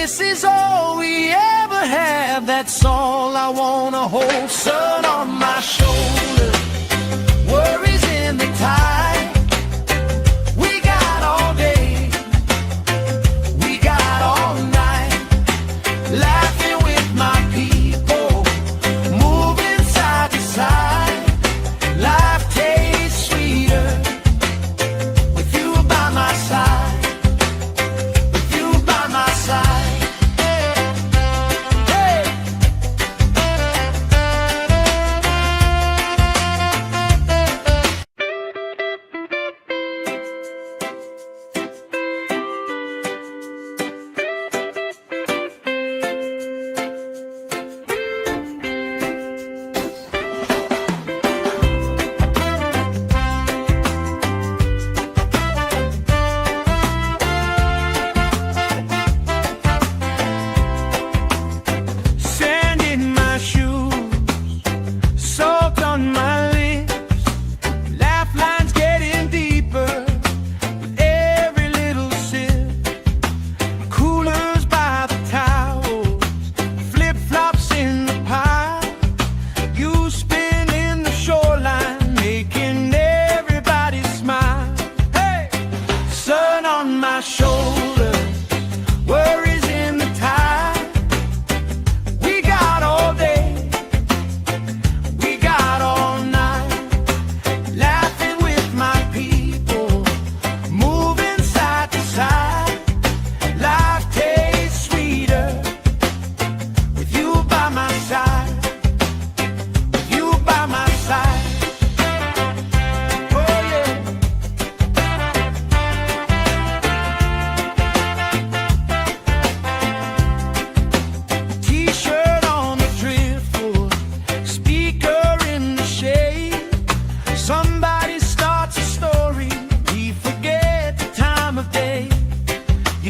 this is all we ever have, that's all I wanna hold. Sun on my shoulder, worries in the tide. We got all day, we got all night, laughing with my people, moving side to side. Life tastes sweeter with you by my side.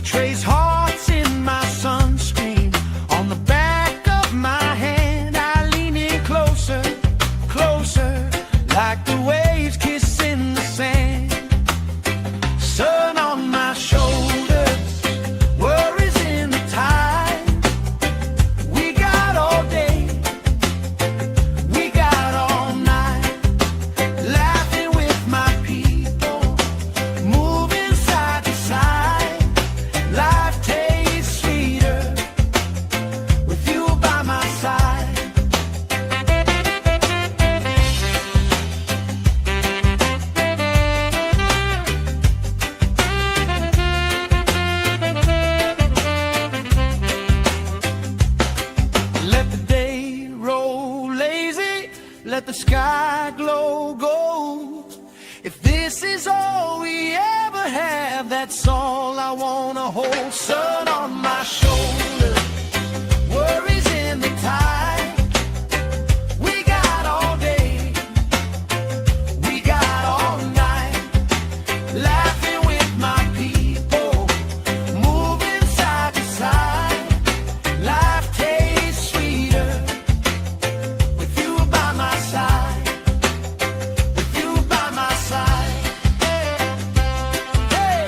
Trace hearts in my sunscreen, on the back of my hand. I lean in closer, closer, like the waves kissing the sand. Sun on my shoulders, worries in the tide. We got all day, we got all night, laughing with my people, moving side to side. Life tastes sweeter with you by my side. Let the day roll lazy, let the sky glow gold. If this is all we ever have, that's all I wanna hold. Sun on my shoulder, worries in the tide. We got all day, we got all night, laughing with my people, moving side to side. Life tastes sweeter with you by my side, with you by my side. Hey.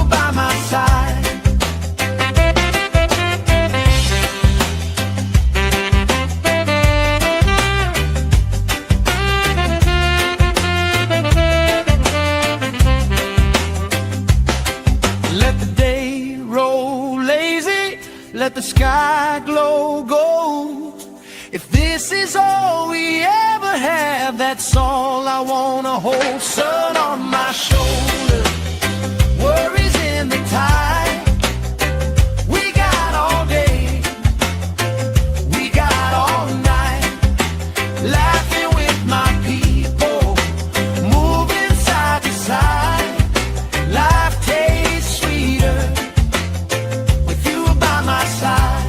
by my side. Let the day roll lazy, let the sky glow gold. If this is all we ever have, that's all I wanna hold. Sun on my shoulder, worries in the tide. We got all day, we got all night, laughing with my people, moving side to side. Life tastes sweeter with you by my side.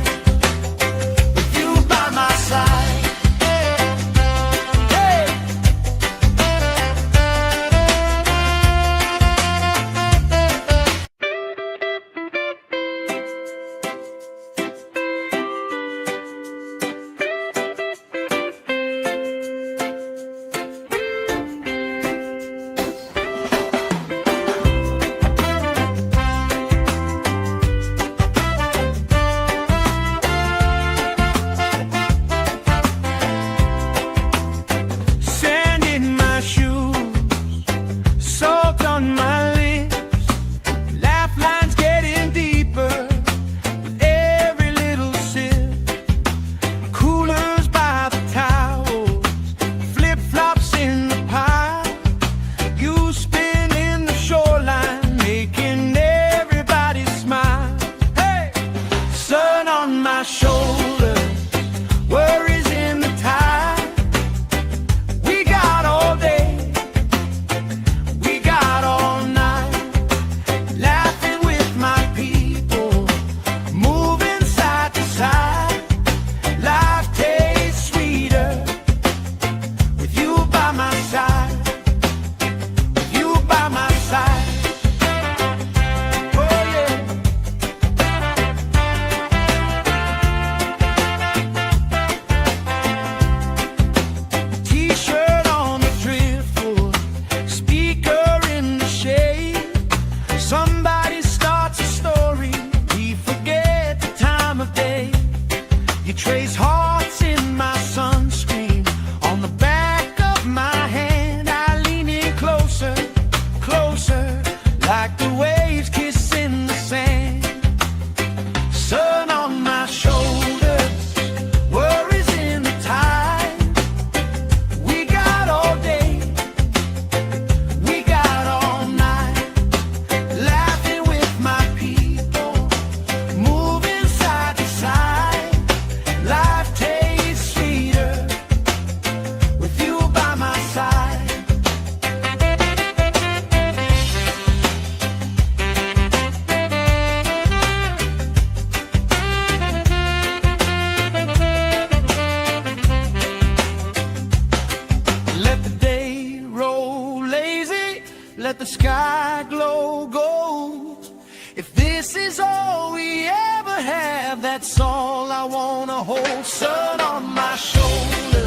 Let the sky glow gold. If this is all we ever have, that's all I wanna hold. Sun on my shoulder,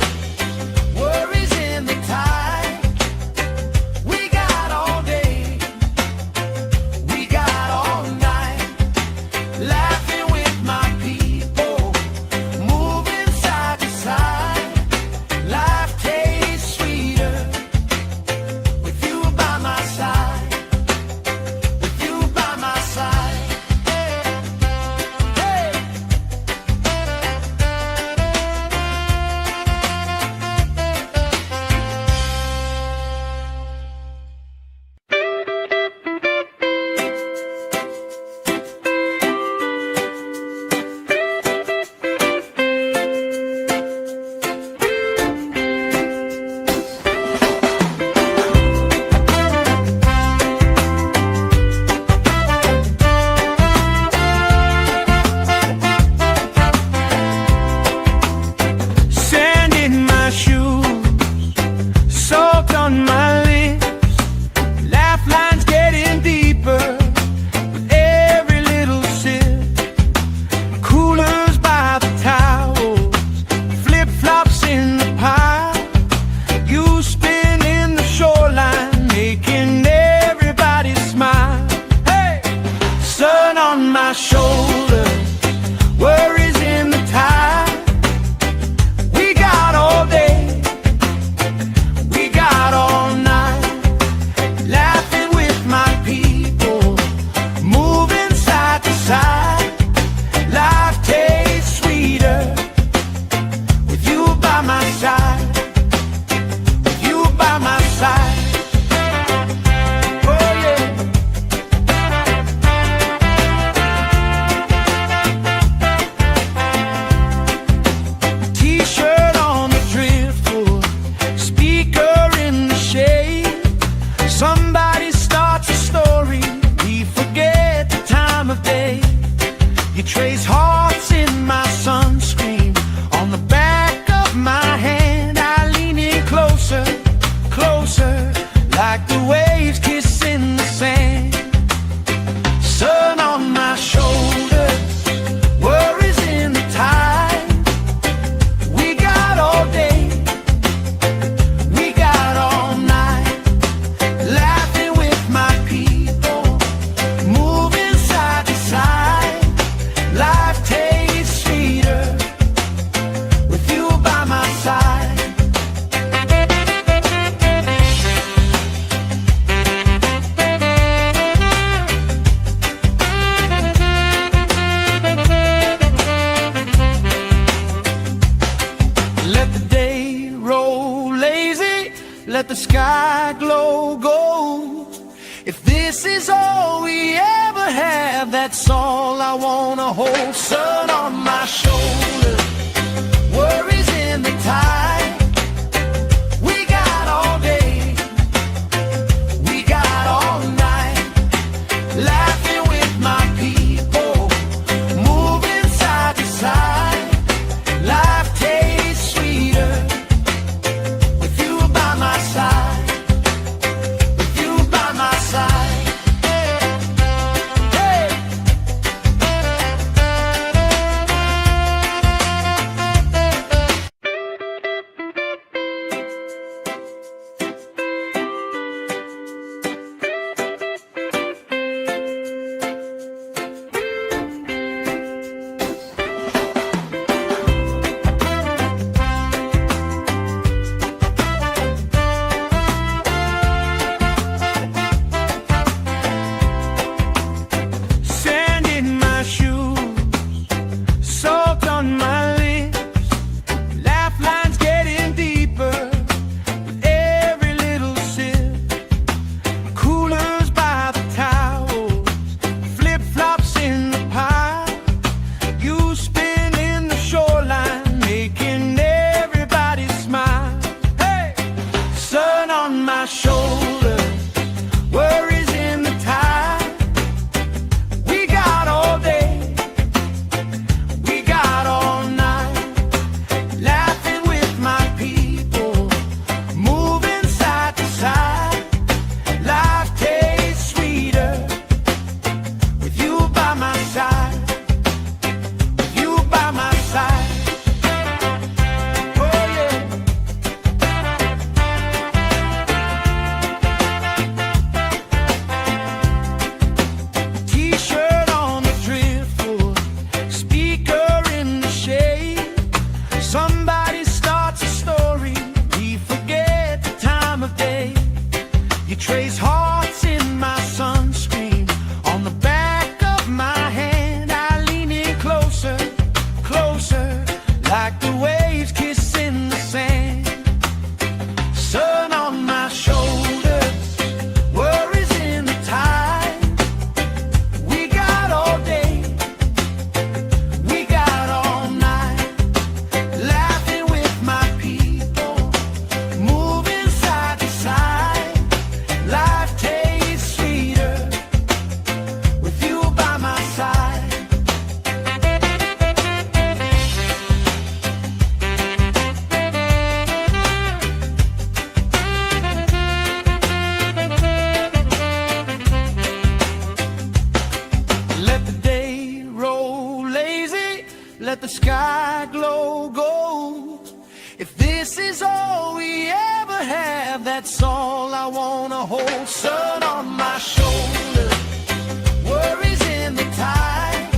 worries in the tide. We got all day, we got all night, laughing with my people, moving side to side. Life tastes sweeter with you by my side, with you by my side. Hey. my shoulder, worries in the tide. We got all day, we got all night, laughing with my people, moving side to side. Life tastes sweeter with you by my side, with you by my side. Somebody starts a story, we forget the time of day. You trace hearts in my sunscreen, on the back of my hand. I lean in closer, closer, like the waves kissing the sand. Sun on my shoulders, worries in the tide. We got all day, we got all night, laughing with my people, moving side to side. Life tastes sweeter with you by my side. Let the day roll lazy, let the sky glow gold. If this is all we ever have, that's all I wanna hold. Sun on my shoulder, worries in the tide. We got all day, we got all night, laughing with my people, moving side to side. Life tastes sweeter with you by my side, with you by my side. Hey. Sand in my shoes, salt on my lips, laugh lines getting deeper with every little sip. Coolers by the towels, flip-flops in the pile. You spin in the shoreline, making everybody smile. Hey! Sun on my shoulder, worries in the tide. We got all day, we got all night, laughing with my people, moving side to side. Life tastes sweeter with you by my side, with you by my side. Oh yeah. T-shirt on the driftwood, speaker in the shade. Somebody starts a story, we forget the time of day. You trace hearts in my sunscreen, on the back of my hand. I lean in closer, closer, like the waves kissing the sand. Sun on my shoulders, worries in the tide. We got all day, we got all night, laughing with my people, moving side to side. Life tastes sweeter with you by my side. Let the day roll lazy, let the sky glow gold. If this is all we ever have, that's all I wanna hold. Sun on my shoulder, worries in the tide.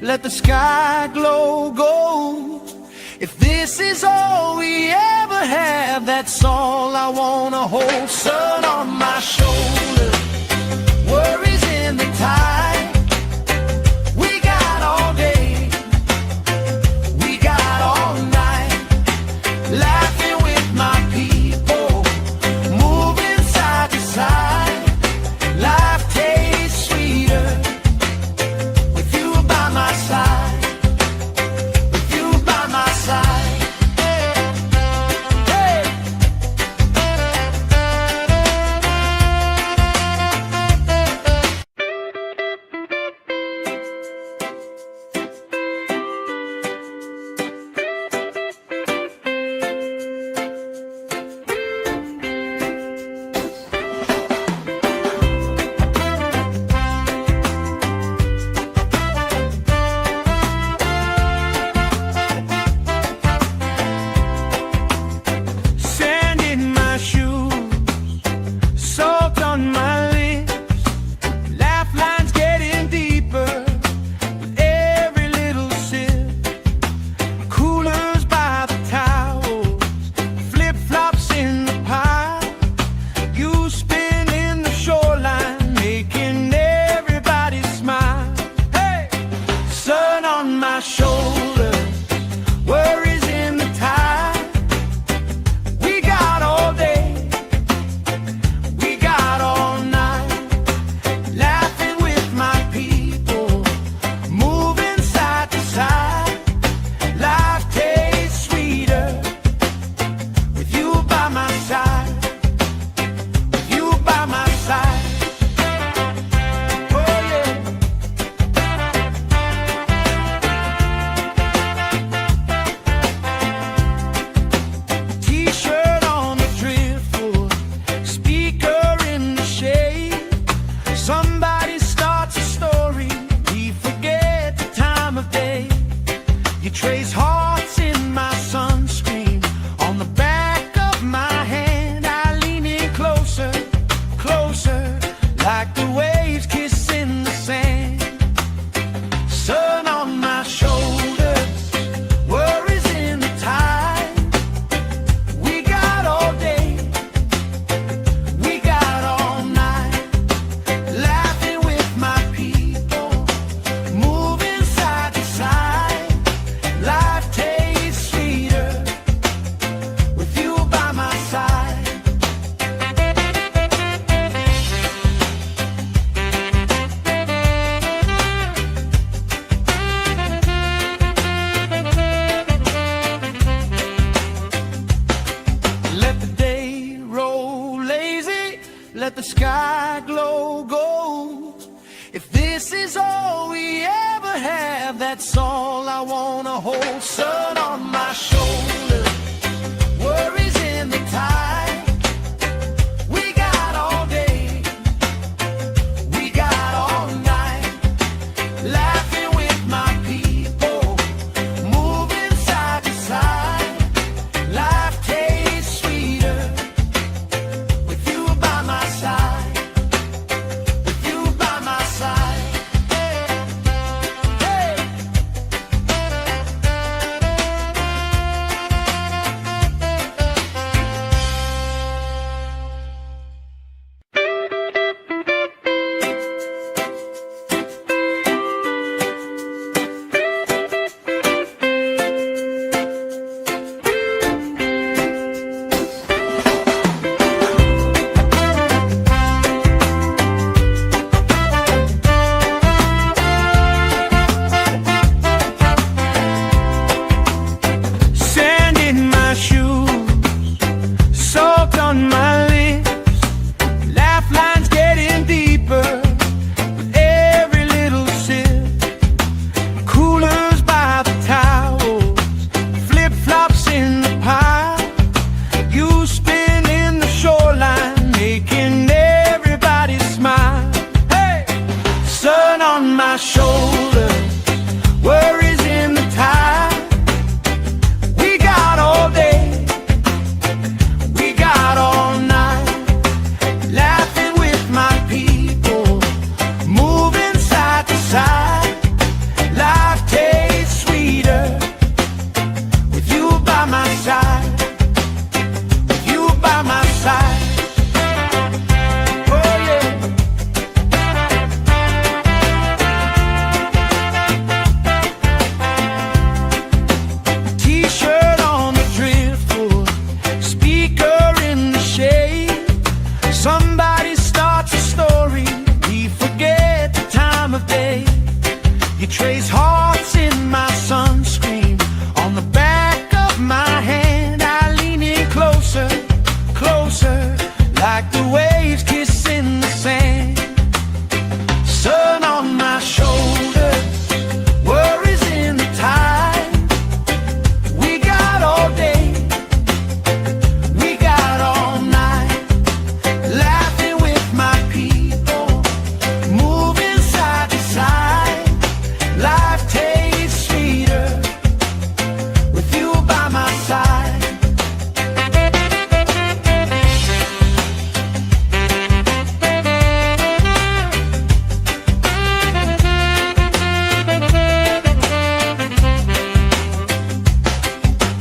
let the sky glow gold. If this is all we ever have, that's all I wanna hold. Sun on my shoulder, worries in the tide. We got all day, we got all night, laughing with my people, moving side to side. Life tastes sweeter with you by my side. Let the sky glow gold. If this is all we ever have, that's all I wanna hold. Sun on my shoulder, worries in the tide. We got all day, we got all night, laughing with my people, moving side to side. Life tastes sweeter with you by my side, with you by my side. Hey. You trace hearts in my sunscreen on the back of my hand. I lean in closer, closer, like the waves kissing the sand. Sun on my shoulders, worries in the tide. We got all day, we got all night, laughing with my people, moving side to side. Life tastes sweeter with you by my side.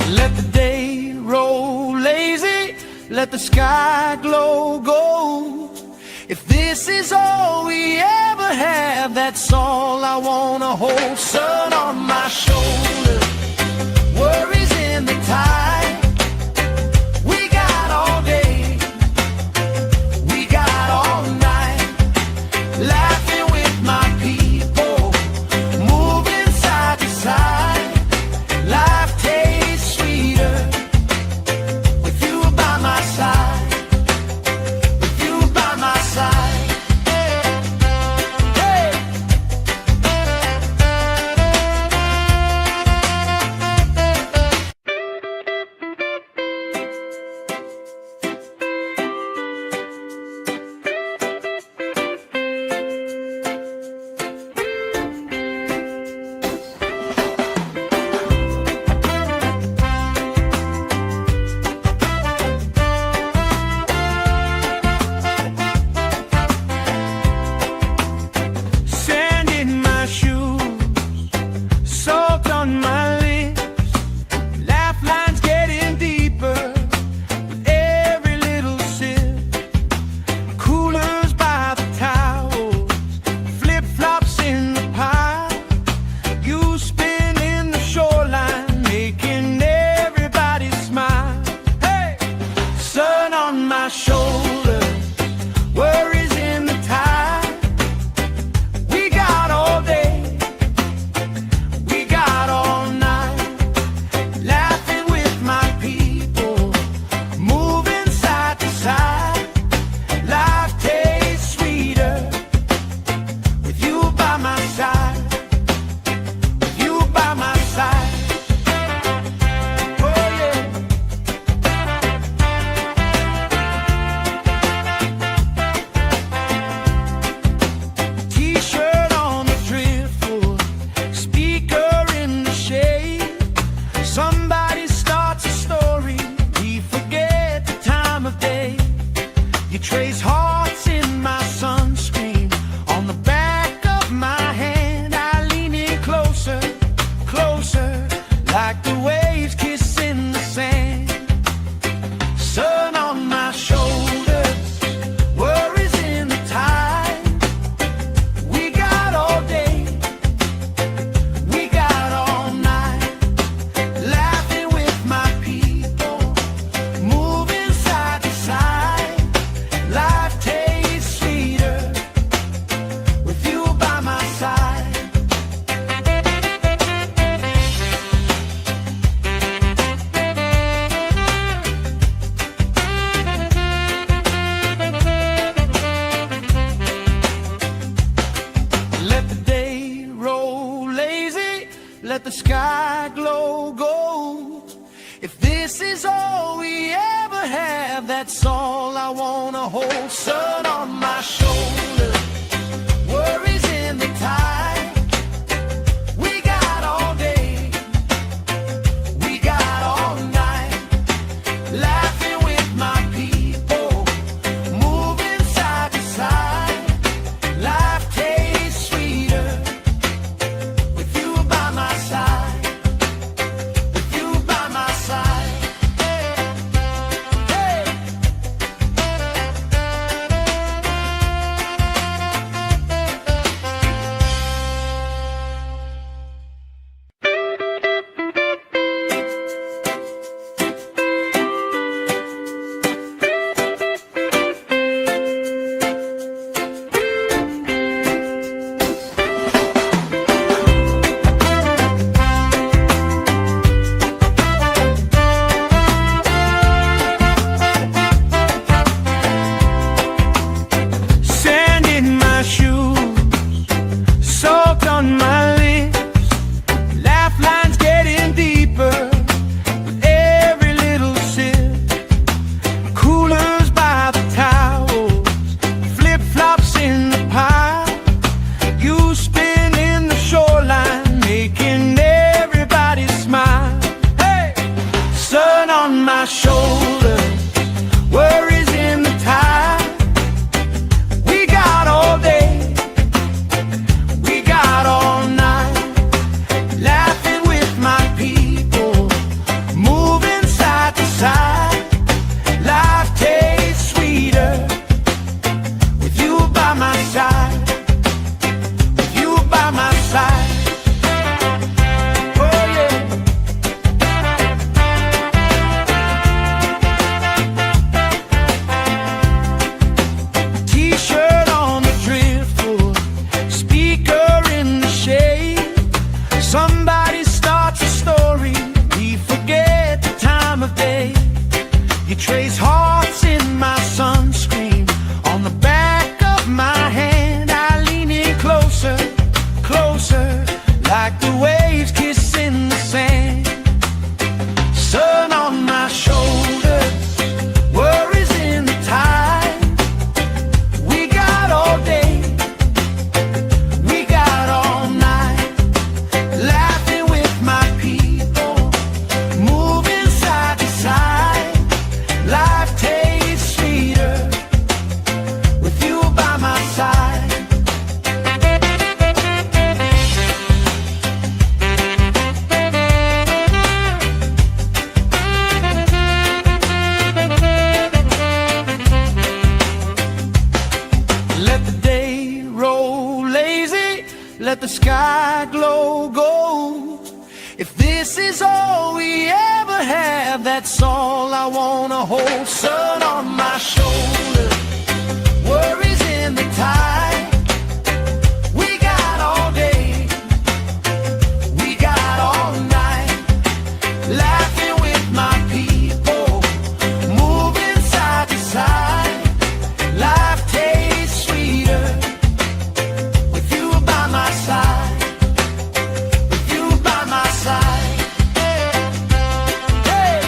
Let the day roll lazy, let the sky glow gold. If this is all we ever have, that's all I wanna hold. Sun on my shoulders, worries in the tide. We got all day, we got all night, laughing with my people, moving side to side. Life tastes sweeter with you by my side, with you by my side. Hey! Sand in my shoes, salt on my lips, laugh lines getting deeper with every little sip. Coolers by the towels, flip-flops in the pile. You spin in the shoreline, making everybody smile. Hey! Sun on my shoulders, worries in the tide. We got all day, we got all night, laughing with my people, moving side to side. Life tastes sweeter with you by my side, with you by my side. Oh yeah. T-shirt on the driftwood, speaker in the shade. Somebody starts a story, we forget the time of day. You trace hearts in my sunscreen on the back of my hand. I lean in closer, closer, like the waves kissing the sand. Sun on my shoulders, worries in the tide. We got all day, we got all night, laughing with my people, moving side to side. Life tastes sweeter with you by my side. Let the day roll lazy, let the sky glow gold. If this is all we ever have, that's all I wanna hold. Sun on my shoulders, worries in the tide. We got all day, we got all night, laughing with my people, moving side to side. Life tastes sweeter with you by my side, with you by my side. Hey! Somebody starts a story, we forget the time of day. You trace hearts in my sunscreen, on the back of my hand. I lean in closer, closer, like the waves kissing the sand. Sun on my shoulders, worries in the tide. We got all day, we got all night, laughing with my people, moving side to side. Life tastes sweeter with you by my side. Let the day roll lazy, let the sky glow gold. If this is all we ever have, that's all I wanna hold. Sun on my shoulders, worries in the tide. We got all day, we got all night, laughing with my people, moving side to side. Life tastes sweeter with you by my side, with you by my side. Hey.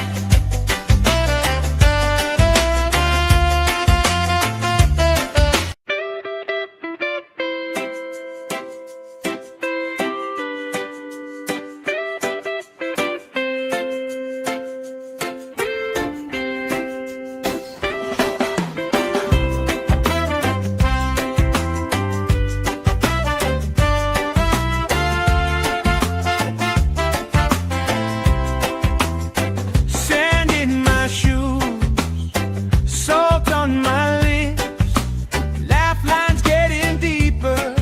Sand in my shoes, salt on my lips, laugh lines getting deeper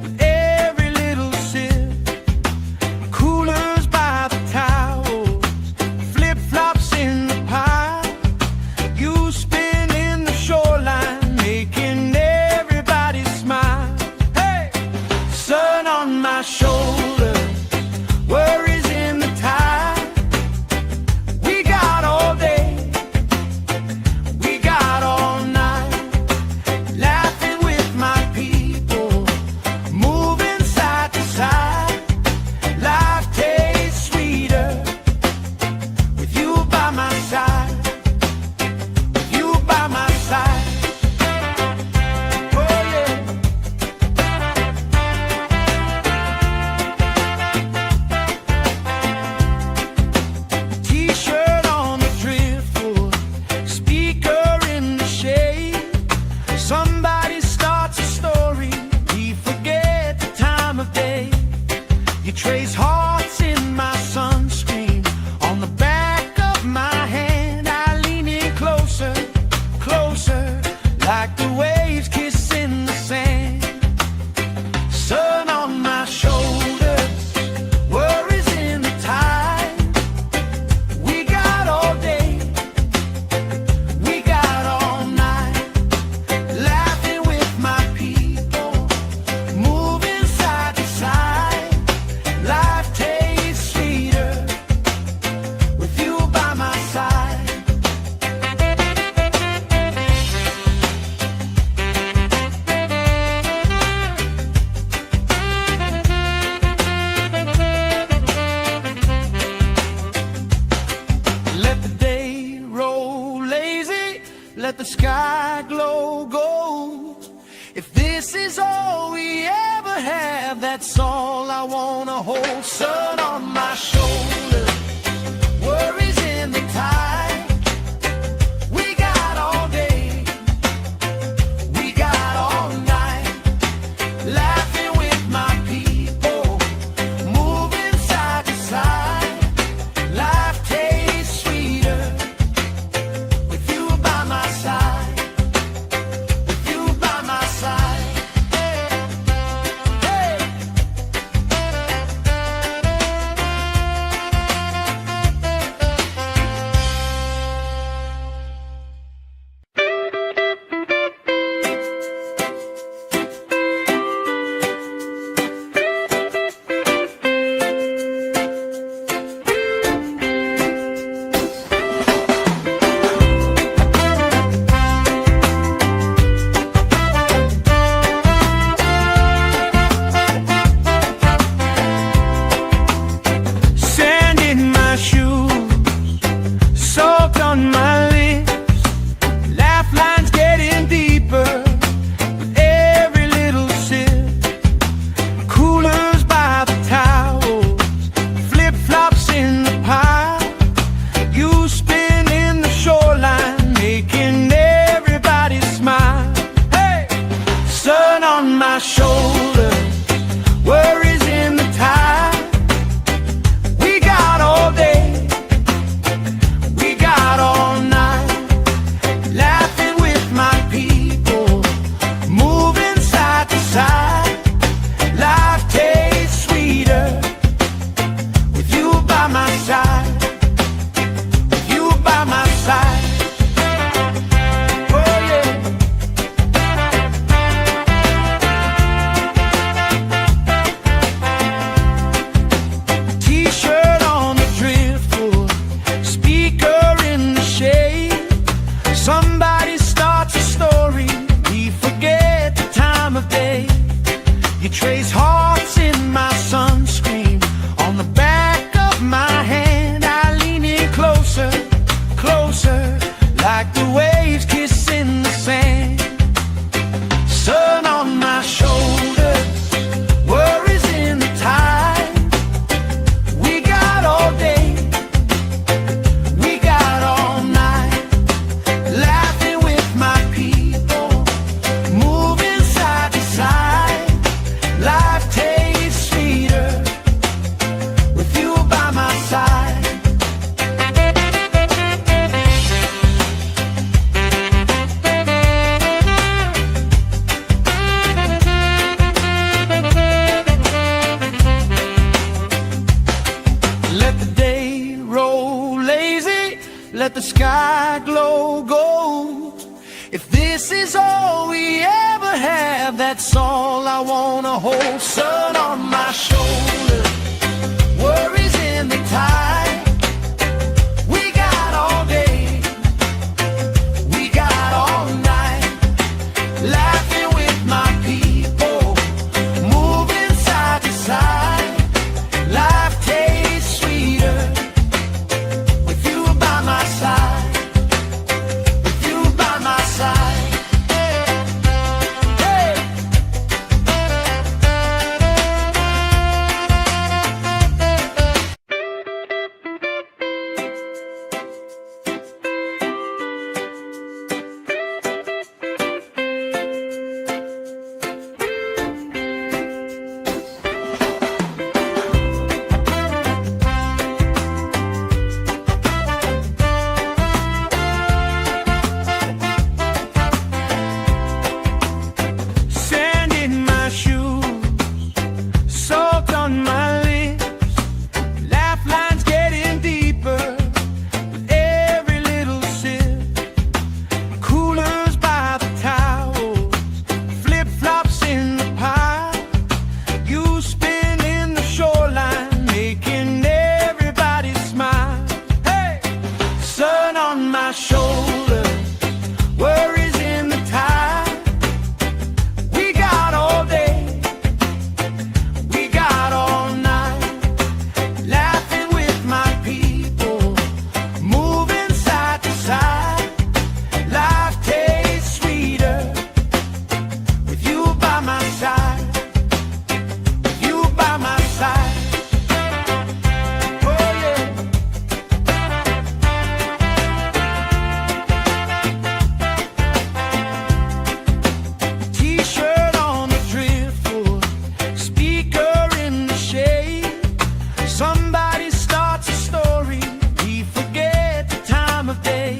with every little sip. Coolers by the towels, flip-flops in the pile. You spinning the shoreline, making everybody smile. Hey! Sun on my shoulders, worries in the tide. We got all day, we got all night, laughing with my people, moving side to side. Life tastes sweeter with you by my side, with you by my side. Oh yeah. T-shirt on the driftwood, speaker in the shade. Somebody starts a story, we forget the time of day. You trace hearts in my sunscreen, on the back of my hand. I lean in closer, closer, like the waves kissing the sand. Sun on my shoulders, worries in the tide. We got all day, we got all night, laughing with my people, moving side to side. Life tastes sweeter with you by my side. Let the day roll lazy, let the sky glow gold. If this is all we ever have, that's all I wanna hold. Sun on my shoulders, worries in the tide. We got all day, we got all night, laughing with my people, moving side to side. Life tastes sweeter with you by my side, with you by my side. Hey. let the sky glow gold. If this is all we ever have, that's all I wanna hold. Sun on my shoulder, worries in the tide. We got all day, we got all night, laughing with my people, moving side to side. Life tastes sweeter with you by my side, with you by my side. Hey! Sand in my shoes, salt on my lips, laugh lines getting deeper with every little sip. Coolers by the towels, flip-flops in the pile. You spin in the shoreline, making everybody smile. Hey! Sun on my shoulder, worries in the tide. We got all day, we got all night, laughing with my people, moving side to side. Life tastes sweeter with you by my side, with you by my side. Oh yeah. T-shirt on the driftwood, speaker in the shade. Somebody starts a story, we forget the time of day.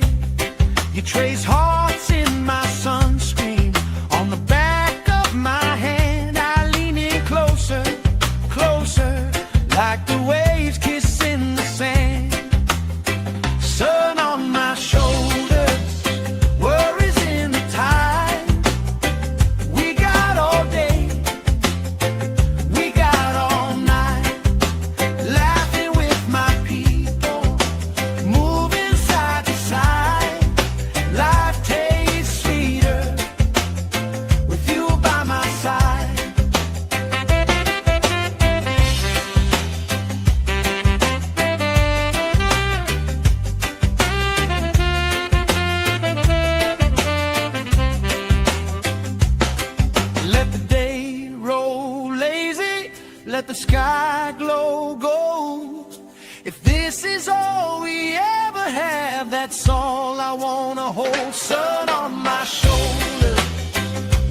You trace hearts in my sunscreen, on the back of my hand. I lean in closer, closer, like the waves kissing the sand. Sun on my shoulders, worries in the tide. We got all day, we got all night, laughing with my people, moving side to side. Life tastes sweeter with you by my side. Let the day roll lazy, let the sky glow gold. If this is all we ever have, that's all I wanna hold. Sun on my shoulder,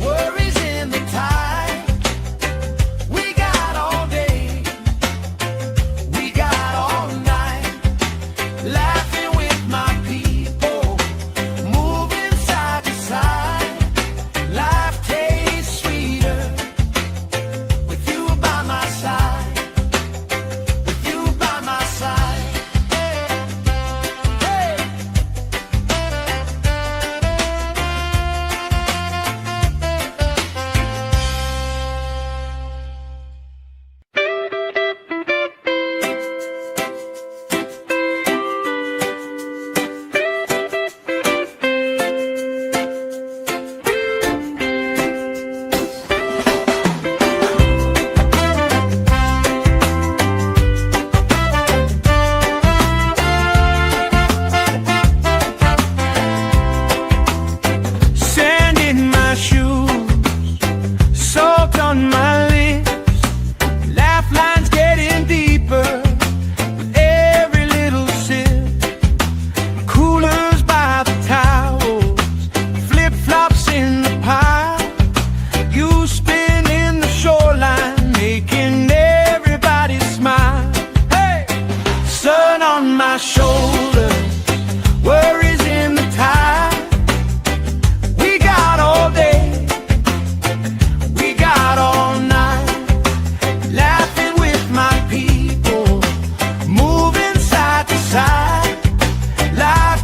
worries in the tide. We got all day, we got all night, laughing with my people, moving side to side. Life tastes sweeter with you by my side, with you by my side. Hey! Sand in my shoes, salt on my lips, laugh lines getting deeper with every little sip. Coolers by the towels, flip-flops in the pile. You spin in the shoreline, making everybody smile. Hey! Sun on my shoulder, worries in the tide. We got all day, we got all night, laughing with my people, moving side to side. Life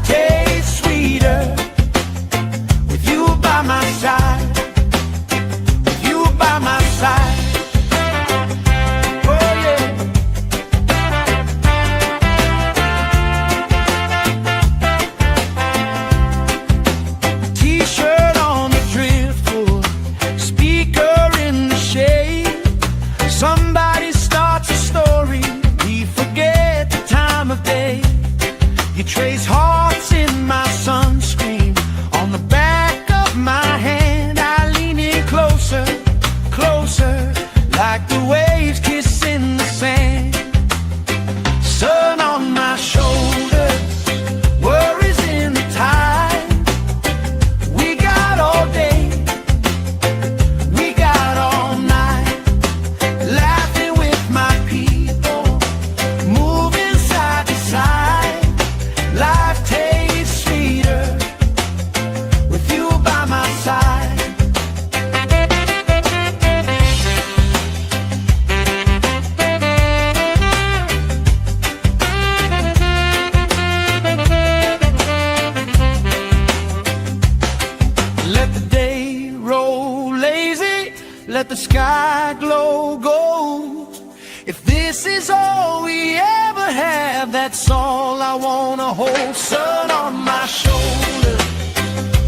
is all we ever have, that's all I wanna hold. Sun on my shoulder,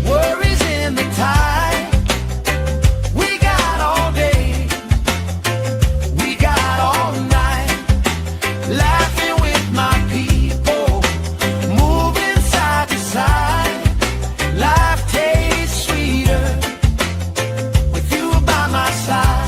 worries in the tide. We got all day, we got all night, laughing with my people, moving side to side. Life tastes sweeter with you by my side.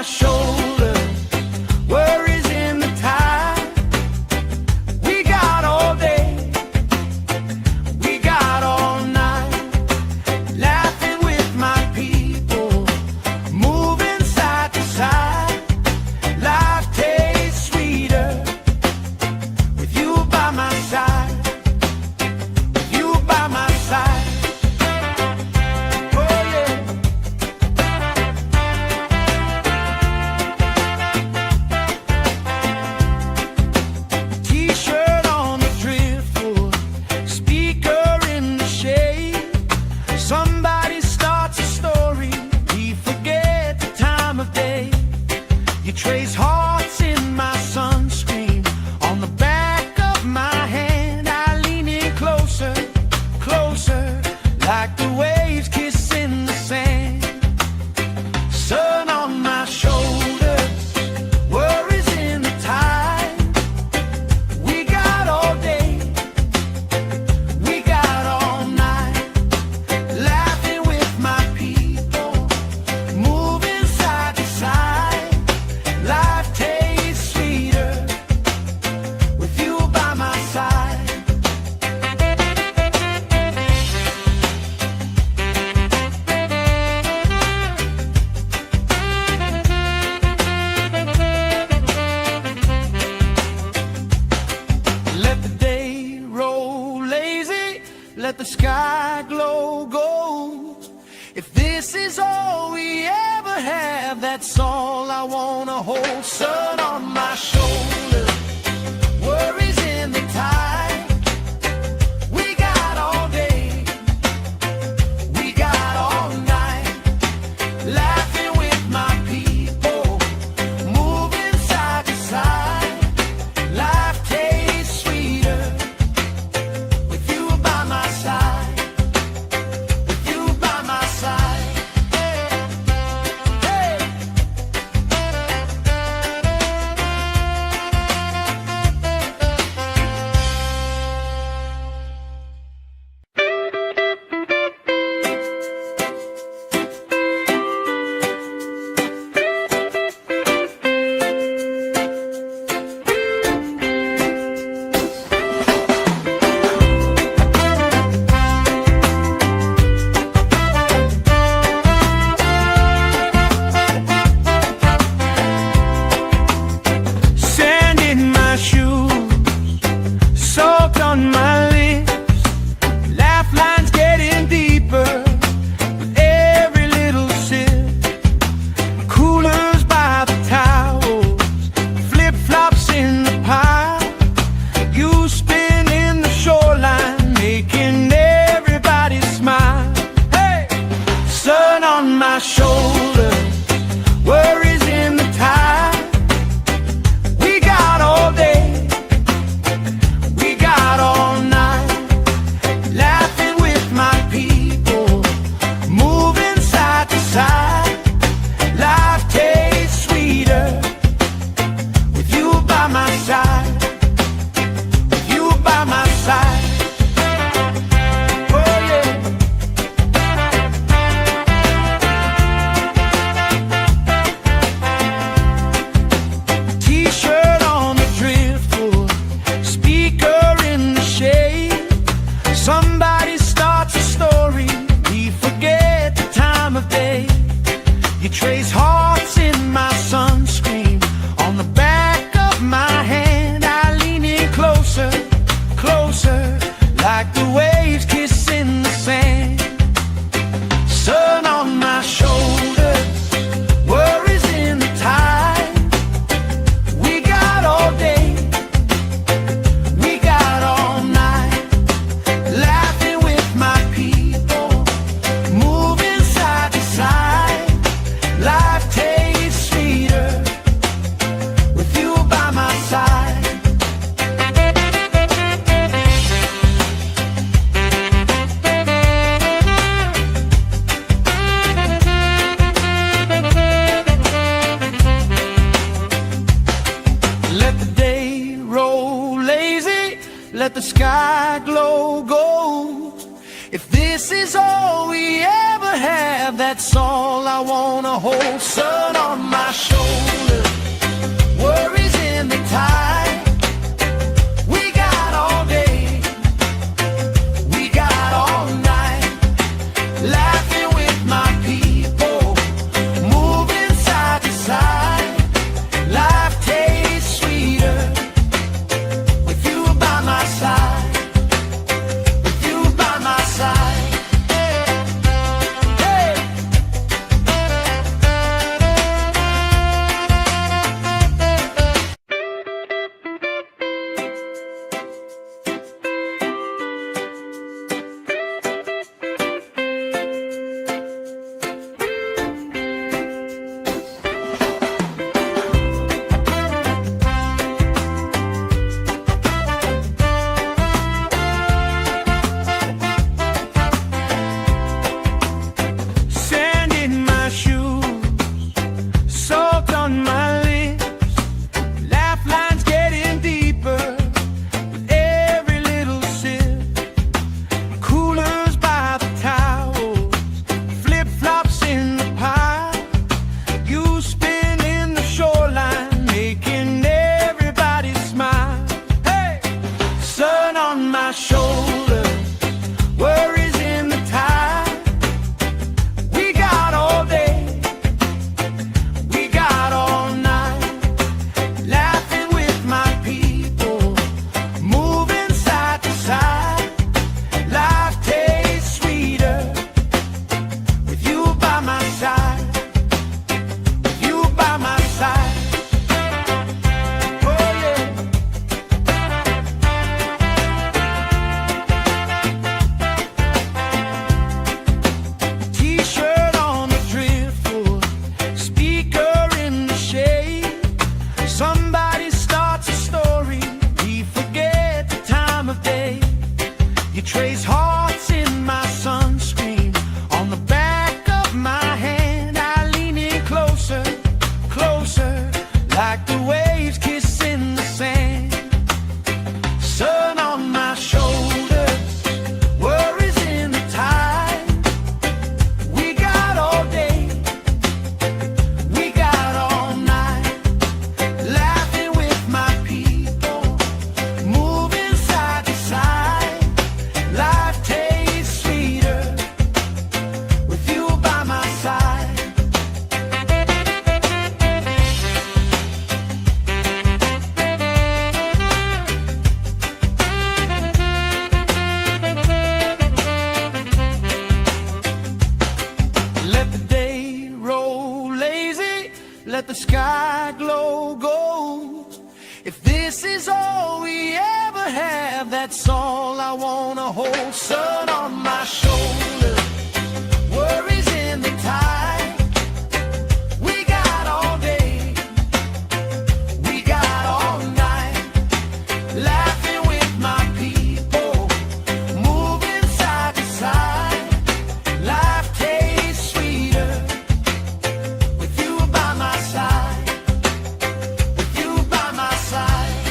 Shoulder, worries in the tide. We got all day, we got all night, laughing with my people, moving side to side. Life tastes sweeter with you by my side, with you by my side. Oh yeah. Trace hearts in my sunscreen on the back of my hand. I lean in closer, closer, like the waves kissing the sand. Sun on my shoulders, worries in the tide. We got all day, we got all night, laughing with my people, moving side to side. Life tastes sweeter with you by my side. Let the day roll lazy, let the sky glow gold. If this is all we ever have, that's all I wanna hold. Sun on my shoulder, worries in the tide. We got all day, we got all night, laughing with my people, moving side to side. Life tastes sweeter with you by my side, with you by my side. Hey. my side, with you by my side. Oh yeah. T-shirt on the driftwood, speaker in the shade. Somebody starts a story, we forget the time of day. You trace hearts in my sunscreen, on the back of my hand. I lean in closer, closer, like the waves kissing the sand. Sun on my shoulders, worries in the tide. We got all day, we got all night, laughing with my people, moving side to side. Life tastes sweeter with you by my side. Let the day roll lazy, let the sky glow gold. If this is all we ever have, that's all I wanna hold. Sun on my shoulders, worries in the tide. We got all day, we got all night, laughing with my people, moving side to side. Life tastes sweeter with you by my side, with you by my side. Hey. Sand in my shoes, salt on my lips, laugh lines getting deeper with every little sip. Coolers by the towels, flip-flops in the pile. You spinning the shoreline, making everybody smile. Hey! Sun on my shoulders, worries in the tide. We got all day, we got all night, laughing with my people, moving side to side. Life tastes sweeter with you by my side, with you by my side. Oh yeah. T-shirt on the driftwood, speaker in the shade. Somebody starts a story, we forget the time of day. You trace hearts in my sunscreen, on the back of my hand. I lean in closer, closer, like the waves kissing the sand. Sun on my shoulders, worries in the tide. We got all day, we got all night, laughing with my people, moving side to side. Life tastes sweeter with you by my side. Let the day roll lazy, let the sky glow gold. If this is all we ever have, that's all I wanna hold. Sun on my shoulders, worries in the tide. We got all day, we got all night, laughing with my people, moving side to side. Life tastes sweeter with you by my side, with you by my side.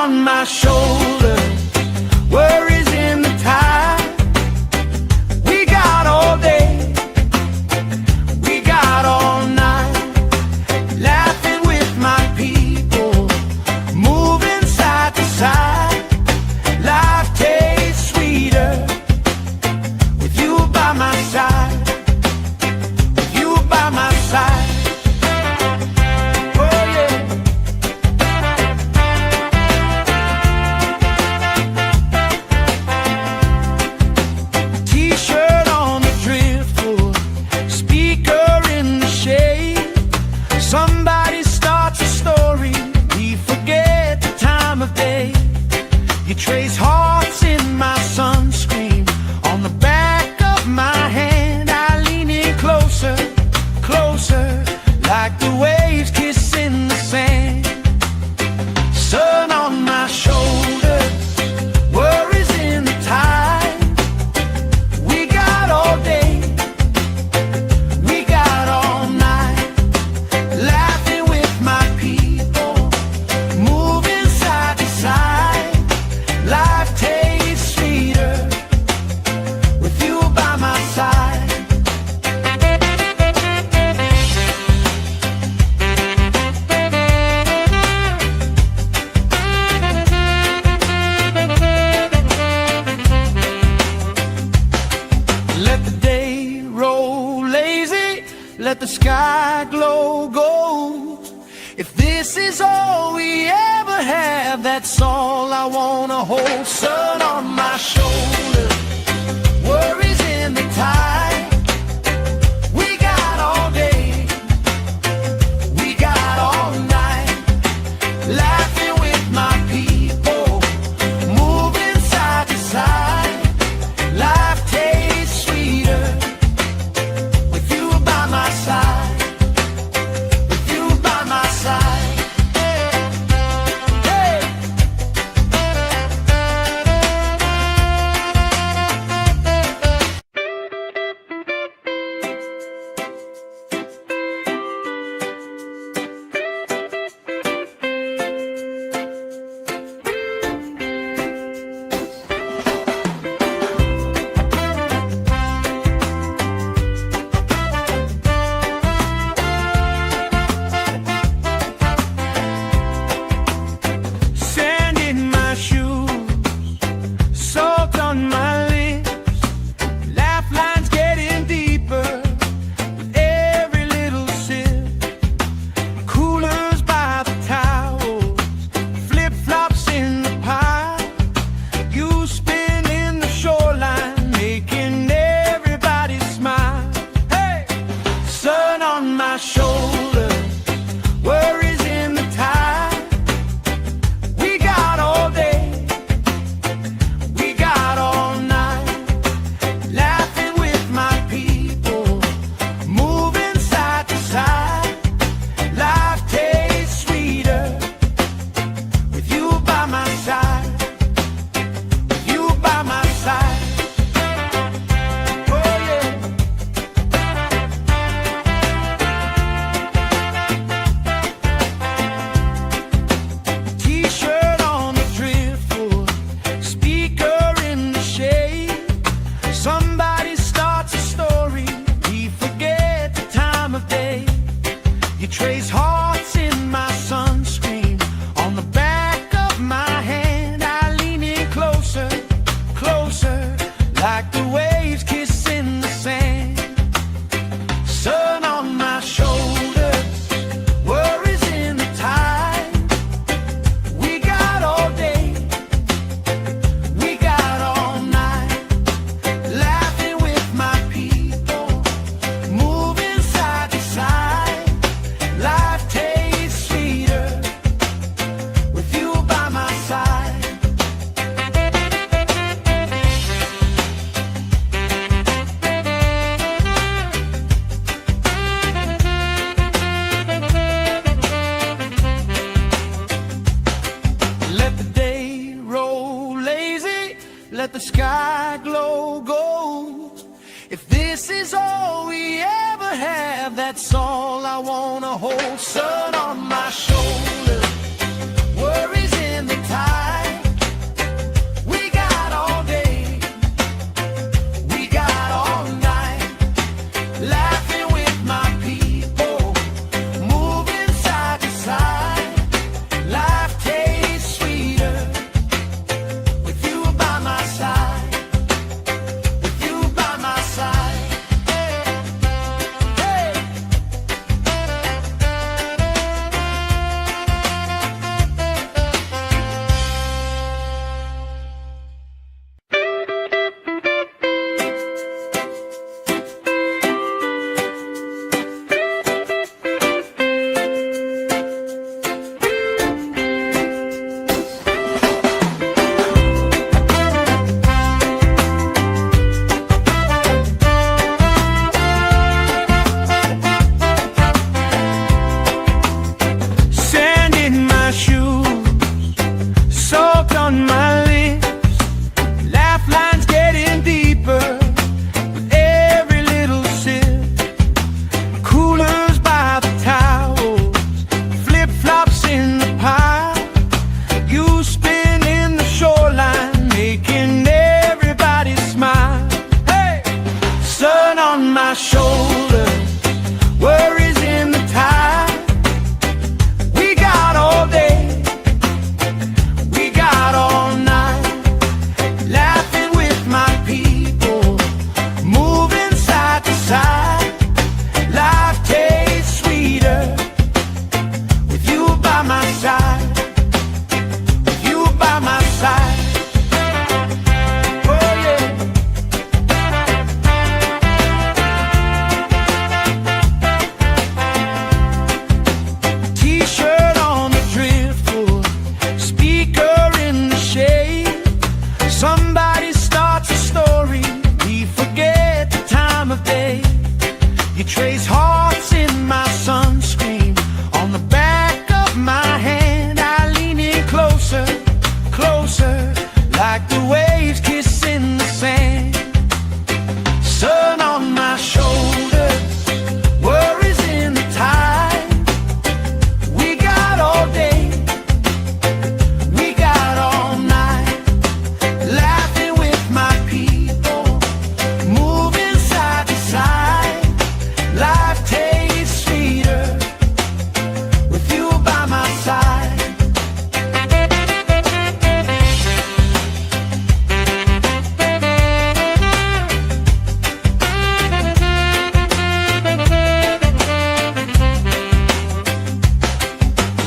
on my shoulder, worries in the tide. We got all day, we got all night, laughing with my people, moving side to side. Life tastes sweeter with you by my side, with you by my side. Somebody starts a story, we forget the time of day. You trace hearts in my sunscreen, on the back of my hand. I lean in closer, closer, like the waves kissing the sand. Sun on my shoulder, worries in the tide. We got all day, we got all night, laughing with my people, moving side to side. Life tastes sweeter with you by my side. Let the day roll lazy, let the sky glow gold. If this is all we ever have, that's all I wanna hold. Sun on my shoulder, worries in the tide. We got all day, we got all night, laughing with my people, moving side to side. Life tastes sweeter with you by my side, with you by my side. Hey! Sand in my shoes, salt on my lips, laugh lines getting deeper with every little sip. Coolers by the towels, flip-flops in the pile. You spinning the shoreline, making everybody smile. Hey! Sun on my shoulder, worries in the tide. We got all day, we got all night, laughing with my people, moving side to side. Life tastes sweeter with you by my side, with you by my side. Oh yeah. T-shirt on the driftwood, speaker in the shade. Somebody starts a story, we forget the time of day. You trace hearts in my sunscreen, on the back of my hand. I lean in closer, closer, like the waves kissing the sand. Sun on my shoulders, worries in the tide. We got all day, we got all night, laughing with my people, moving side to side. Life tastes sweeter with you by my side. Let the day roll lazy, let the sky glow gold. If this is all we ever have, that's all I wanna hold. Sun on my shoulder, worries in the tide. Salt on my lips, laugh lines getting deeper with every little sip. Coolers by the towels, flip-flops in the pile. You spin in the shoreline, making everybody smile. Hey! Sun on my shoulder, worries in the tide. We got all day, we got all night, laughing with my people, moving side to side. Life tastes sweeter with you by my side, with you by my side. Oh yeah. T-shirt on the driftwood, speaker in the shade. Somebody starts a story, we forget the time of day. You trace hearts in my sunscreen, on the back of my hand. I lean in closer, closer, like the waves kissing the sand. Sun on my shoulders, worries in the tide. We got all day, we got all night, laughing with my people, moving side to side. Life tastes sweeter with you by my side.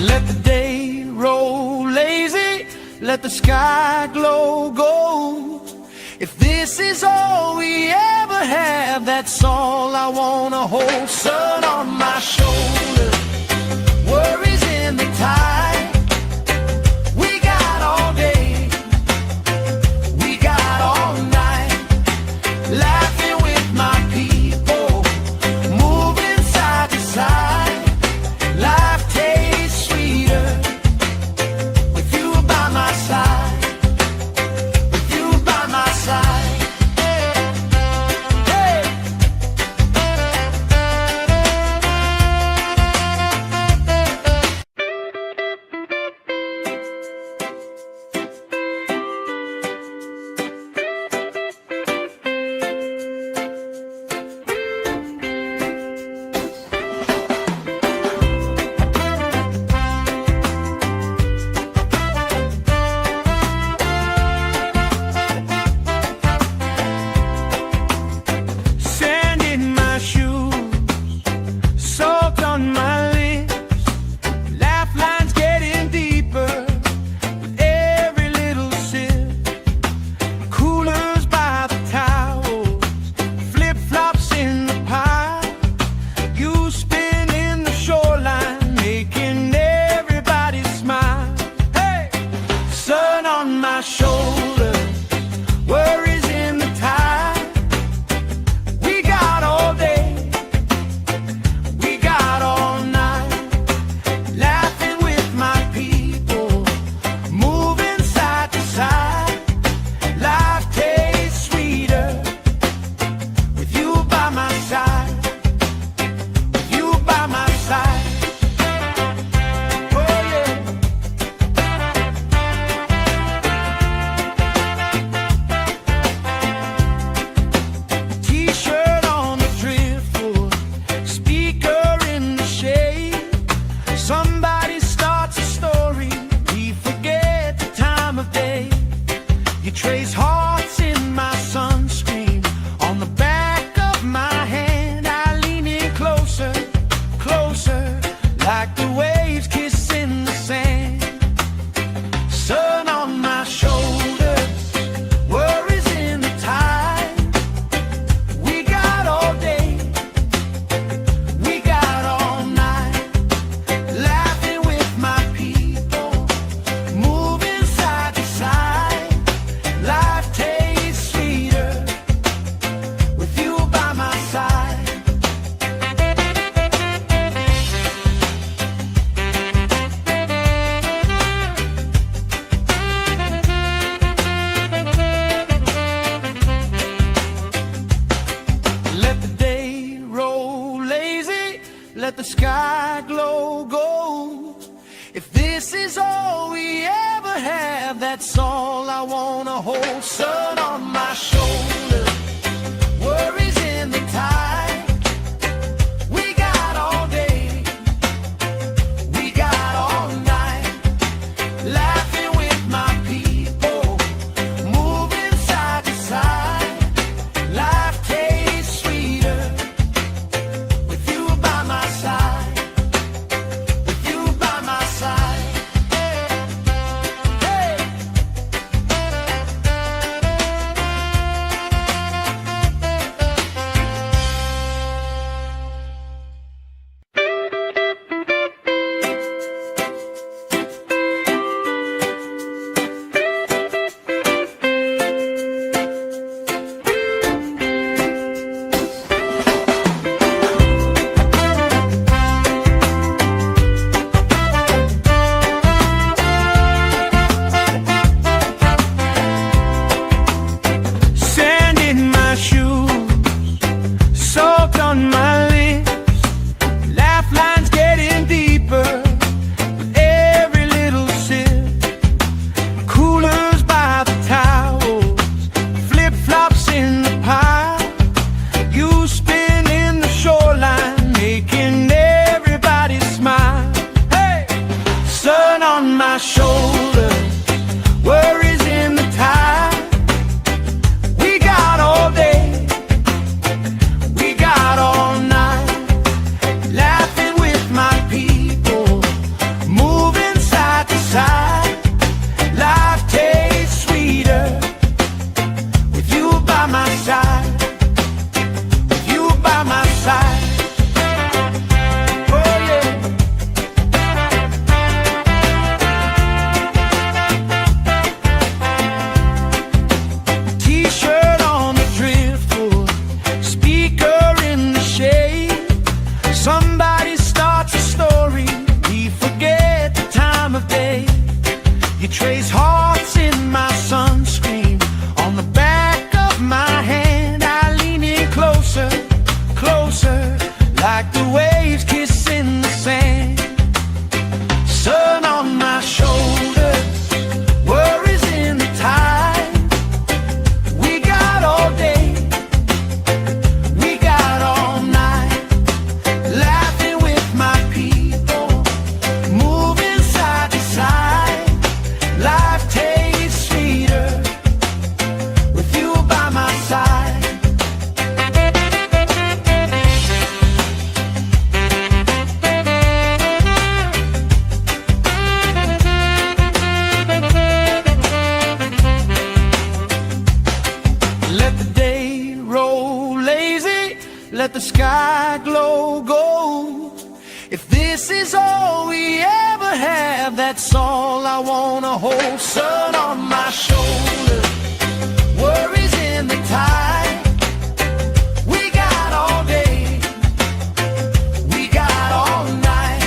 Let the day roll lazy, let the sky glow gold. If this is all we ever have, that's all I wanna hold. Sun on my shoulder, worries in the tide. We got all day, we got all night, laughing with my people, moving side to side. Life tastes sweeter with you by my side, with you by my side. Hey! Sand in my shoes, salt on my lips, laugh lines getting deeper with every little sip. Coolers by the towels, flip-flops in the pile. You spin in the shoreline, making everybody smile. Hey! Sun on my shoulder, worries in the tide. We got all day, we got all night, laughing with my people, moving side to side. Life tastes sweeter with you by my side, with you by my side. Oh yeah. T-shirt on the driftwood, speaker in the shade. Somebody starts a story, we forget the time of day. You trace hearts in my sunscreen, on the back of my hand. I lean in closer, closer, like the waves kissing the sand. Sun on my shoulders, worries in the tide. We got all day, we got all night, laughing with my people, moving side to side. Life that's all I wanna hold. Sun on my shoulder, worries in the tide. We got all day, we got all night, laughing with my people, moving side to side. Life tastes sweeter with you by my side, with you by my side. Hey. Sand in my shoes, salt on my lips, laugh lines getting deeper with every little sip. Coolers by the towels, flip-flops in the pile, you spin in the shoreline, making everybody smile. Hey! Sun on my shoulder, worries in the tide. We got all day, we got all night, laughing with my people, moving side to side. Life tastes sweeter with you by my side, with you by my side. Oh yeah. T-shirt on the driftwood, speaker in the shade. Somebody starts a story, we forget the time of day. You trace hearts in my sunscreen, on the back of my hand. I lean in closer, closer, like the waves kissing the sand. Sun on my shoulder, worries in the tide. We got all day, we got all night, laughing with my people, moving side to side. Life tastes sweeter with you by my side. Let the day roll lazy, let the sky glow gold. If this is all we ever have, that's all I wanna hold. Sun on my shoulder, worries in the tide. We got all day, we got all night,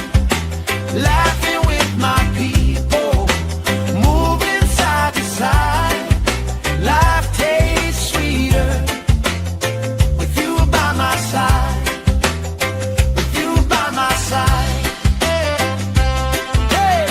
laughing with my people, moving side to side. Life tastes sweeter with you by my side, with you by my side. Hey.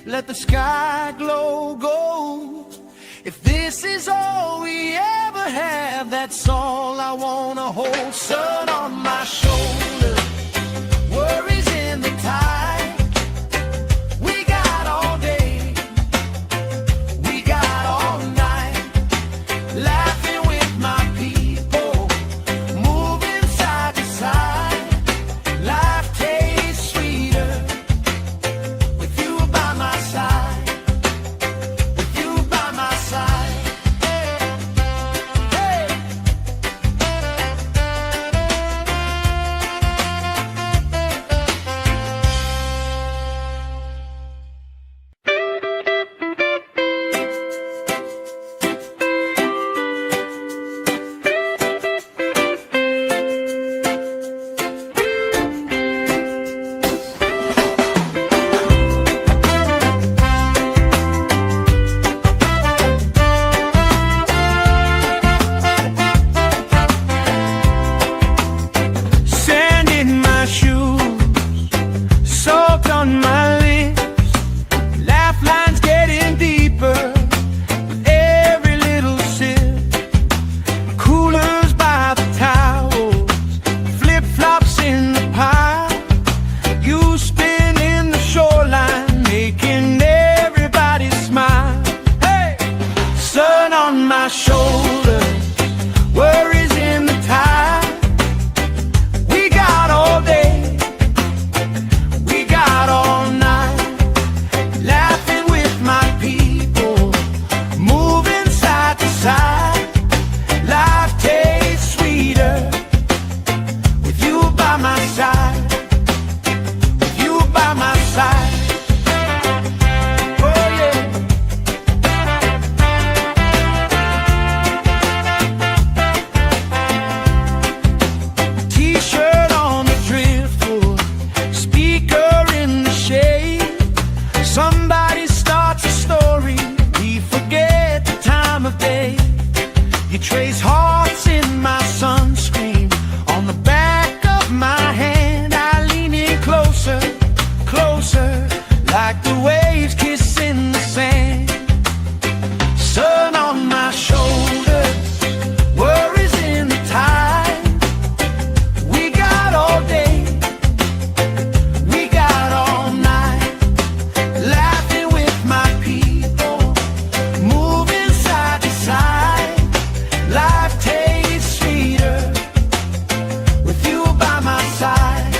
let the sky glow gold. If this is all we ever have, that's all I wanna hold. Sun on my shoulder, worries in the tide. We got all day, we got all night, laughing with my people, moving side to side. Life tastes sweeter with you by my side, with you by my side. Hey. Sand in my shoes, salt on my lips, laugh lines getting deeper with every little sip. Coolers by the towels, flip-flops in the pile, you spinning the shoreline, making everybody smile. Hey! Sun on my shoulder, worries in the tide. We got all day, we got all night, laughing with my people, moving side to side. Life tastes sweeter with you by my side, with you by my side. Oh yeah. T-shirt on the driftwood, speaker in the shade. Somebody starts a story, we forget the time of day. You trace hearts in my sunscreen, on the back of my hand. I lean in closer, closer, like the waves kissing the sand. Sun on my shoulder, worries in the tide. We got all day, we got all night, laughing with my people, moving side to side. Life tastes sweeter with you by my side.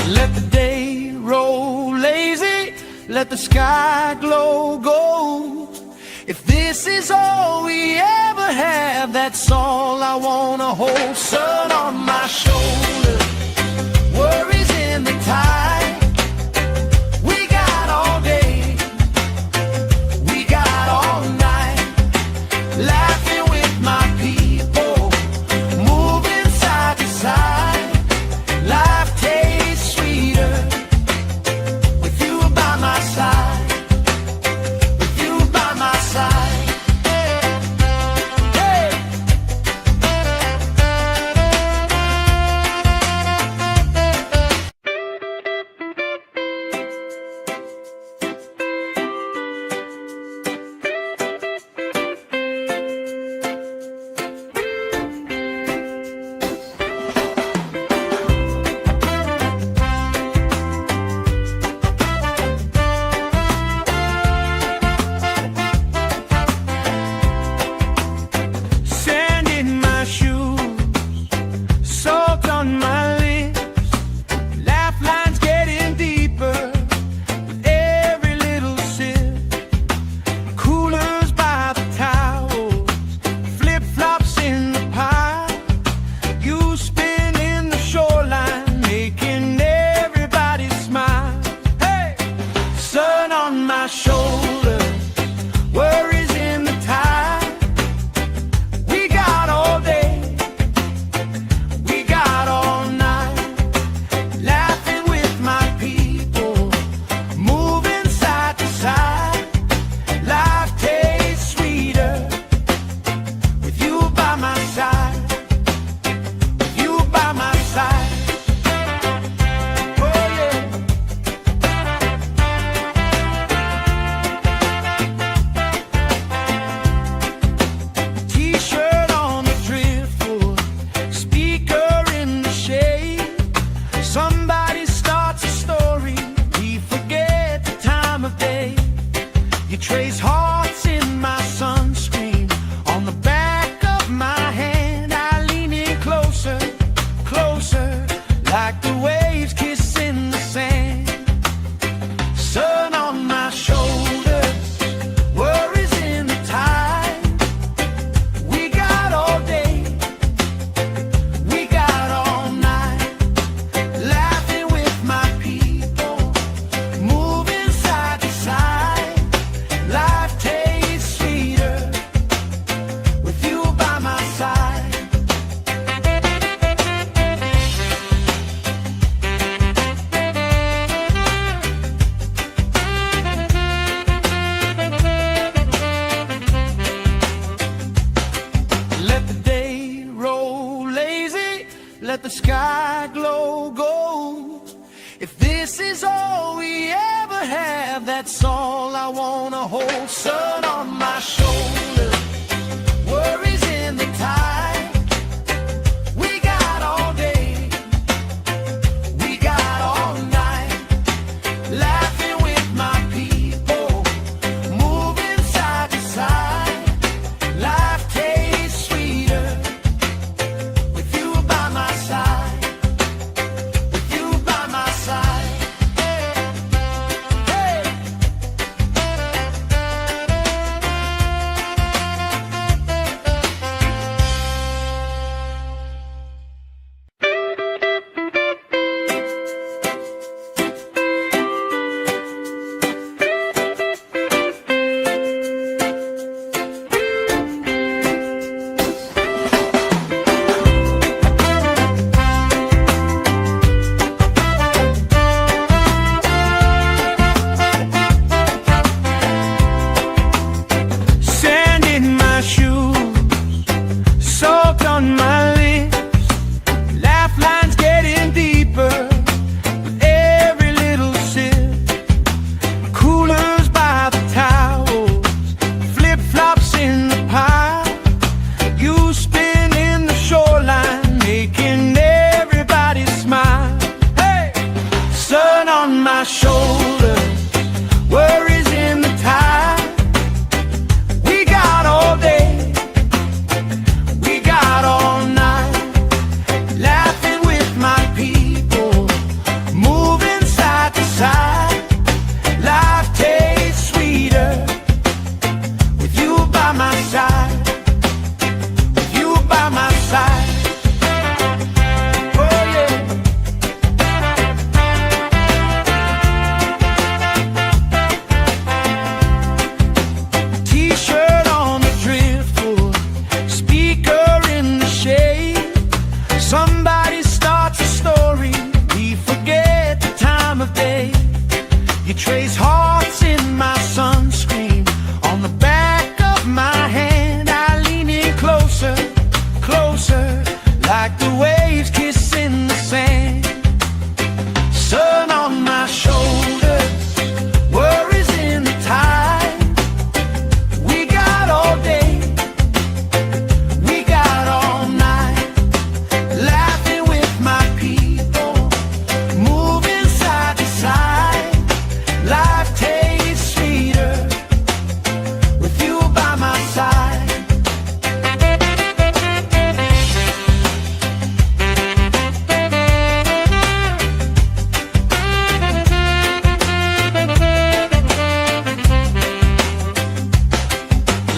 Let the day roll lazy, let the sky glow gold. If this is all we ever have, that's all I wanna hold. Sun on my shoulder, worries in the tide. We got all day, we got all night, laughing with my people, moving side to side. Life tastes sweeter with you by my side, with you by my side. Hey. the sky glow gold. If this is all we ever have, that's all I wanna hold. Sun on my shoulder, worries in the tide. We got all day, we got all night, laughing with my people, moving side to side. Life tastes sweeter with you by my side, with you by my side. Hey. Sand in my shoes, salt on my lips, laugh lines getting deeper with every little sip. Coolers by the towels, flip-flops in the pile, you spin in the shoreline, making everybody smile. Hey! Sun on my shoulder, worries in the tide. We got all day, we got all night, laughing with my people, moving side to side. Life tastes sweeter with you by my side, with you by my side. Oh yeah. T-shirt on the driftwood, speaker in the shade. Somebody starts a story, we forget the time of day. You trace hearts in my sunscreen, on the back of my hand. I lean in closer, closer, like the waves kissing the sand. Sun on my shoulders, worries in the tide. We got all day, we got all night, laughing with my people, moving side to side. Life tastes sweeter with you by my side.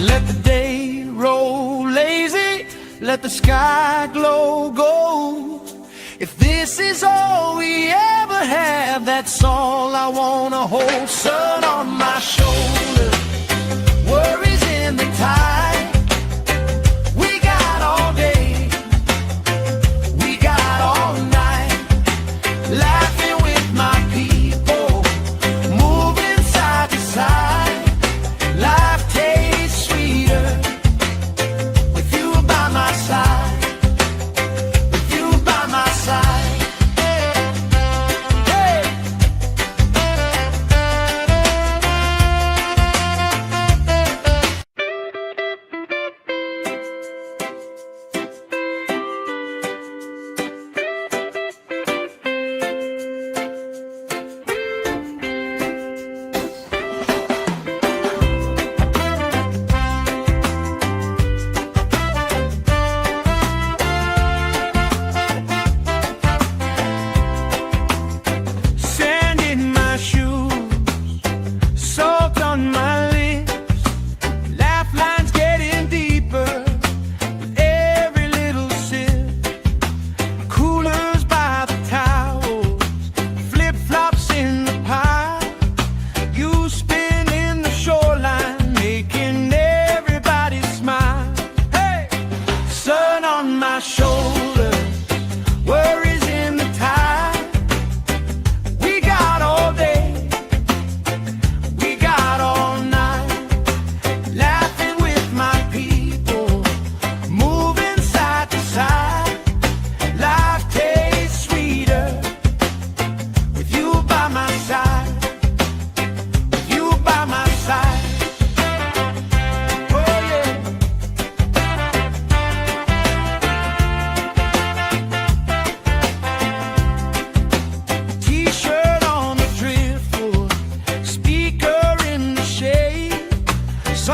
Let the day roll lazy, let the sky glow gold. If this is all we ever have, that's all I wanna hold. Sun on my shoulder, worries in the tide. We got all day, we got all night, laughing with my people, moving side to side. Life tastes sweeter with you by my side, with you by my side. Hey.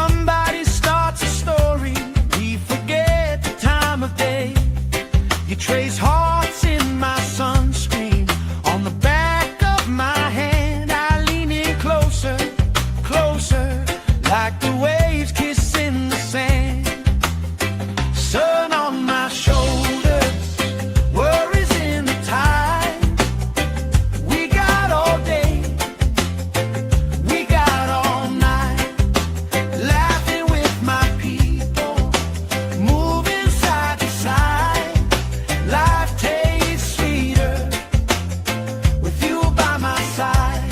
Somebody starts a story, we forget the time of day. You trace hearts in my sunscreen, on the back of my hand. I lean in closer, closer, like the waves kissing the sand. Sun on my shoulders, worries in the tide. We got all day, we got all night, laughing with my people, moving side to side. Life tastes sweeter with you by my side.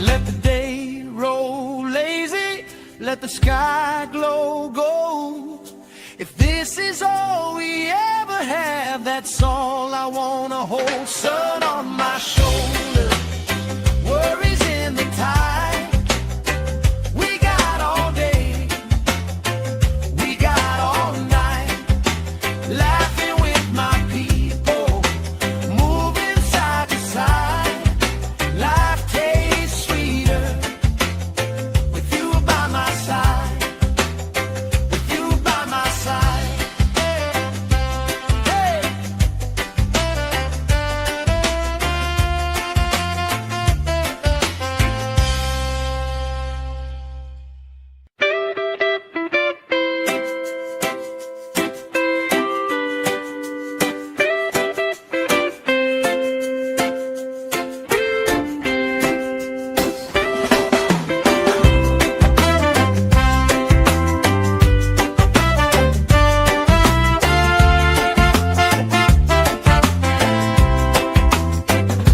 Let the day roll lazy, let the sky glow gold. If this is all we ever have, that's all I wanna hold. Sun on my shoulders, worries in the tide. We got all day, we got all night, laughing with my people, moving side to side. Life tastes sweeter with you by my side, with you by my side. Hey.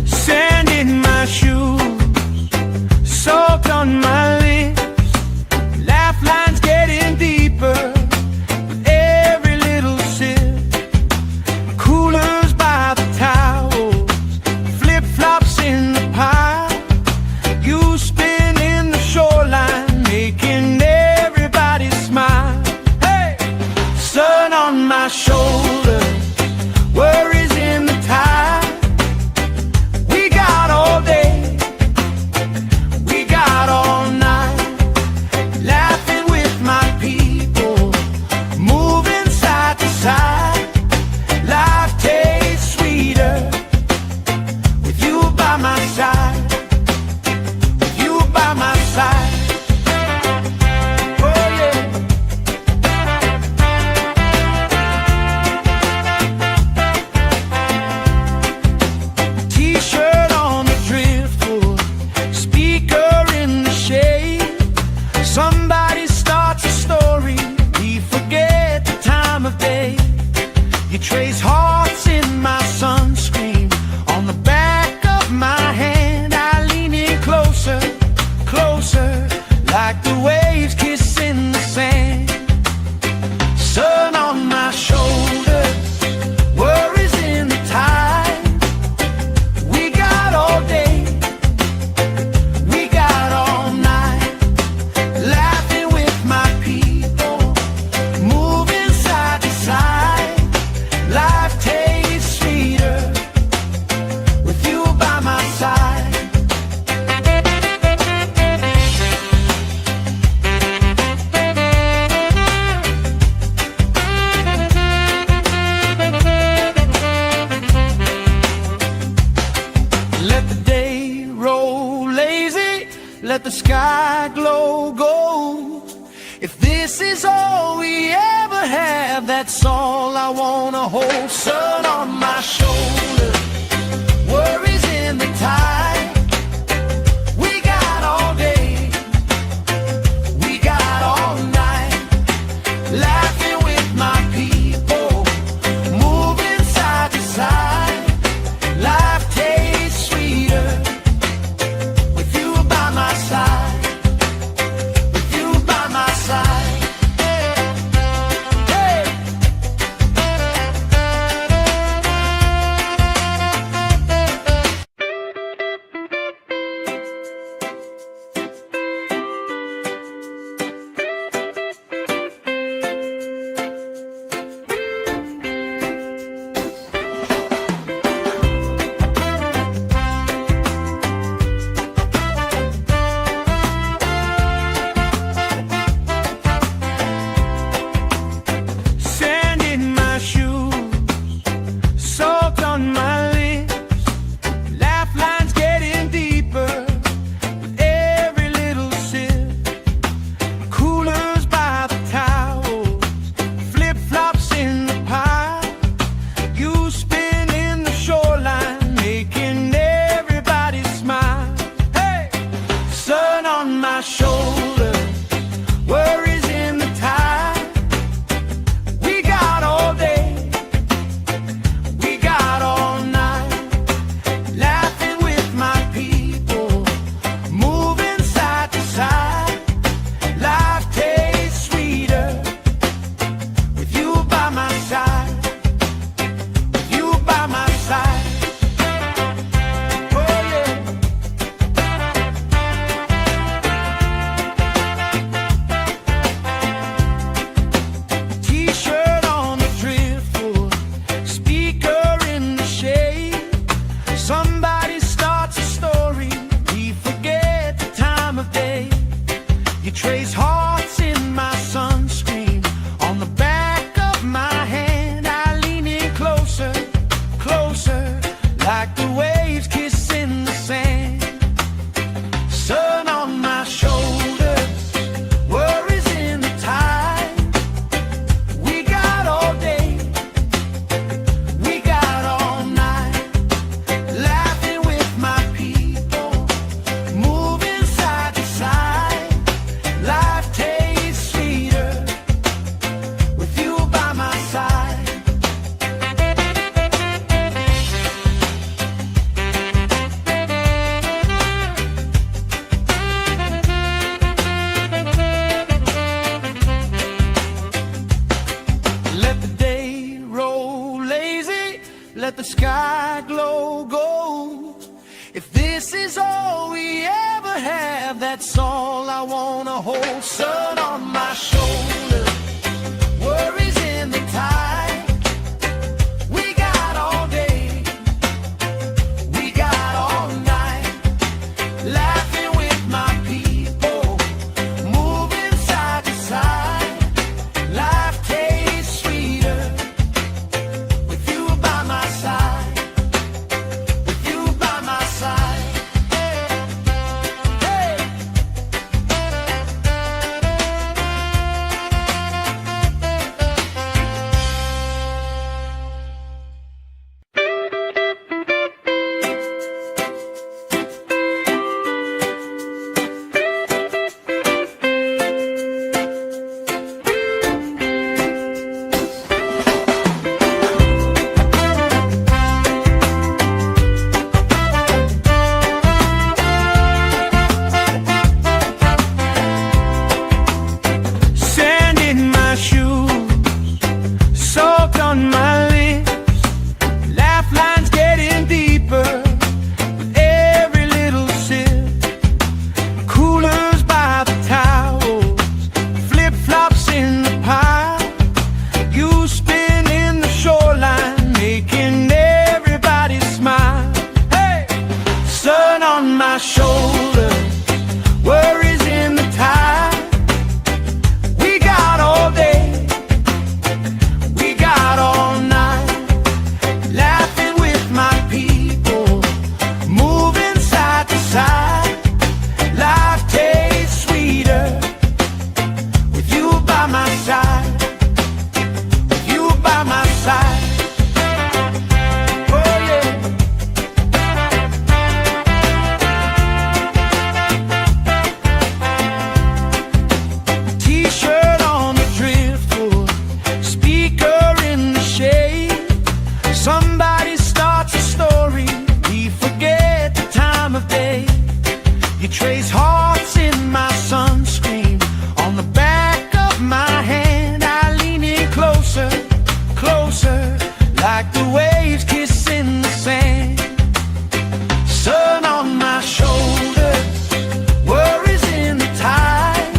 Sand in my shoes, salt on my lips, laugh lines getting deeper with every little sip. Coolers by the towels, flip-flops in the pile. You spin in the shoreline, making everybody smile. Hey! Sun on my shoulders, worries in the tide. We got all day, we got all night, laughing with my people, moving side to side. Life tastes sweeter with you by my side, with you by my side. Oh yeah. T-shirt on the driftwood, speaker in the shade. Somebody starts a story, we forget the time of day. You trace hearts in my sunscreen, on the back of my hand. I lean in closer, closer, like the waves kissing the sand. Sun on my shoulders, worries in the tide. We got all day, we got all night, laughing with my people, moving side to side. Life tastes sweeter with you by my side. Let the day roll lazy, let the sky glow gold. If this is all we ever have, that's all I wanna hold. Sun on my shoulders, worries in the tide. We got all day, we got all night, laughing with my people, moving side to side. Life tastes sweeter with you by my side, with you by my side. Hey. the sky glow gold. If this is all we ever have, that's all I wanna hold. Sun on my shoulder, worries in the tide. We got all day, we got all night, laughing with my people, moving side to side. Life tastes sweeter with you by my side, with you by my side. Hey. Sand in my shoes, salt on my lips, laugh lines getting deeper with every little sip. Coolers by the towels, flip-flops in the pile. You spin in the shoreline, making everybody smile. Hey! Sun on my shoulder, worries in the tide. We got all day, we got all night, laughing with my people, moving side to side. Life tastes sweeter with you by my side, with you by my side. Oh yeah. T-shirt on the driftwood, speaker in the shade. Somebody starts a story, we forget the time of day. You trace hearts in my sunscreen, on the back of my hand. I lean in closer, closer, like the waves kissing the sand. Sun on my shoulders, worries in the tide.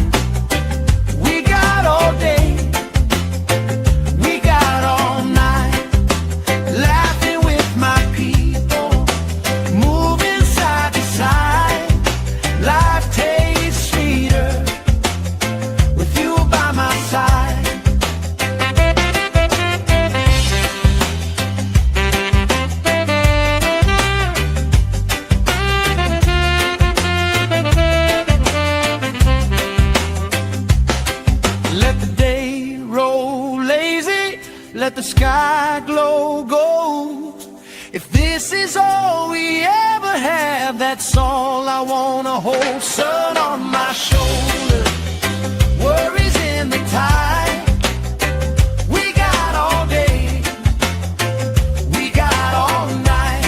We got all day, we got all night, laughing with my people, moving side to side. Life tastes sweeter with you by my side. Let the day roll lazy, let the sky glow gold. If this is all we ever have, that's all I wanna hold. Sun on my shoulder, worries in the tide. We got all day, we got all night,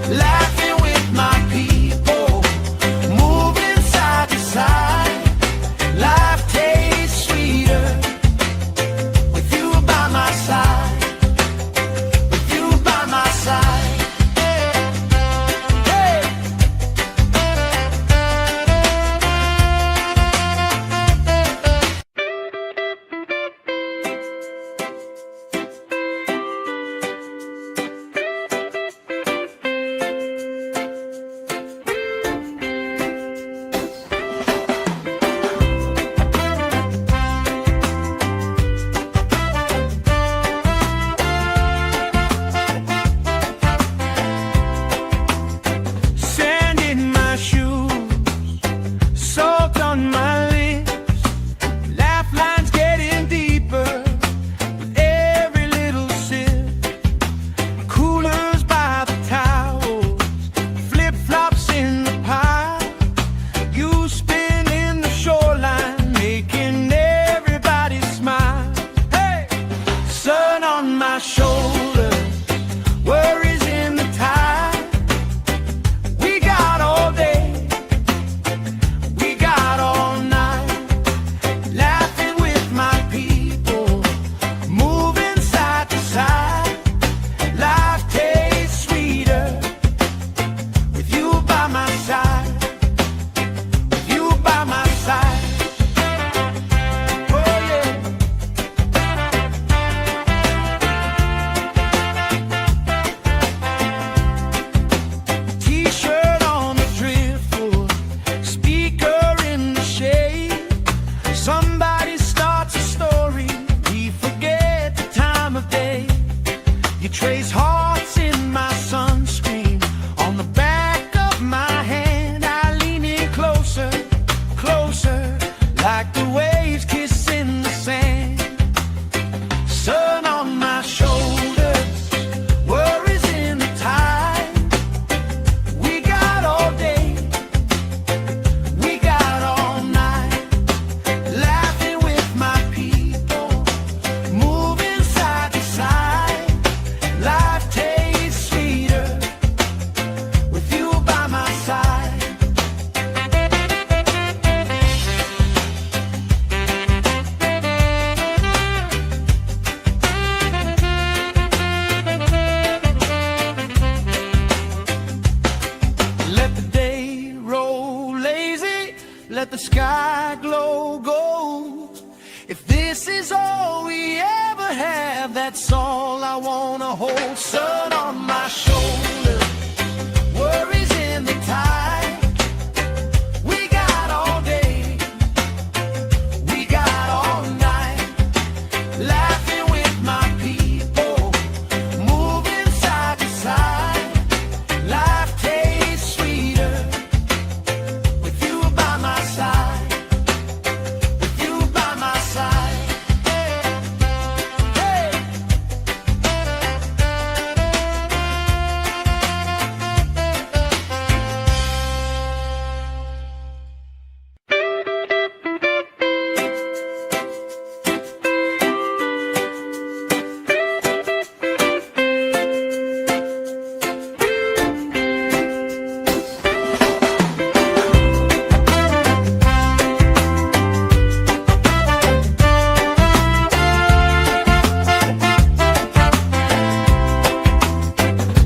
laughing with my people, moving side to side. Life tastes sweeter with you by my side, with you by my side. Hey. Sand in my shoes, salt on my lips, laugh lines getting deeper with every little sip. Coolers by the towels, flip-flops in the pile. You spin in the shoreline, making everybody smile. Hey! Sun on my shoulder, worries in the tide. We got all day, we got all night, laughing with my people, moving side to side. Life takes that's all I wanna hold. Sun on my shoulder, worries in the tide. We got all day, we got all night, laughing with my people, moving side to side. Life tastes sweeter with you by my side, with you by my side. Hey.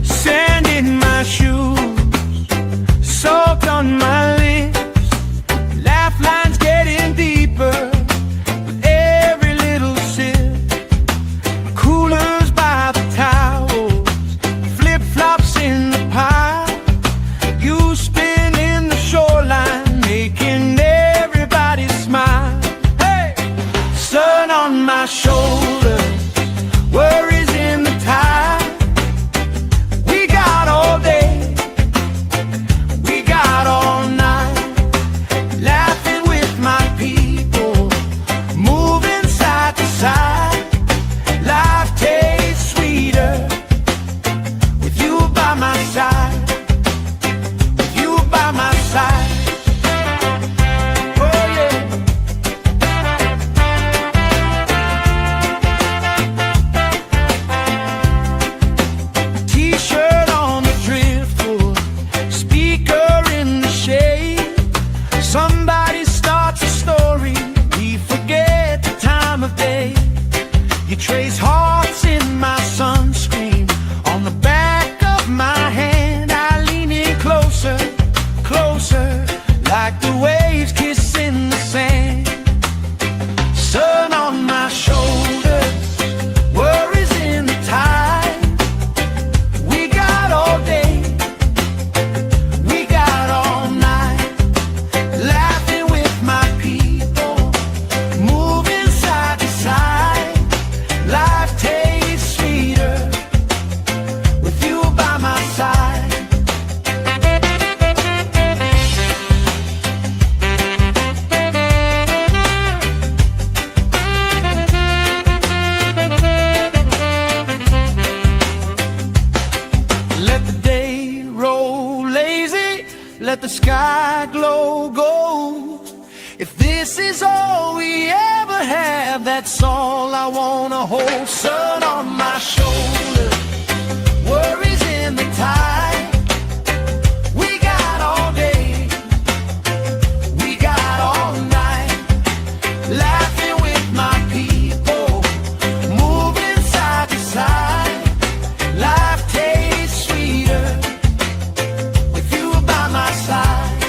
Sand in my shoes, salt on my lips, laugh lines getting deeper with every little sip. Coolers by the towels, flip-flops in the pile, you spinning the shoreline, making everybody smile. Hey! Sun on my shoulders, worries in the tide. We got all day, we got all night, laughing with my people, moving side to side. Life tastes sweeter with you by my side, with you by my side. Oh yeah. T-shirt on the driftwood, speaker in the shade. Somebody starts a story, we forget the time of day. You trace hearts in my sunscreen, on the back of my hand. I lean in closer, closer, like the waves kissing the sand. Sun on my shoulders, worries in the tide. We got all day, we got all night, laughing with my people, moving side to side. Life tastes sweeter with you by my side. Let the day roll lazy, let the sky glow gold. If this is all we ever have, that's all I wanna hold. Sun on my shoulder, worries in the tide. We got all day, we got all night, laughing with my people, moving side to side. Life tastes sweeter with you by my side,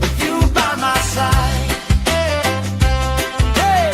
with you by my side. Hey.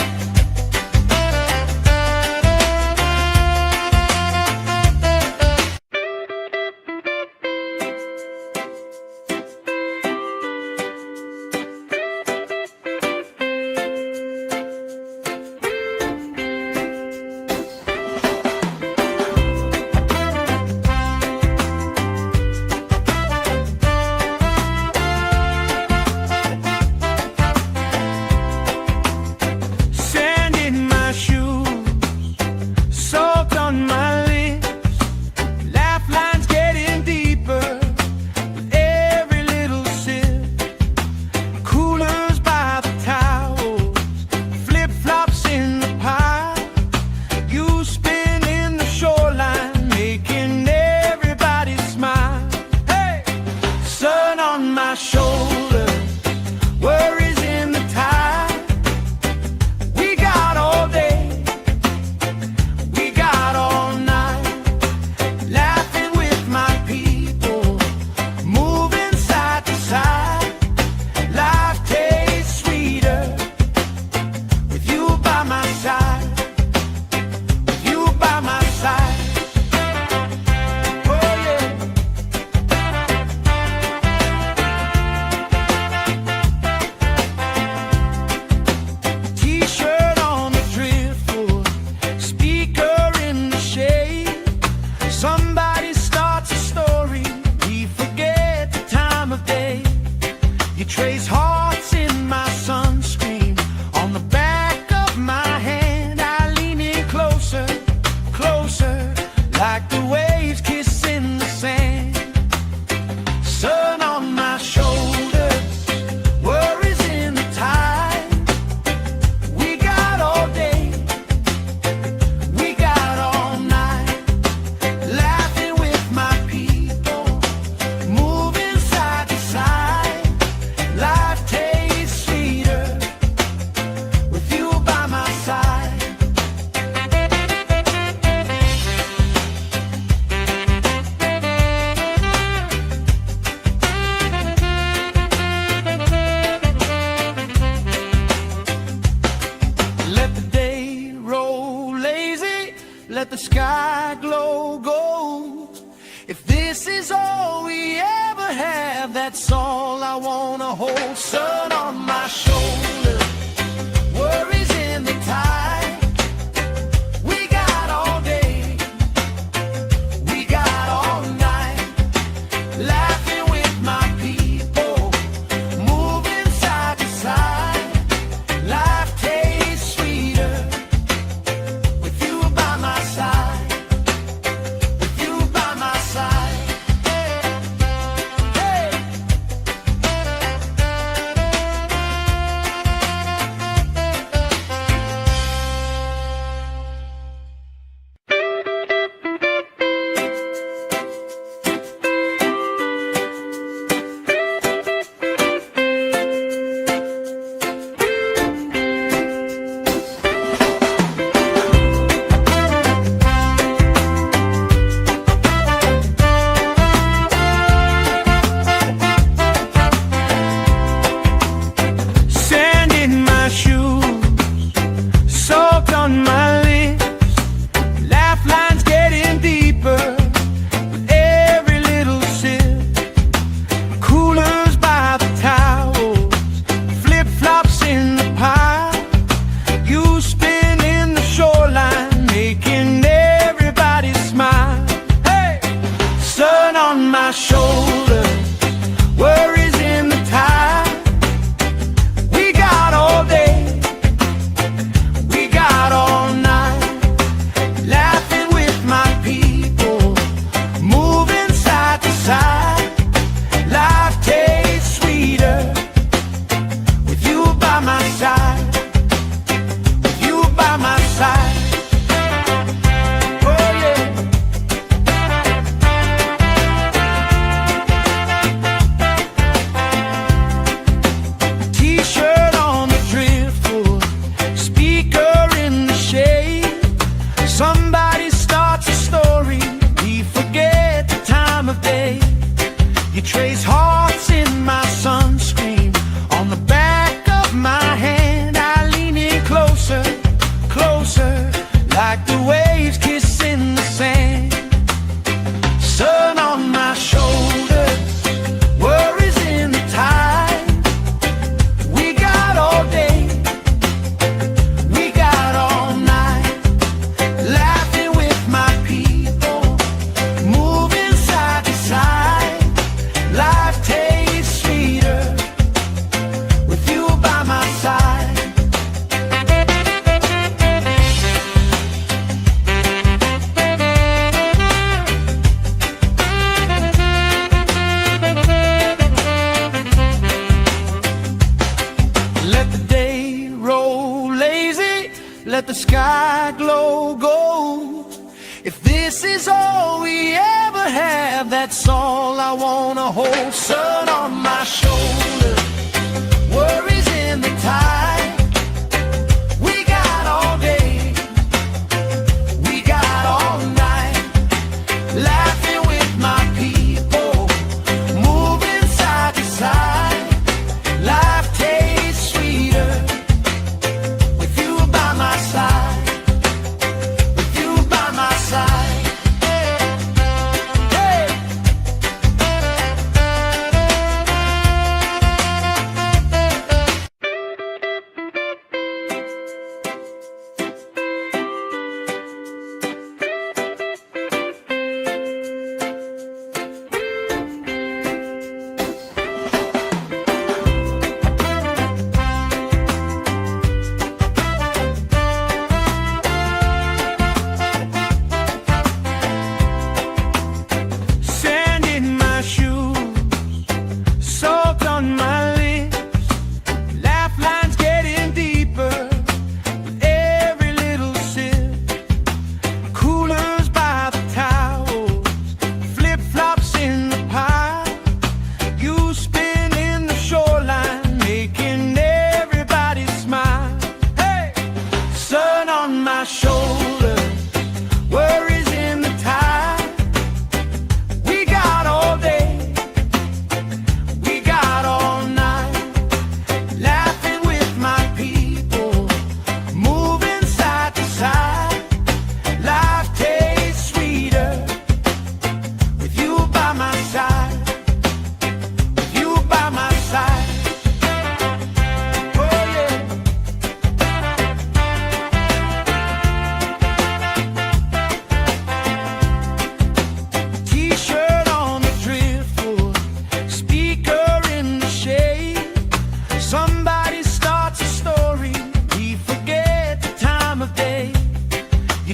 let the sky glow gold. If this is all we ever have, that's all I wanna hold. Sun on my shoulder, worries in the tide. We got all day, we got all night, laughing with my people, moving side to side. Life tastes sweeter with you by my side, with you by my side. Hey. Sand in my shoes, salt on my lips, laugh lines getting deeper with every little sip. Coolers by the towels, flip-flops in the pile. You spinning the shoreline, making everybody smile. Hey! Sun on my shoulder, worries in the tide. We got all day, we got all night, laughing with my people, moving side to side. Life tastes sweeter with you by my side, with you by my side. Oh yeah. T-shirt on the driftwood, speaker in the shade. Somebody starts a story, we forget the time of day. You trace hearts in my sunscreen, on the back of my hand. I lean in closer, closer, like the waves kissing the sand. Sun on my shoulders, worries in the tide. We got all day, we got all night, laughing with my people, moving side to side. Life tastes sweeter with you by my side. Let the day roll lazy, let the sky glow gold. If this is all we ever have, that's all I wanna hold. Sun on my shoulder, worries in the tide. We got all day, we got all night, laughing with my people, moving side to side. Life tastes sweeter with you by my side, with you by my side. Hey. Sand in my shoes, salt on my lips, laugh lines getting deeper with every little sip. Coolers by the towels, flip-flops in the pile. You spinning the shoreline, making everybody smile. Hey! Sun on my shoulder, worries in the tide. We got all day, we got all night, laughing with my people, moving side to side. Life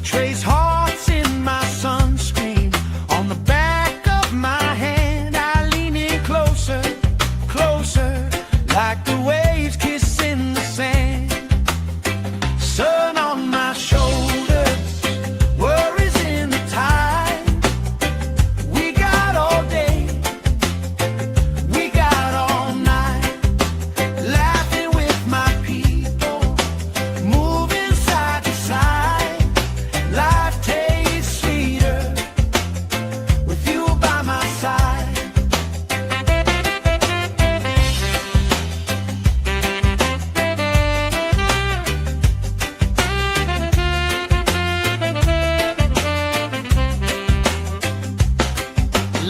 trace hearts in my sunscreen. On the back of my hand, I lean in closer, closer, like the waves kissing the sand. Sun on my shoulders, worries in the tide. We got all day, we got all night, laughing with my people, moving side to side. Life tastes sweeter with you by my side.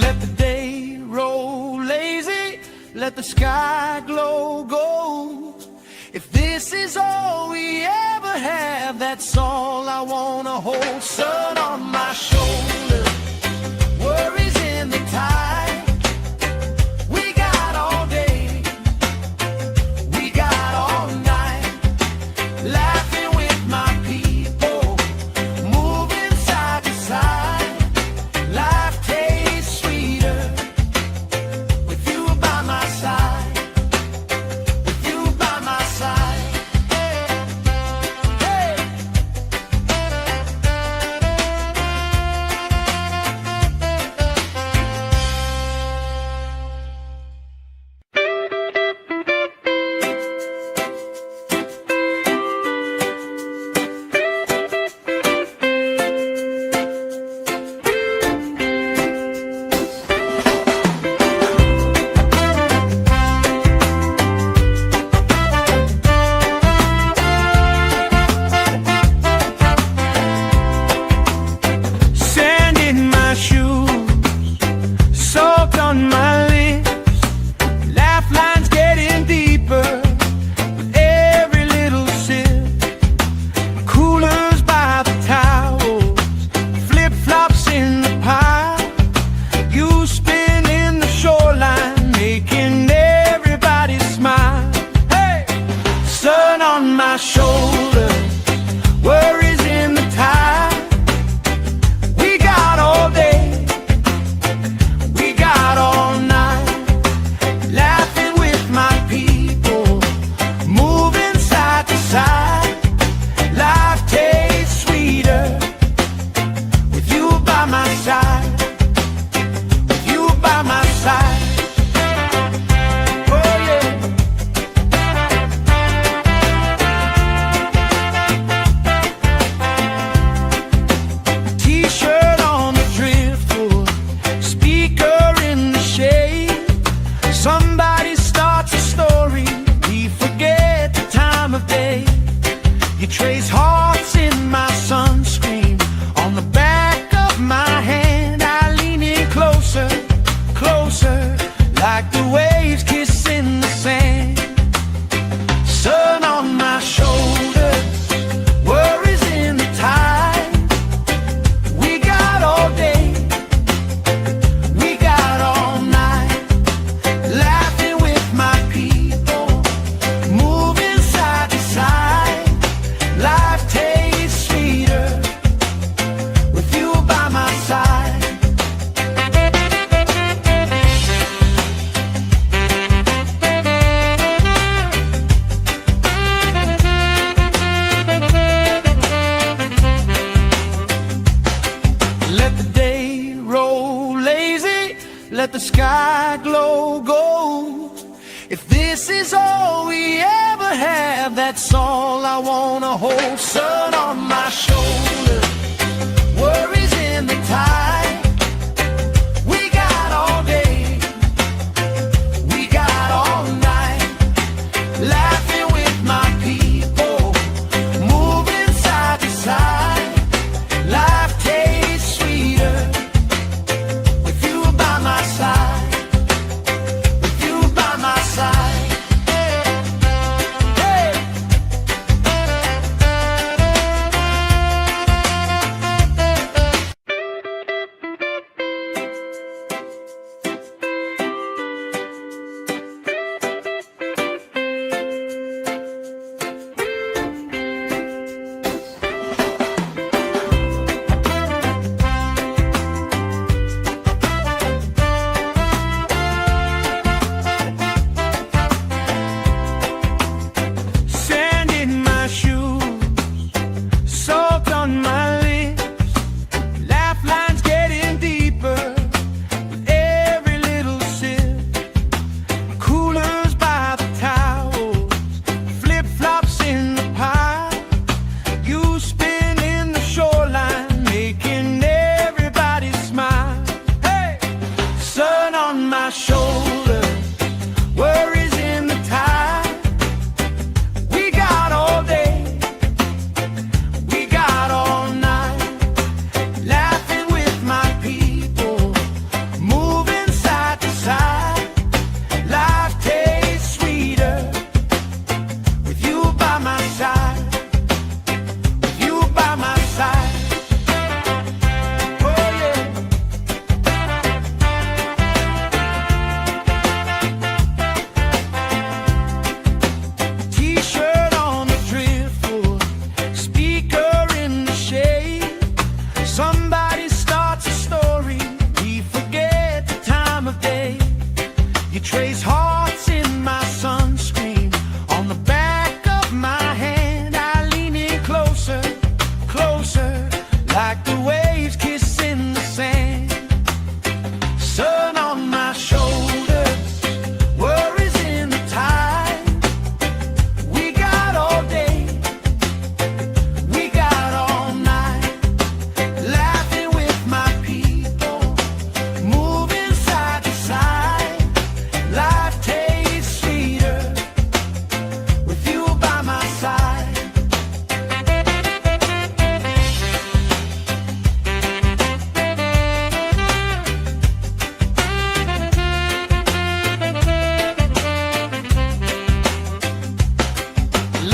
Let the day roll lazy, let the sky glow gold. If this is all we ever have, that's all I wanna hold. Sun on my shoulders, worries in the tide. We got all day, we got all night, laughing with my people, moving side to side. Life tastes sweeter with you by my side, with you by my side. Hey. Sand in my shoes, salt on my lips, laugh lines getting deeper with every little sip. Coolers by the towels, flip-flops in the pile. You spinning the shoreline, making everybody smile. Hey! Sun on my shoulders, worries in the tide. We got all day, we got all night, laughing with my people, moving side to side. Life tastes sweeter with you by my side, with you by my side. Oh yeah. T-shirt on the driftwood, speaker in the shade. Somebody starts a story, we forget the time of day. You trace hearts in my sunscreen. On the back of my hand, I lean in closer, closer, like the waves kissing the sand. Sun on my shoulders, worries in the tide. We got all day, we got all night, laughing with my people, moving side to side. Life tastes sweeter with you by my side. Let the day roll lazy, let the sky glow gold. If this is all we ever have, that's all I wanna hold. Sun on my shoulders, worries in the tide. We got all day, we got all night, laughing with my people, moving side to side. Life tastes sweeter with you by my side, with you by my side. Hey. like the waves kissing the sand. Sun on my shoulders, worries in the tide. We got all day, we got all night, laughing with my people, moving side to side. Life tastes sweeter with you by my side.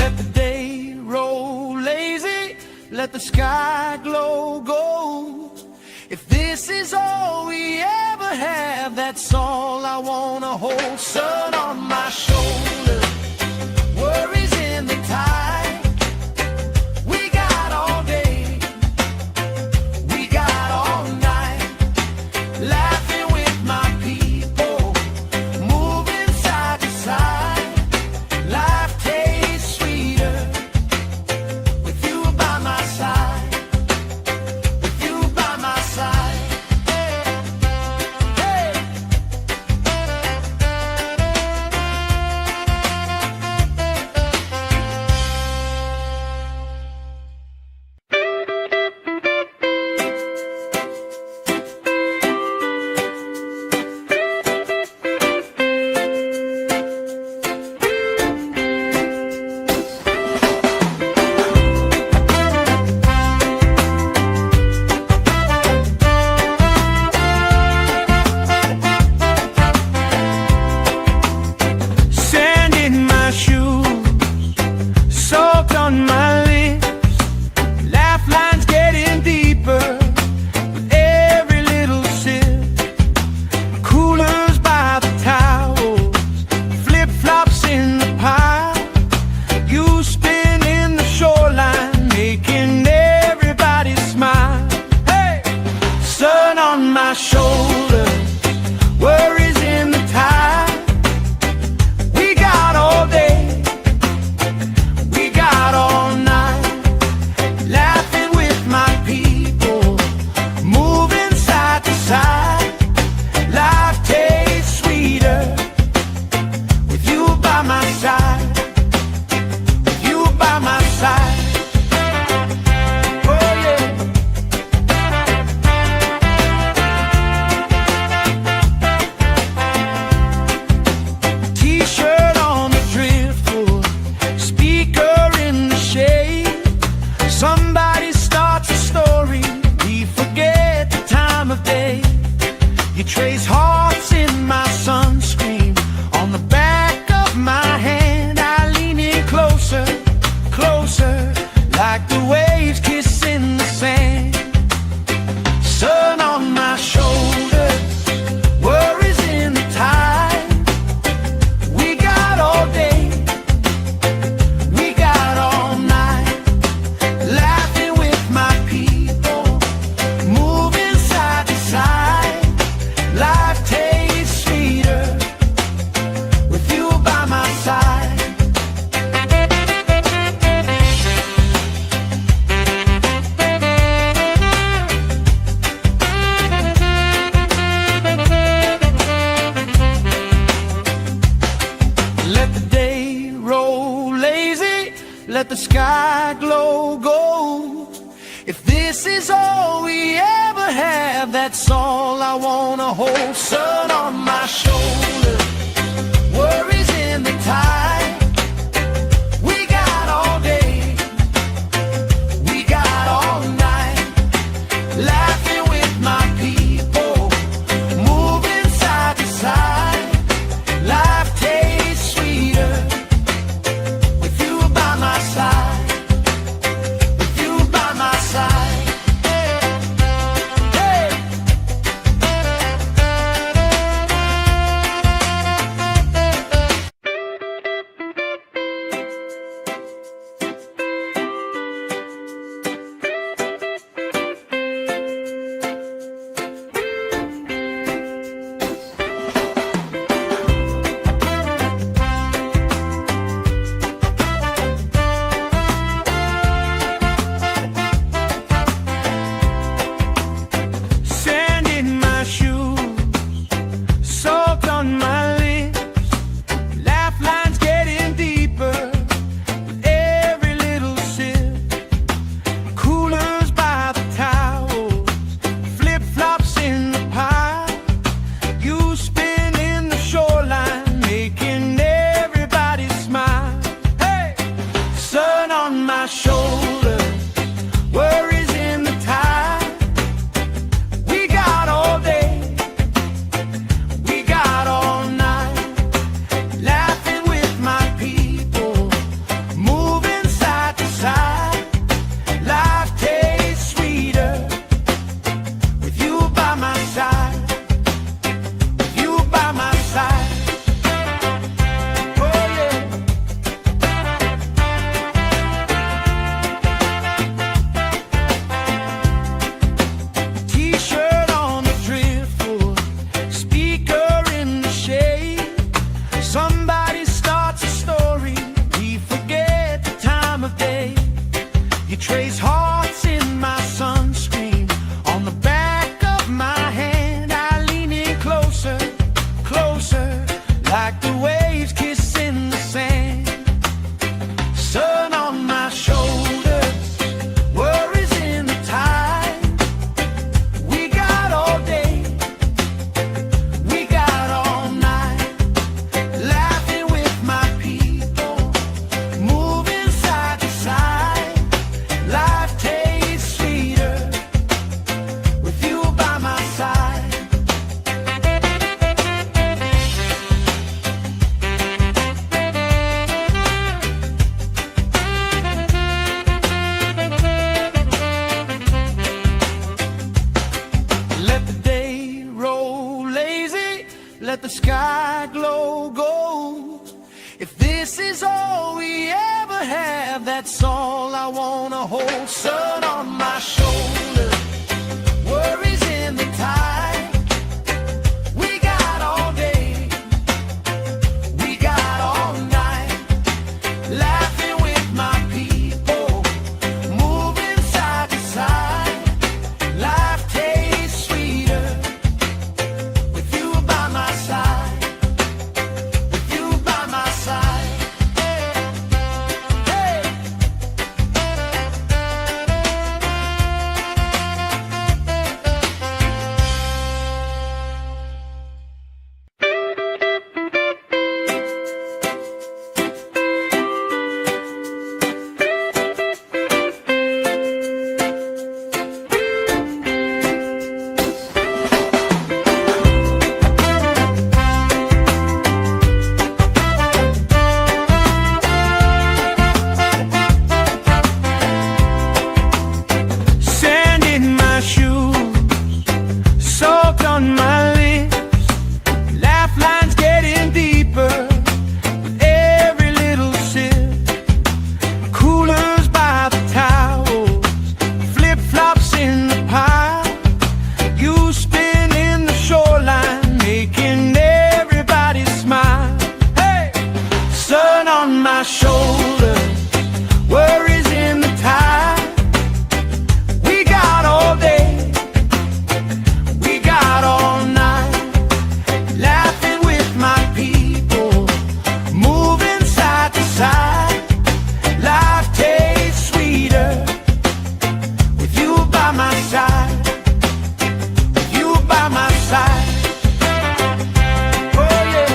Let the day roll lazy, let the sky glow gold. If this is all we ever have, that's all I wanna hold. Sun on my shoulders, worries in the tide. We got all day, we got all night, laughing with my people, moving side to side. Life tastes sweeter with you by my side, with you by my side. Hey. Sand in my shoes, salt on my lips, laugh lines getting deeper with every little sip. Coolers by the towels, flip-flops in the pile. You spinning the shoreline, making everybody smile. Hey! Sun on my shoulders, worries in the tide. We got all day, we got all night, laughing with my people, moving side to side. Life tastes sweeter with you by my side, with you by my side. Oh yeah. T-shirt on the driftwood, speaker in the shade. Somebody starts a story, we forget the time of day. You trace hearts in my sunscreen, on the back of my hand. I lean in closer, closer, like the waves kissing the sand. Sun on my shoulders, worries in the tide. We got all day, we got all night, laughing with my people, moving side to side. Life tastes sweeter with you by my side. Let the day roll lazy, let the sky glow gold. If this is all we ever have, that's all I wanna hold. Sun on my shoulders, worries in the tide. We got all day, we got all night, laughing with my people, moving side to side. Life tastes sweeter with you by my side, with you by my side. Hey. the sky glow gold. If this is all we ever have, that's all I wanna hold. Sun on my shoulder, worries in the tide. We got all day, we got all night, laughing with my people, moving side to side. Life tastes sweeter with you by my side, with you by my side. Hey. Sand in my shoes, salt on my lips, laugh lines getting deeper with every little sip. Coolers by the towels, flip-flops in the pile, you spinning the shoreline, making everybody smile. Hey! Sun on my shoulder, worries in the tide. We got all day, we got all night, laughing with my people, moving side to side. Life tastes sweeter with you by my side, with you by my side. Oh yeah.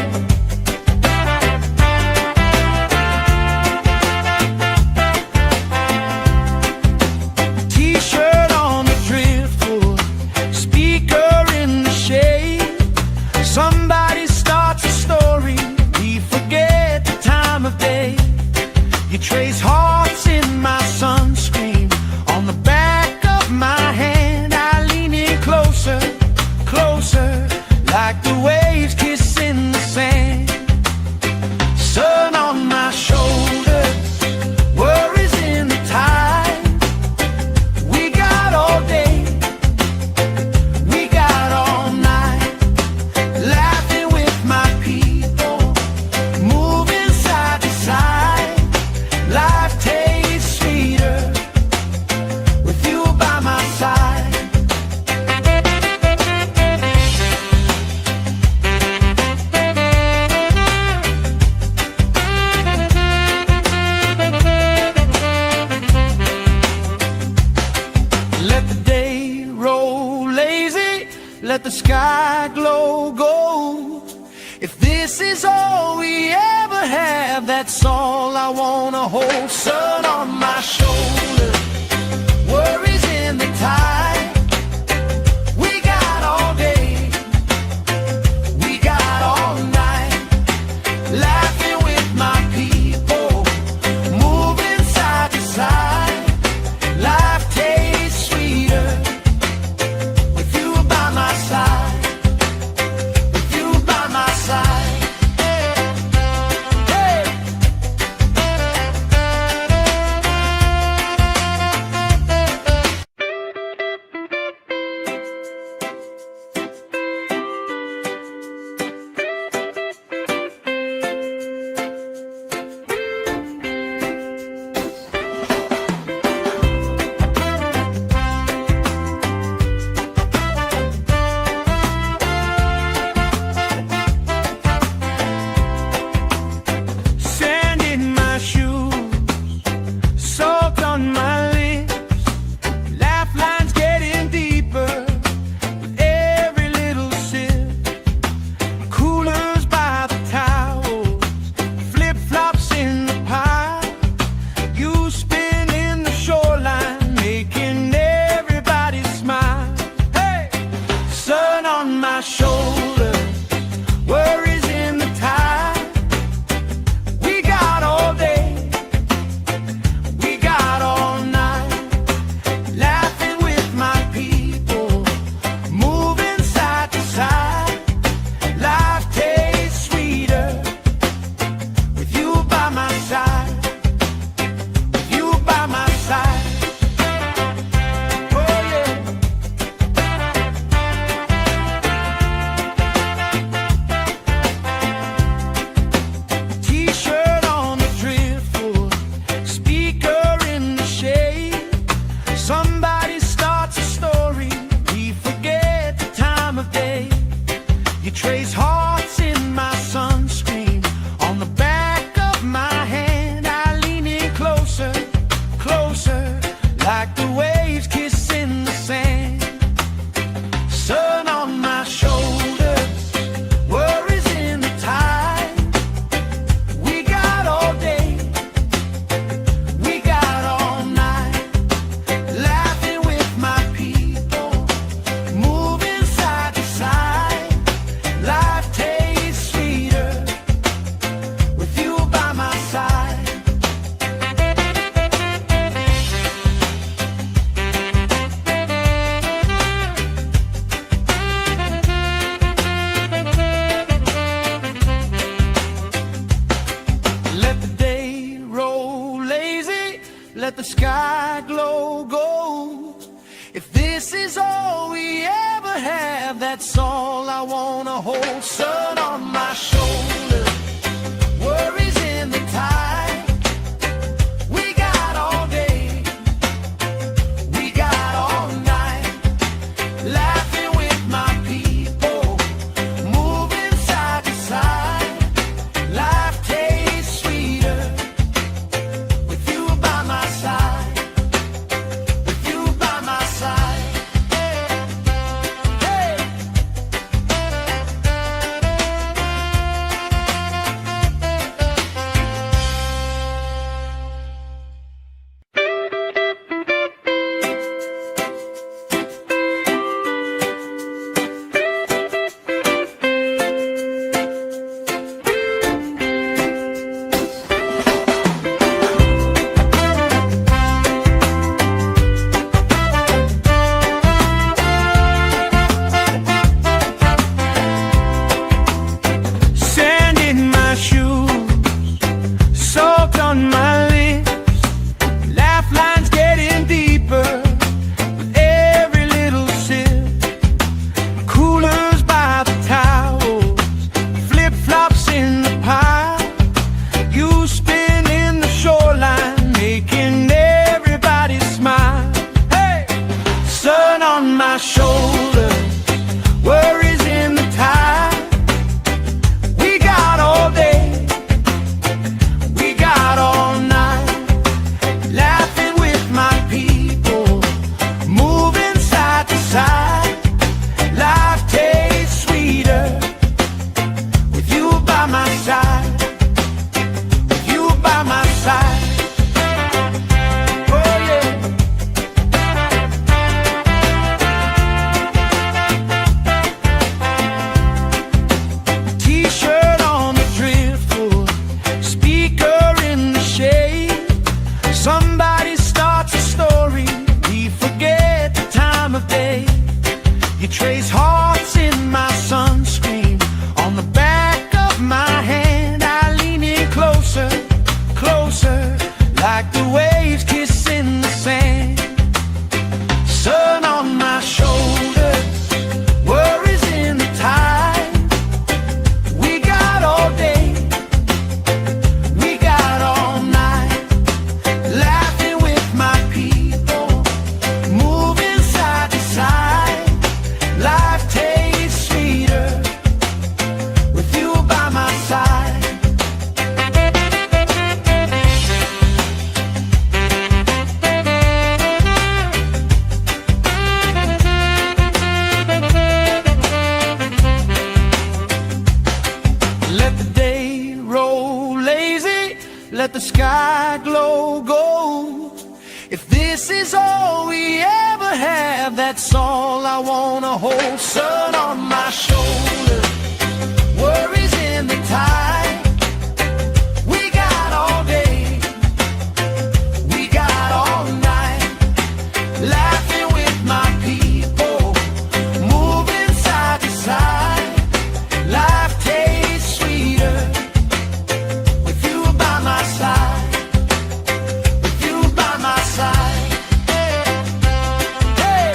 T-shirt on the driftwood, speaker in the shade. Somebody starts a story, we forget the time of day. You trace hearts in my sunscreen, on the back of my hand. I lean in closer, closer, like the waves kissing the sand. Sun on my shoulders, worries in the tide. We got all day, we got all night, laughing with my people, moving side to side. Life tastes sweeter with you by my side. Let the day roll lazy, let the sky glow gold. If this is all we ever have, that's all I wanna hold. Sun on my shoulder, worries in the tide. We got all day, we got all night, laughing with my people, moving side to side. Life tastes sweeter with you by my side, with you by my side. Hey. If this is all we ever have, that's all I wanna hold. Sun on my shoulder, worries in the tide. We got all day, we got all night, laughing with my people, moving side to side. Life tastes sweeter with you by my side, with you by my side. Hey. Sand in my shoes, salt on my lips, laugh lines getting deeper with every little sip. Coolers by the towels, flip-flops in the pile, you spinning the shoreline, making everybody smile. Hey! Sun on my shoulder, worries in the tide. We got all day, we got all night, laughing with my people, moving side to side. Life tastes sweeter with you by my side, with you by my side. Oh yeah. T-shirt on the driftwood, speaker in the shade. Somebody starts a story, we forget the time of day. You trace hearts in my sunscreen, on the back of my hand. I lean in closer, closer, like the waves kissing the sand. Sun on my shoulders, worries in the tide. We got all day, we got all night, laughing with my people, moving side to side. Life tastes sweeter with you by my side. Let the day roll lazy, let the sky glow gold. If this is all we ever have, that's all I wanna hold. Sun on my shoulder, worries in the tide. We got all day, we got all night, laughing with my people, moving side to side. Life tastes sweeter with you by my side, with you by my side. Hey.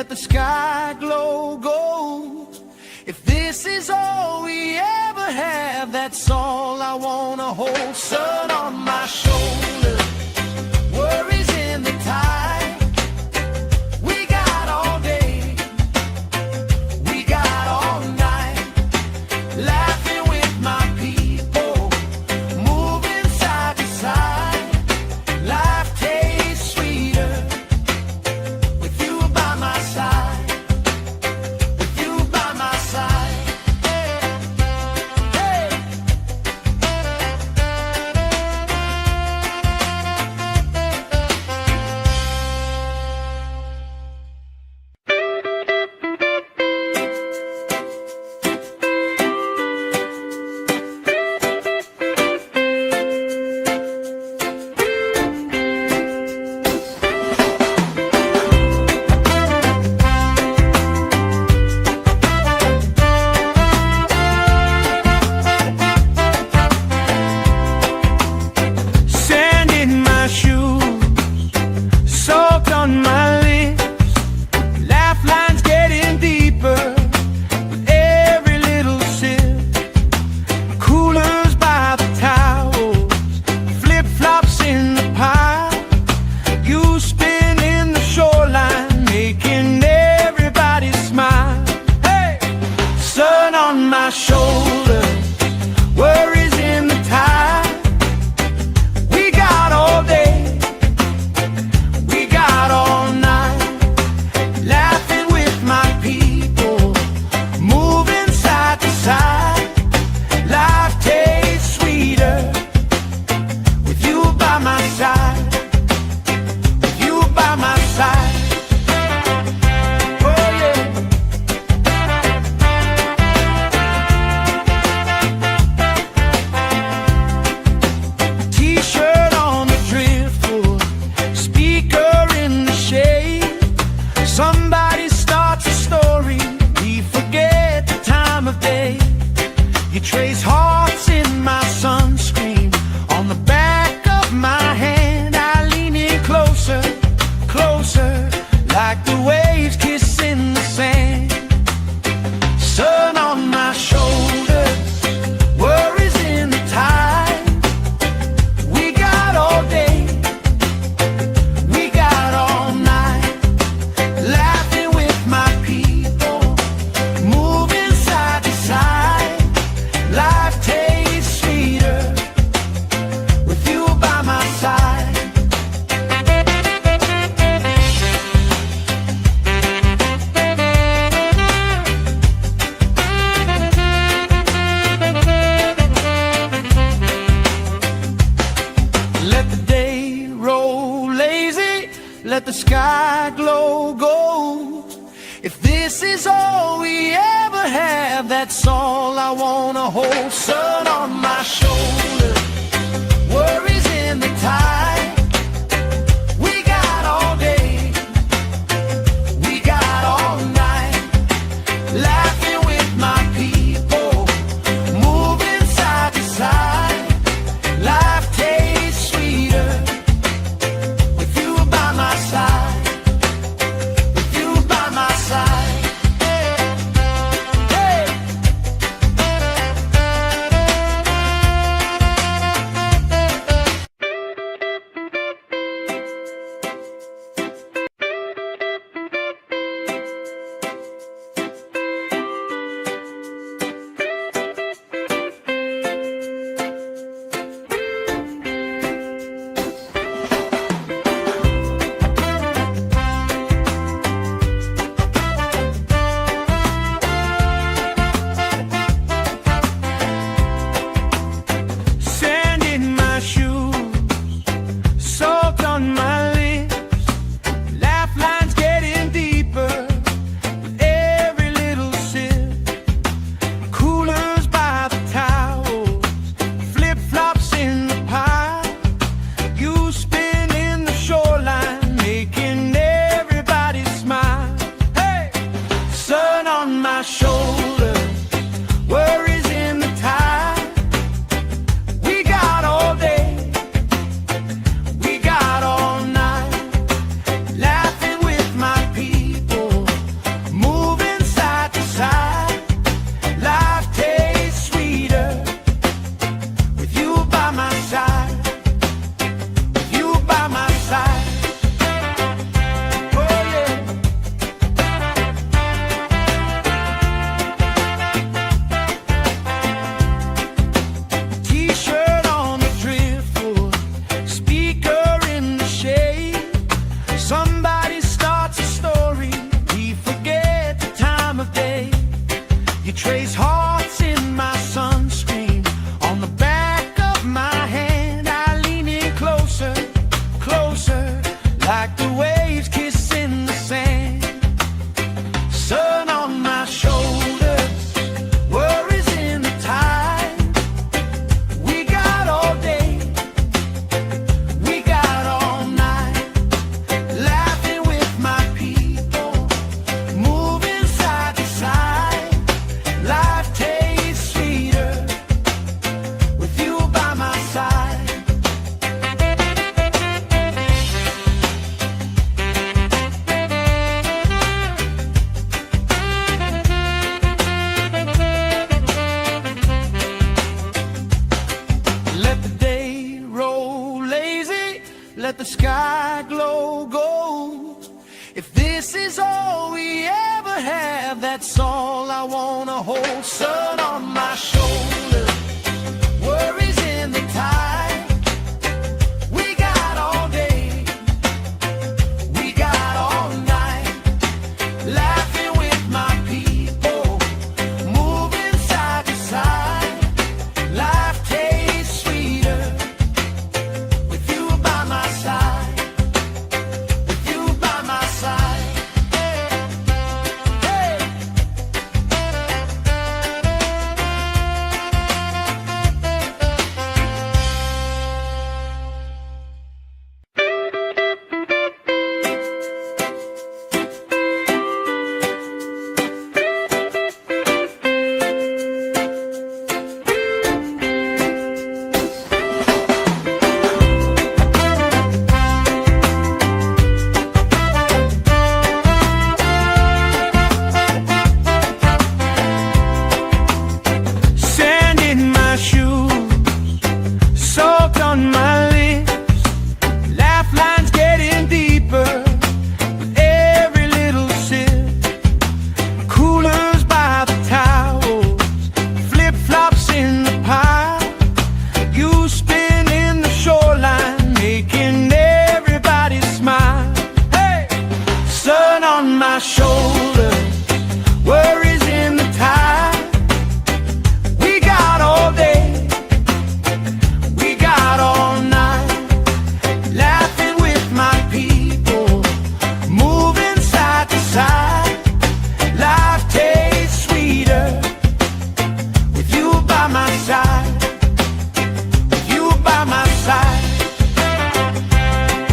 let the sky glow gold. If this is all we ever have, that's all I wanna hold. Sun on my shoulder, worries in the tide. We got all day, we got all night, laughing with my people, moving side to side. Life tastes sweeter with you by my side, with you by my side. Hey. Sand in my shoes, salt on my lips, laugh lines getting deeper with every little sip. Coolers by the towels, flip-flops in the pile, you spinning the shoreline, making everybody smile. Hey! Sun on my shoulder, worries in the tide. We got all day, we got all night, laughing with my people, moving side to side. Life tastes sweeter with you by my side, with you by my side. Oh yeah. T-shirt on the driftwood, speaker in the shade. Somebody starts a story, we forget the time of day. You trace hearts in my sunscreen, on the back of my hand. I lean in closer, closer, like the waves kissing the sand. Sun on my shoulders, worries in the tide. We got all day, we got all night, laughing with my people, moving side to side. Life tastes sweeter with you by my side. Let the day roll lazy, let the sky glow gold. If this is all we ever have, that's all I wanna hold. Sun on my shoulder, worries in the tide. We got all day, we got all night, laughing with my people, moving side to side. Life tastes sweeter with you by my side, with you by my side. Hey. like the waves kissing the sand. Sun on my shoulders, worries in the tide. We got all day, we got all night, laughing with my people, moving side to side. Life tastes sweeter with you by my side. Let the day roll lazy, let the sky glow gold. If this is all we ever have, that's all I wanna hold. Sun on my shoulders, worries in the tide. We got all day, we got all night, laughing with my people, moving side to side. Life tastes sweeter with you by my side, with you by my side. Hey. Sand in my shoes, salt on my lips, laugh lines getting deeper with every little sip. Coolers by the towels, flip-flops in the pile. You spin in the shoreline, making everybody smile. Hey! Sun on my shoulders, worries in the tide. We got all day, we got all night, laughing with my people, moving side to side. Life tastes sweeter with you by my side, with you by my side.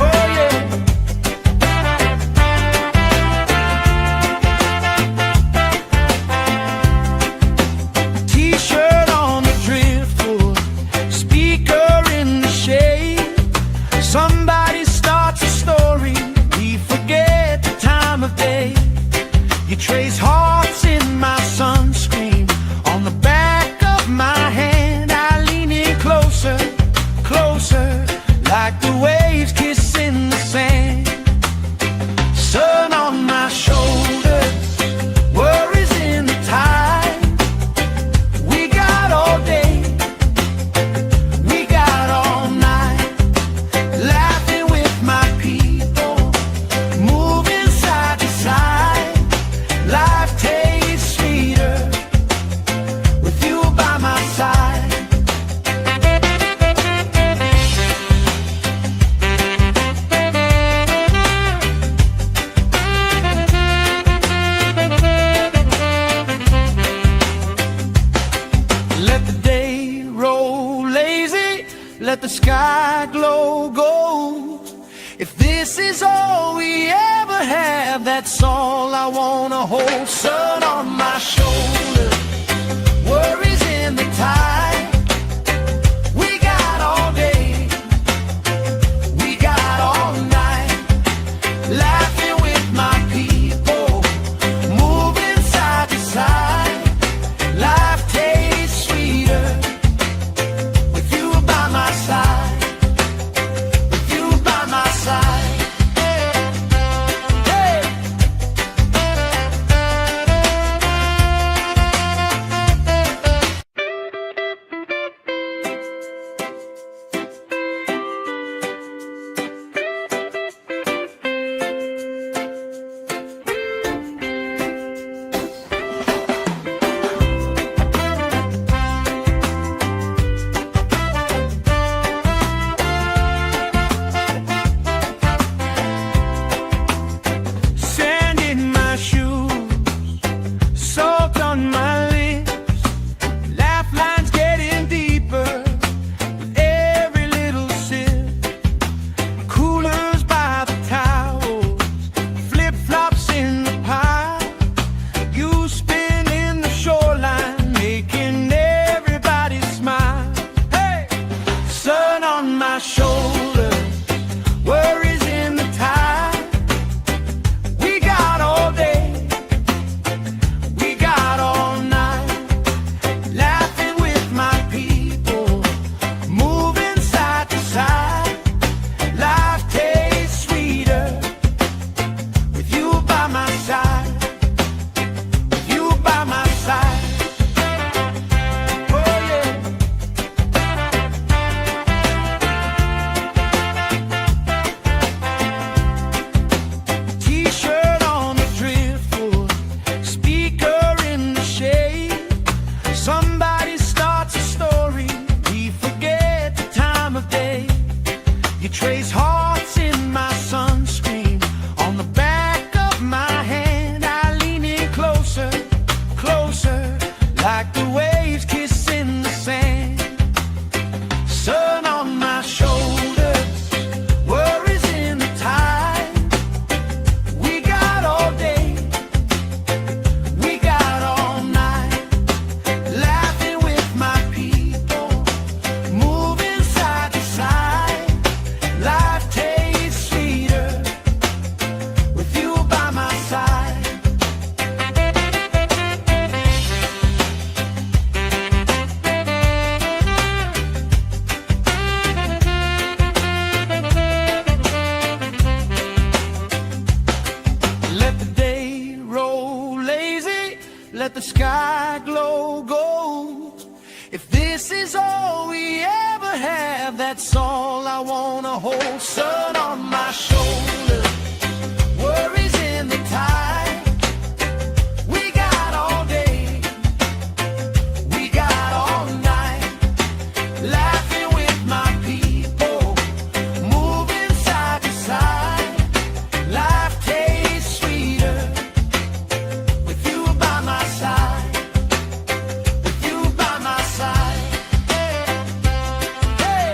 Oh yeah. T-shirt on the driftwood, speaker in the shade. Somebody starts a story, we forget the time of day. You trace hearts in my sunscreen, on the back of my hand. I lean in closer, closer, like the waves kissing the sand. Sun on my shoulders, worries in the tide. We got all day, we got all night, laughing with my people, moving side to side. Life tastes sweeter with you by my side. Let the day roll lazy, let the sky glow gold. If this is all we ever have, that's all I wanna hold. Sun on my shoulders, worries in the tide. We got all day, we got all night, laughing with my people, moving side to side. Life tastes sweeter with you by my side, with you by my side. Hey. the sky glow gold. If this is all we ever have, that's all I wanna hold. Sun on my shoulder, worries in the tide. We got all day, we got all night, laughing with my people, moving side to side. Life tastes sweeter with you by my side, with you by my side. Hey.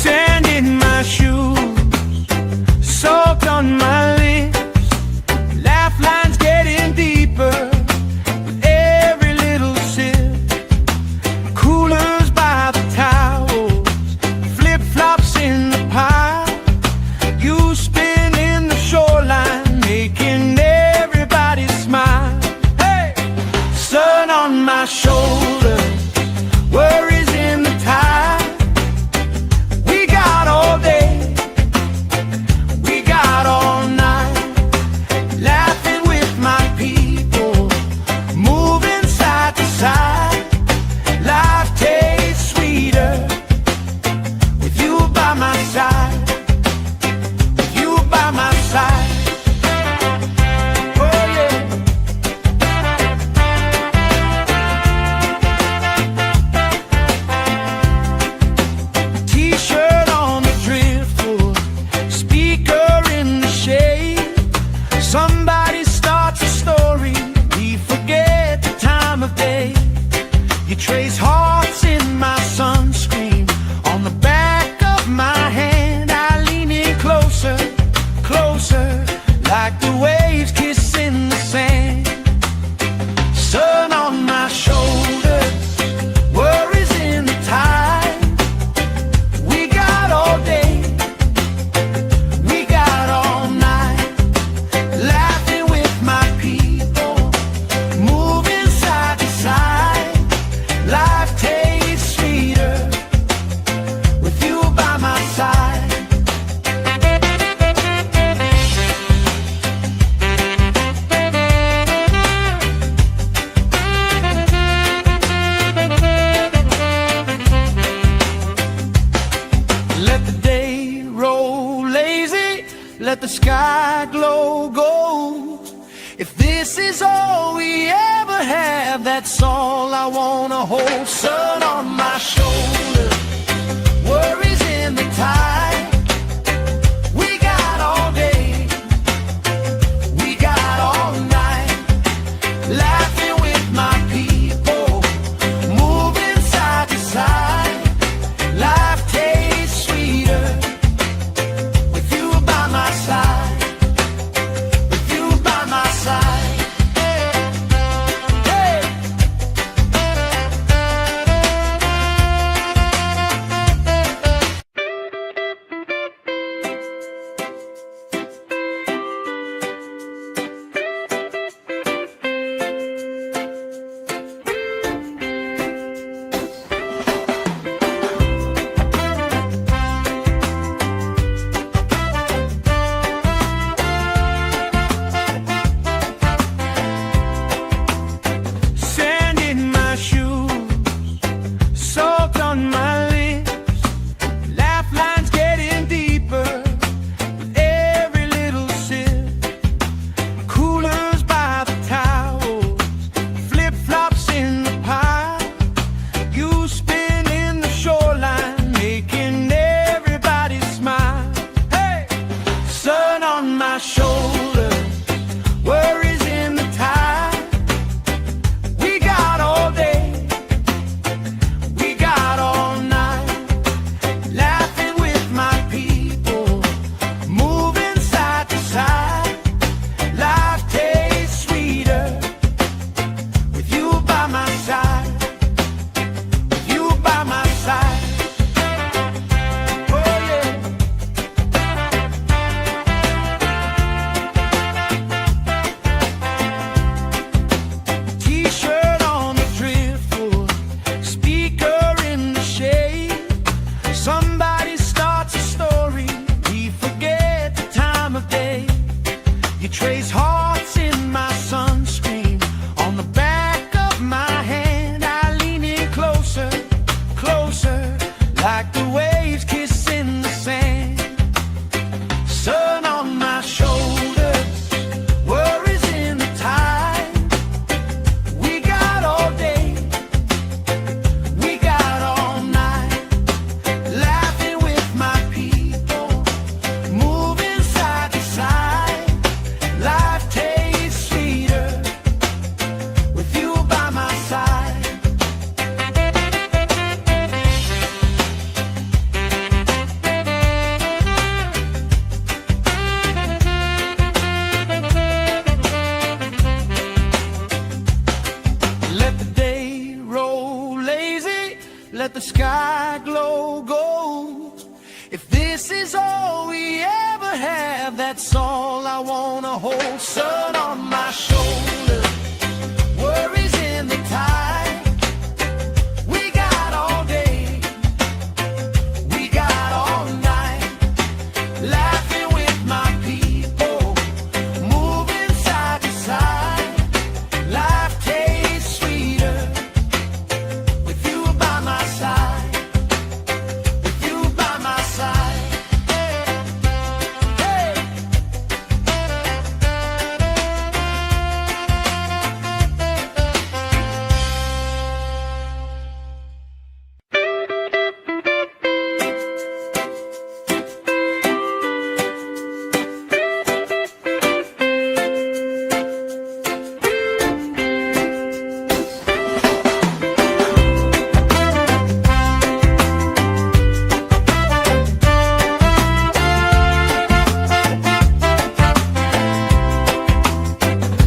Sand in my shoes, salt on my lips, laugh lines getting deeper with every little sip. Coolers by the towels, flip-flops in the pile, you spinning the shoreline, making everybody smile. Hey! Sun on my shoulder, worries in the tide. We got all day, we got all night, laughing with my people, moving side to side. Life tastes sweeter with you by my side, with you by my side. Oh yeah. T-shirt on the driftwood, speaker in the shade. Somebody starts a story, we forget the time of day. You trace hearts in my sunscreen, on the back of my hand. I lean in closer, closer, like the waves kissing the sand. Sun on my shoulder, worries in the tide. We got all day, we got all night, laughing with my people, moving side to side. Life tastes sweeter with you by my side. Let the day roll lazy, let the sky glow gold. If this is all we ever have, that's all I wanna hold. Sun on my shoulder, worries in the tide. We got all day, we got all night, laughing with my people, moving side to side. Life tastes sweeter with you by my side, with you by my side. Hey. all we ever have, that's all I wanna hold. Sun on my shoulder, worries in the tide. We got all day, we got all night, laughing with my people, moving side to side. Life tastes sweeter with you by my side, with you by my side. Hey.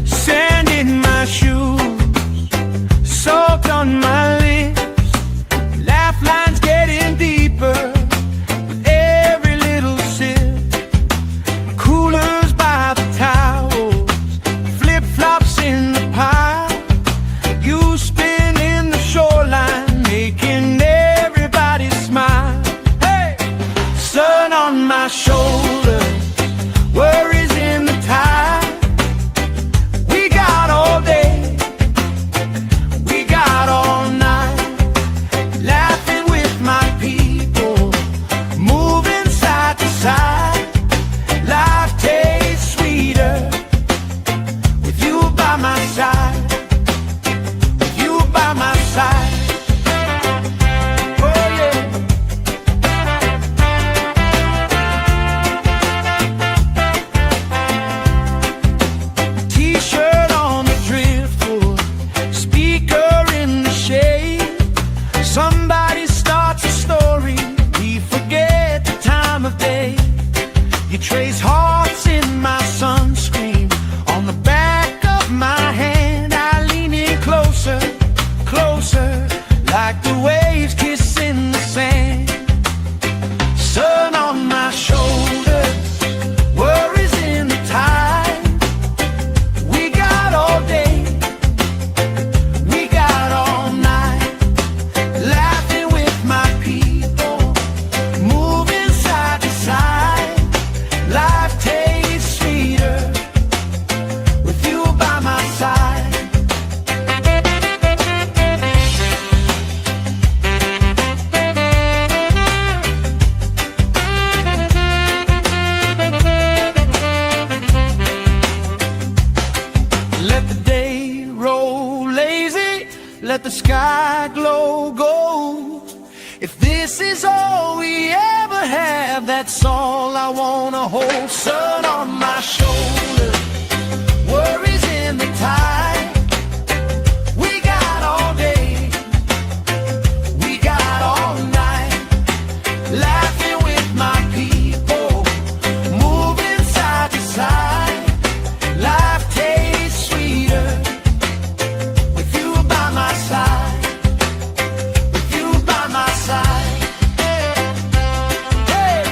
Sand in my shoes, salt on my lips, laugh lines getting deeper with every little sip. Coolers by the towels, flip flops in the pile, you spinning the shoreline, making everybody smile. Hey, sun on my shoulder, worries in the tide. We got all day, we got all night, laughing with my people, moving side to side. Life tastes sweeter with you by my side, with you by my side. Oh yeah. T-shirt on the driftwood, speaker in the shade. Somebody starts a story, we forget the time of day. You trace hearts in my sunscreen, on the back of my hand. I lean in closer, closer, like the waves kissing the sand. Sun on my shoulders, worries in the tide. We got all day, we got all night, laughing with my people, moving side to side. Life tastes sweeter with you by my side. Let the day roll lazy, let the sky glow gold. If this is all we ever have, that's all I wanna hold. Sun on my shoulder, worries in the tide. We got all day, we got all night, laughing with my people, moving side to side. Life tastes sweeter with you by my side, with you by my side. Hey.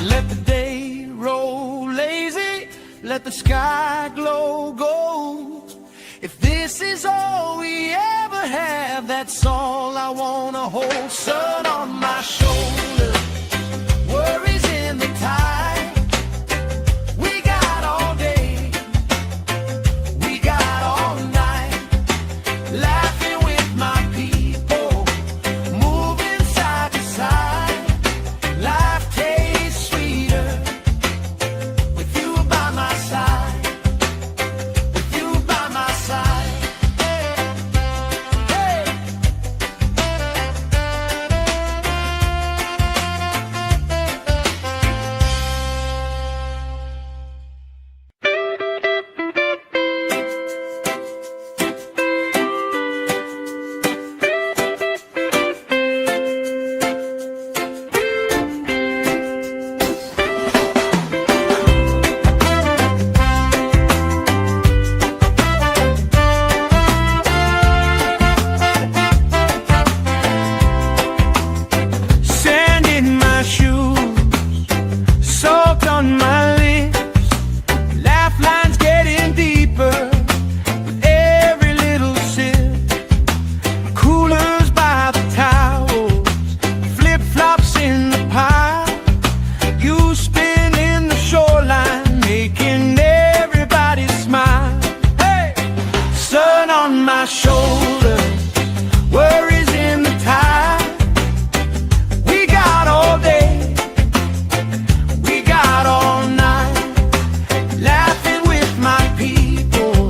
Let the day roll lazy, let the sky glow gold. If this is all we ever have, that's all I wanna hold. Sun on my shoulder, worries in the tide. We got all day, we got all night, laughing with my people, moving side to side. Life tastes sweeter with you by my side, with you by my side. Hey. Sand in my shoes, salt on my lips, laugh lines getting deeper with every little sip. Coolers by the towels, flip-flops in the pile. You spin in the shoreline, making everybody smile. Hey! Sun on my shoulder, worries in the tide. We got all day, we got all night, laughing with my people,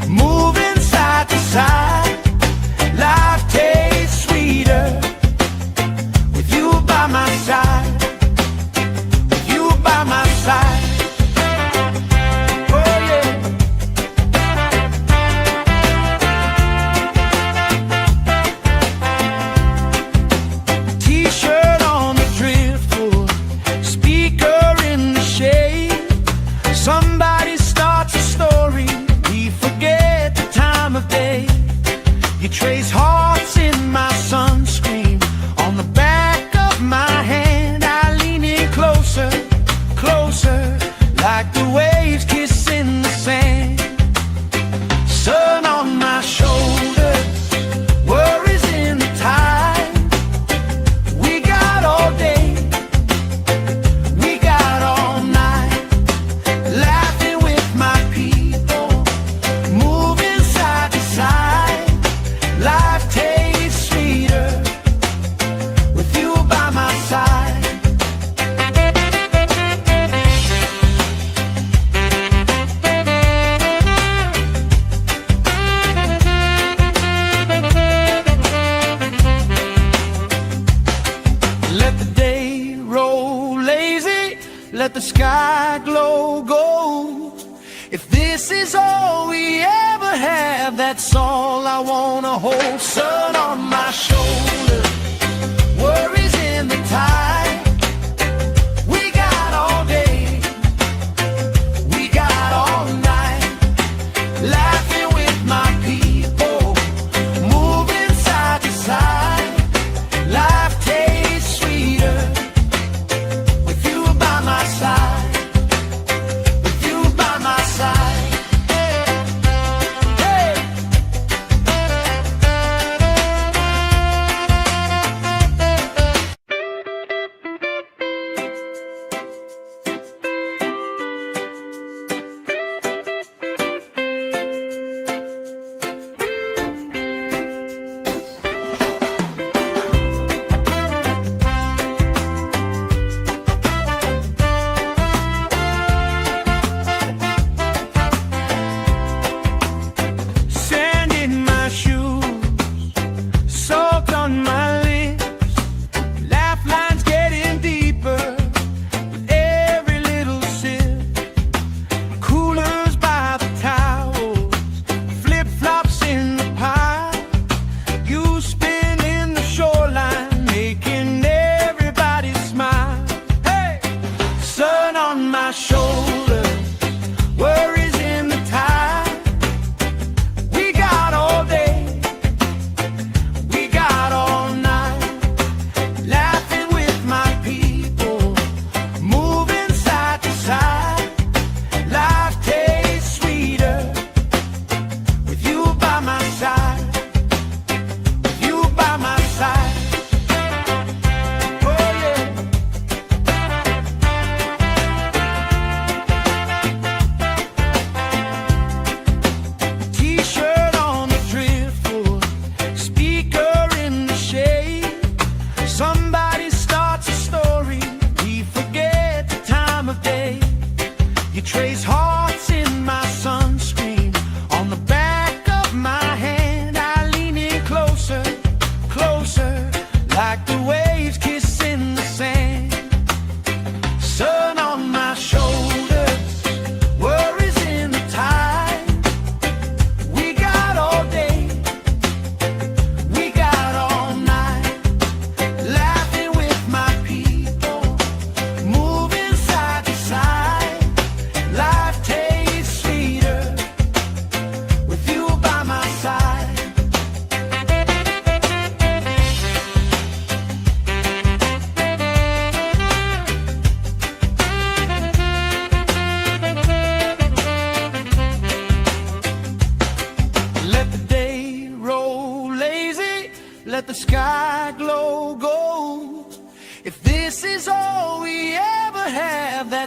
moving side to side. Life tastes sweeter with you by my side, with you by my side. Oh yeah. T-shirt on the driftwood, speaker in the shade. Somebody starts a story, we forget the time of day. You trace hearts in my sunscreen, on the back of my hand. I lean in closer, closer, like the waves kissing the sand. Sun on my shoulder, worries in the tide. We got all day, we got all night, laughing with my people, moving side to side. Life tastes sweeter with you by my side. Let the day roll lazy, let the sky glow gold. If this is all we ever have, that's all I wanna hold. Sun on my shoulder, worries in the tide. We got all day, we got all night, laughing with my people, moving side to side. Life tastes sweeter with you by my side, with you by my side. Hey. Move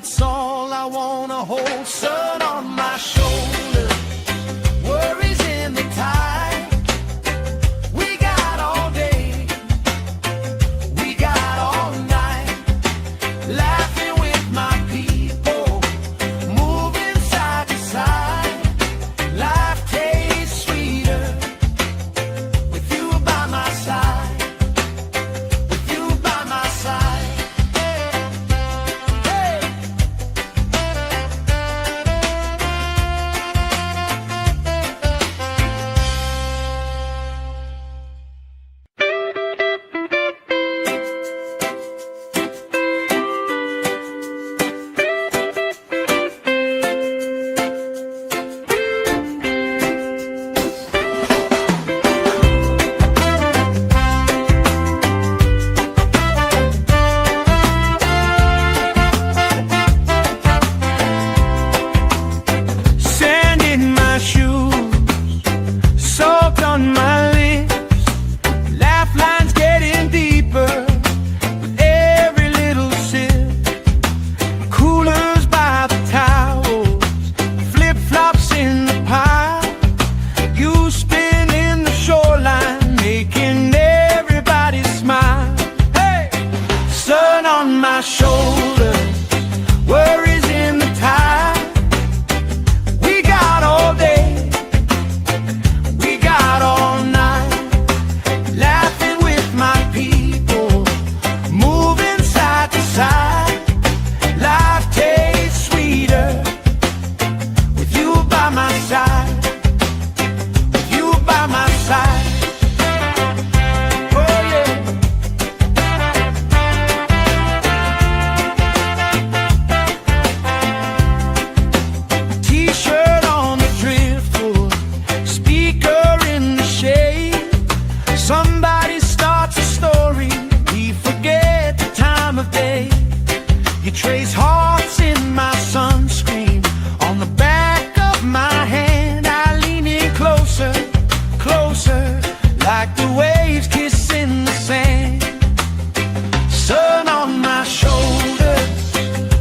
that's all I wanna hold. Sun on my shoulder, worries in the tide. We got all day, we got all night, laughing with my people, moving side to side. Life tastes sweeter with you by my side, with you by my side. Hey. Sand in my shoes, salt on my lips, laugh lines getting deeper with every little sip. Coolers by the towels, flip-flops in the pile. You spin in the shoreline, making everybody smile. Hey! Sun on my shoulder, worries in the tide. We got all day, we got all night, laughing with my people, moving side to side. Life tastes sweeter with you by my side, with you by my side. Oh yeah. T-shirt on the driftwood, speaker in the shade. Somebody starts a story, we forget the time of day. You trace hearts in my sunscreen, on the back of my hand. I lean in closer, closer, like the waves kissing the sand. Sun on my shoulders,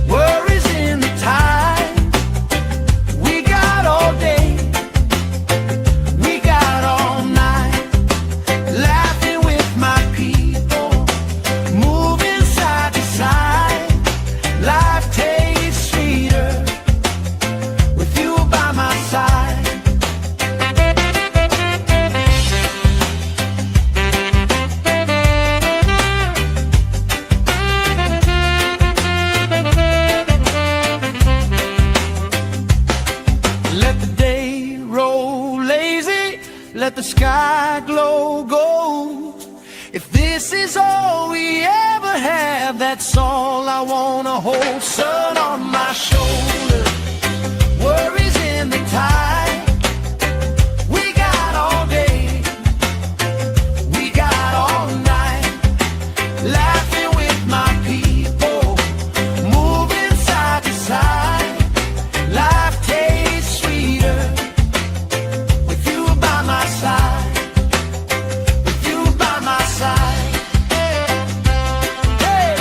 worries in the tide. We got all day, we got all night, laughing with my people, moving side to side. Life tastes sweeter with you by my side. Let the day roll lazy, let the sky glow gold. If this is all we ever have, that's all I wanna hold. Sun on my shoulder, worries in the tide. We got all day, we got all night, laughing with my people, moving side to side. Life tastes sweeter with you by my side, with you by my side. Hey.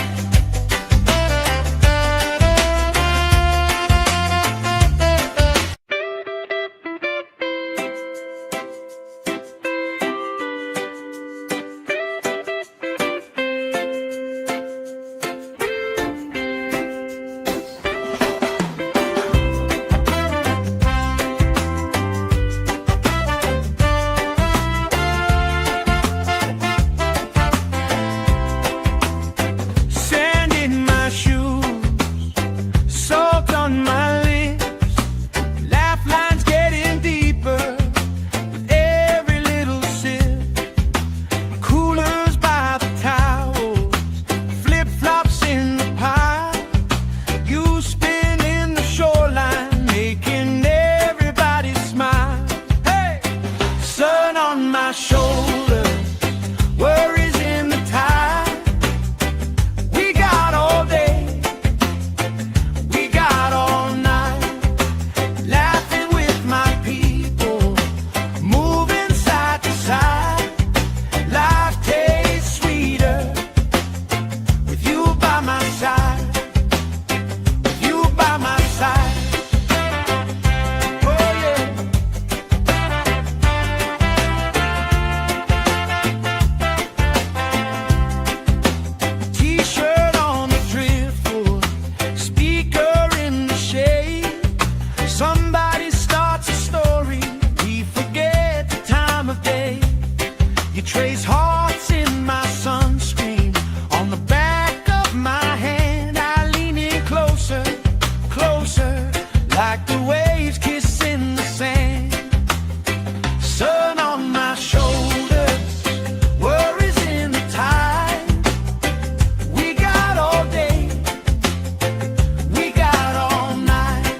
Sand in my shoes, salt on my lips, laugh lines getting deeper with every little sip. Coolers by the towels, flip-flops in the pile. You spin in the shoreline, making everybody smile. Hey! Sun on my shoulder, worries in the tide. We got all day, we got all night, laughing with my people, moving side to side. Life tastes sweeter with you by my side, with you like the waves kissing the sand. Sun on my shoulders, worries in the tide. We got all day, we got all night,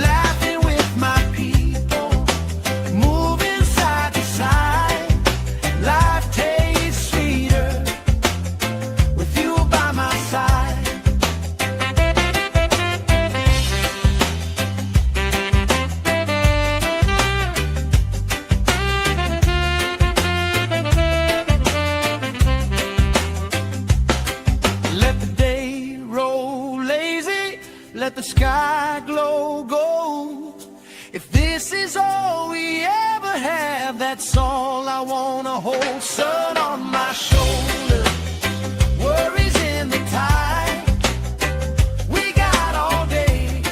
laughing with my people, moving side to side. Life tastes sweeter with you by my side. Let the day roll lazy, let the sky glow gold. If this is all we ever have, that's all I wanna hold. Sun on my shoulders, worries in the tide. We got all day,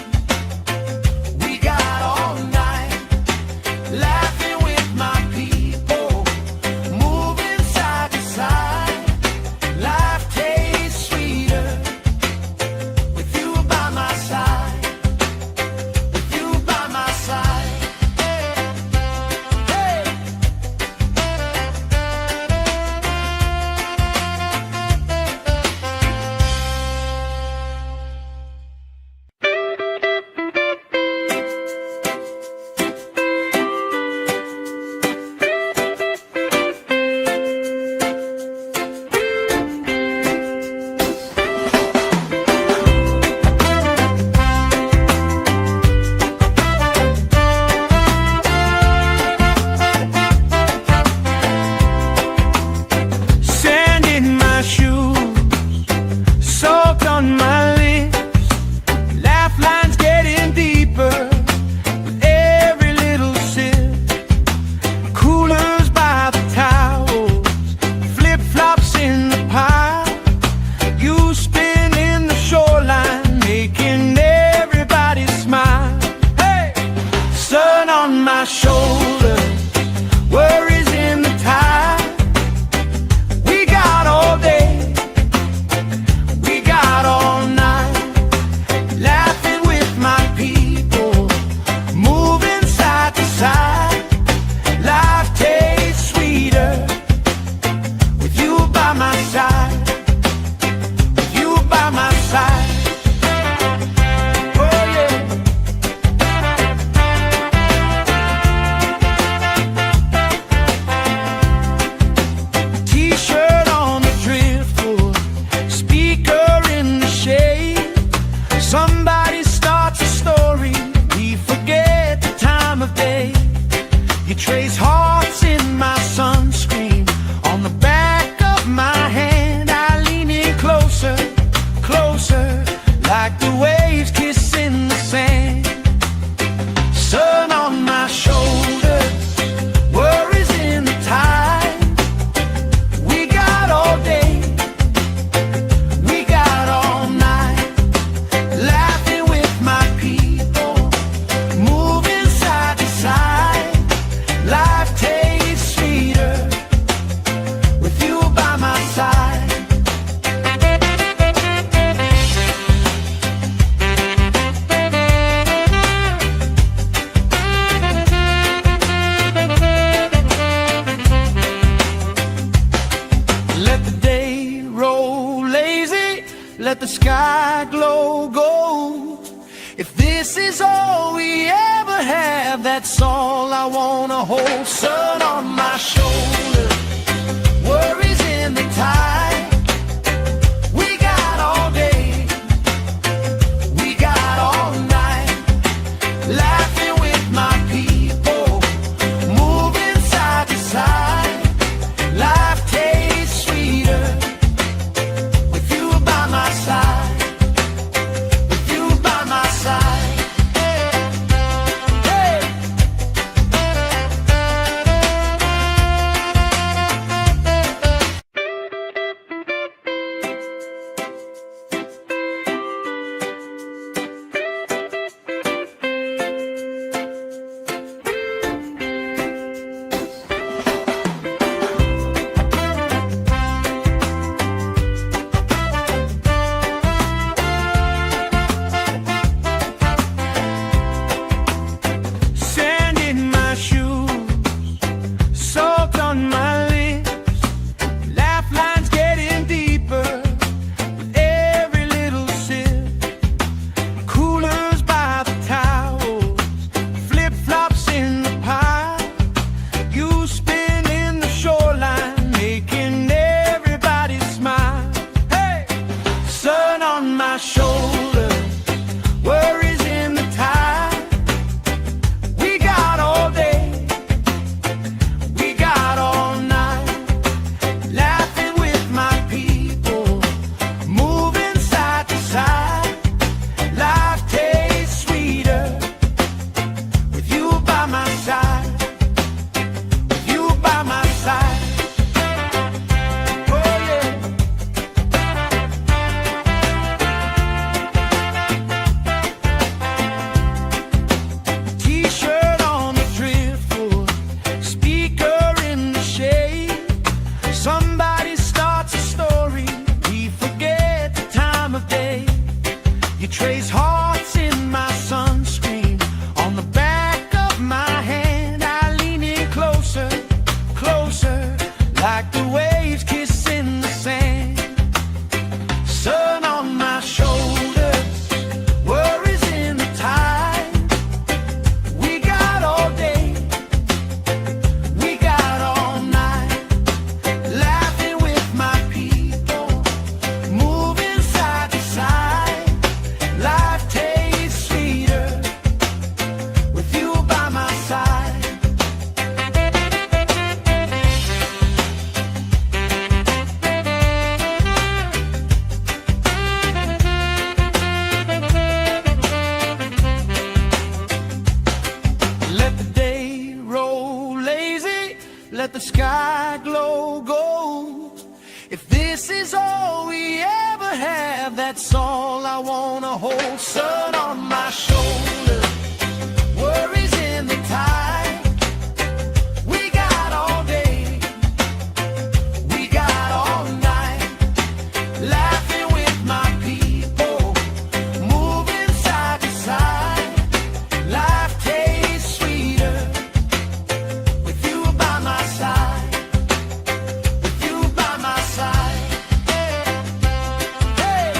we got all night, laughing with my people, moving side to side. Life tastes sweeter with you by my side, with you by my side. Hey. Sand in my shoes, salt on my lips, laugh lines getting deeper with every little sip. Coolers by the towels, flip-flops in the pile. You spin in the shoreline, making everybody smile. Hey! Sun on my shoulders, worries in the tide. We got all day, we got all night, laughing with my people, moving side to side. Life tastes sweeter with you by my side, with you by my side. Oh yeah. T-shirt on the driftwood, speaker in the shade. Somebody starts a story, we forget the time of day. You trace hearts in my sunscreen, on the back of my hand. I lean in closer, closer, like the waves kissing the sand. Sun on my shoulders, worries in the tide. We got all day, we got all night, laughing with my people, moving side to side. Life tastes sweeter with you by my side. Let the day roll lazy, let the sky glow gold. If this is all we ever have, that's all I wanna hold. Sun on my shoulders, worries in the tide. We got all day, we got all night, laughing with my people, moving side to side. Life tastes sweeter with you by my side, with you by my side. Hey. hold. Sun on my shoulder, worries in the tide. We got all day, we got all night, laughing with my people, moving side to side. Life tastes sweeter with you by my side, with you by my side. Hey!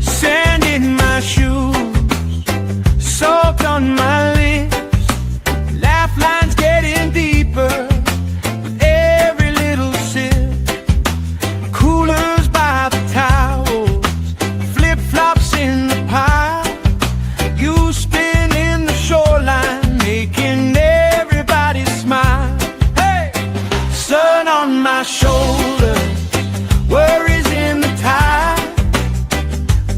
Sand in my shoes, salt on my lips, laugh lines getting deeper with every little sip. Coolers by the towels, flip-flops in the pile, you spinning the shoreline, making everybody smile. Hey! Sun on my shoulder, worries in the tide.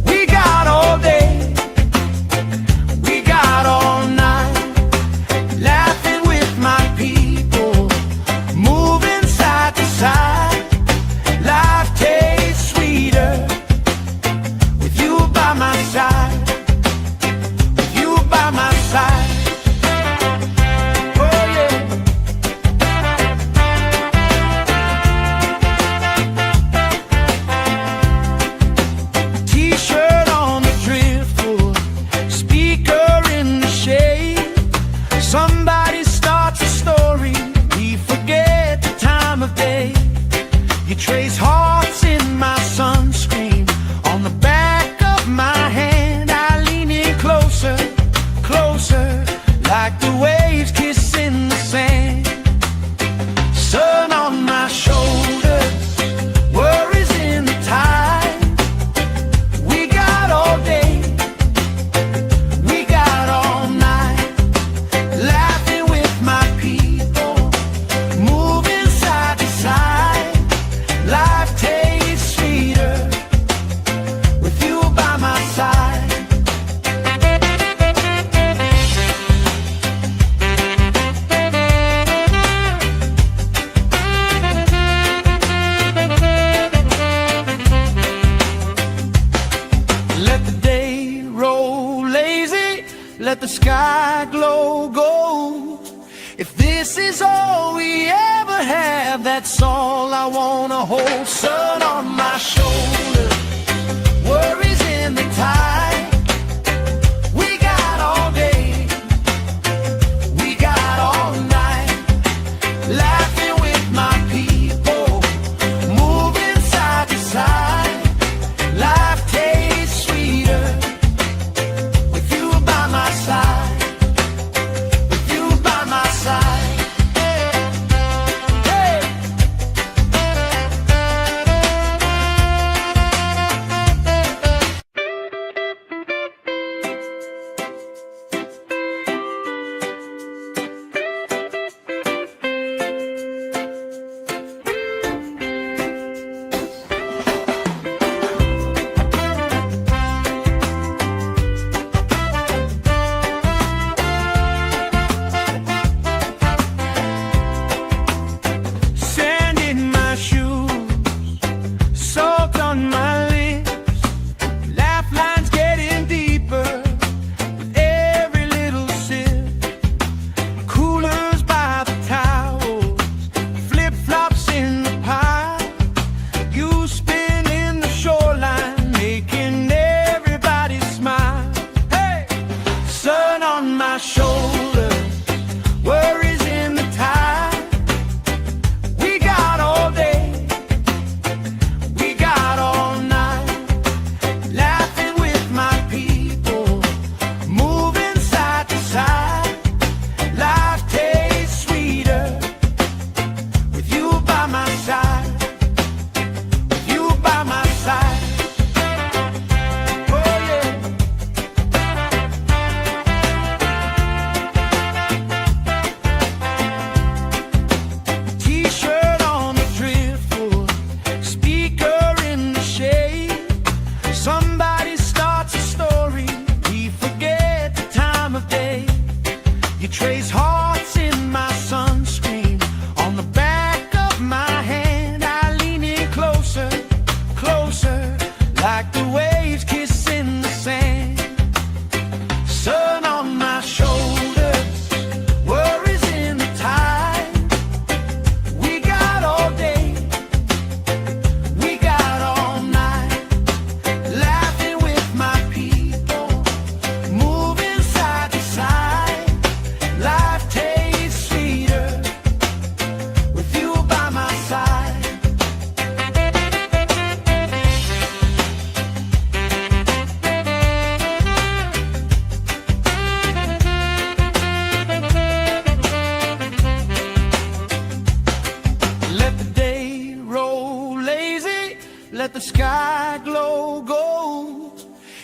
We got all day, we got all night, laughing with my people, moving side to side. Life tastes sweeter with you by my side, with you by my side. Oh yeah. T-shirt on the driftwood, speaker in the shade. Somebody starts a story, we forget the time of day. You trace hearts in my sunscreen, on the back of my hand. I lean in closer, closer, like the waves kissing the sand. Sun on my shoulders, worries in the tide. We got all day, we got all night, laughing with my people, moving side to side. Life tastes sweeter with you by my side. Let the day roll lazy, let the sky glow gold. If this is all we ever have, that's all I wanna hold. Sun on my shoulder, worries in the tide. We got all day, we got all night, laughing with my people, moving side to side. Life tastes sweeter with you by my side, with you by my side. Hey!